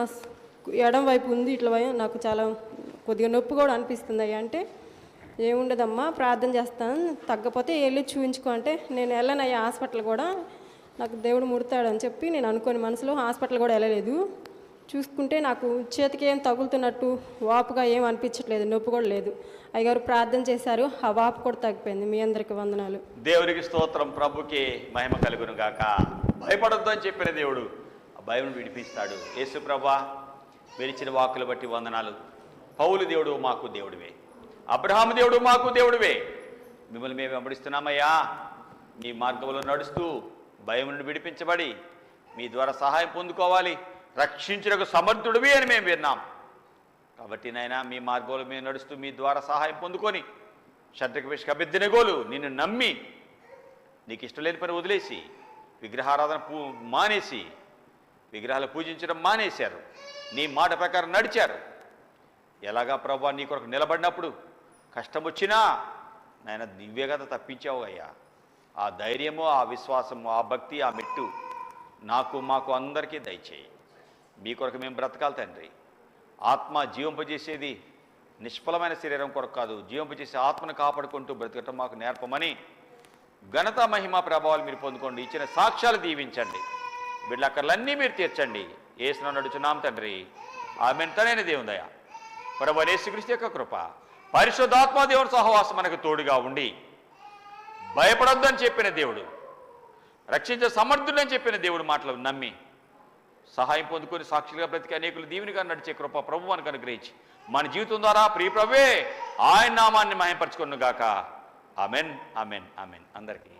ఎడం వైపు ఉంది, ఇట్లా నాకు చాలా కొద్దిగా నొప్పి కూడా అనిపిస్తుంది అయ్యా అంటే, ఏముండదమ్మా ప్రార్థన చేస్తాను, తగ్గపోతే వెళ్ళి చూపించుకో అంటే, నేను వెళ్ళనయ్యా హాస్పిటల్ కూడా, నాకు దేవుడు ముడతాడని చెప్పి నేను అనుకోని మనసులో హాస్పిటల్ కూడా వెళ్ళలేదు. చూసుకుంటే నాకు చేతికి ఏం తగులుతున్నట్టు వాపుగా ఏం అనిపించట్లేదు, నొప్పి కూడా లేదు. అయ్యగారు ప్రార్థన చేశారు, ఆ వాపు కూడా తగ్గిపోయింది. మీ అందరికి వందనాలు. దేవునికి స్తోత్రం. ప్రభుకి మహిమ కలుగును గాక. భయపడొద్దు అని చెప్పిన దేవుడు ఆ భయం విడిపిస్తాడు. యేసు ప్రభా, విరిచిన వాక్కులు బట్టి వందనాలు. పౌలు దేవుడు మాకు దేవుడివే, అబ్రహాము దేవుడు మాకు దేవుడివే. మిమ్మల్ని మేము వెంబడిస్తున్నామయ్యా. మీ మార్గంలో నడుస్తూ భయం నుండి విడిపించబడి మీ ద్వారా సహాయం పొందుకోవాలి, రక్షించుటకు సమర్థుడివి అని మేము విన్నాం. కాబట్టి నాయనా, మీ మార్గంలో మేము నడుస్తూ మీ ద్వారా సహాయం పొందుకొని శద్రకు, మేషకు, అబేద్నెగోలు నిన్ను నమ్మి నీకు ఇష్టం లేని పని వదిలేసి విగ్రహారాధన మానేసి విగ్రహాలు పూజించడం మానేశారు. నీ మాట ప్రకారం నడిచారు. ఎలాగా ప్రభా నీ కొరకు నిలబడినప్పుడు కష్టం వచ్చినా నాయన దివ్య కదా తప్పించావు అయ్యా. ఆ ధైర్యము, ఆ విశ్వాసము, ఆ భక్తి, ఆ మెట్టు నాకు మాకు అందరికీ దయచేయి. మీ కొరకు మేము బ్రతకాలి తండ్రి. ఆత్మ జీవింపజేసేది నిష్ఫలమైన శరీరం కొరకు కాదు, జీవింపజేసే ఆత్మను కాపాడుకుంటూ బ్రతకటం మాకు నేర్పమని ఘనత, మహిమ, ప్రభావాలు మీరు పొందుకోండి. ఇచ్చిన సాక్ష్యాలు దీవించండి. వీళ్ళ అక్కర్లన్నీ మీరు తీర్చండి. యేసునామమున నడుచున్నాం తండ్రి, ఆమేన్. తనైన దేవుని దయ, ప్రభువైన యేసుక్రీస్తు యొక్క కృప, పరిశుద్ధాత్మ దేవుని సహవాసం మనకు తోడుగా ఉండి, భయపడొద్దని చెప్పిన దేవుడు, రక్షించే సమర్థుడని చెప్పిన దేవుడు మాటలు నమ్మి సహాయం పొందుకొని సాక్షులుగా బ్రతికి అనేకులు దీవెనగా నడిచే కృప ప్రభు మనకు అనుగ్రహించి మన జీవితం ద్వారా ప్రియ ప్రభువే ఆయన నామాన్ని మహిమపరచుకొనుగాక. Amen, amen, amen. అందరికీ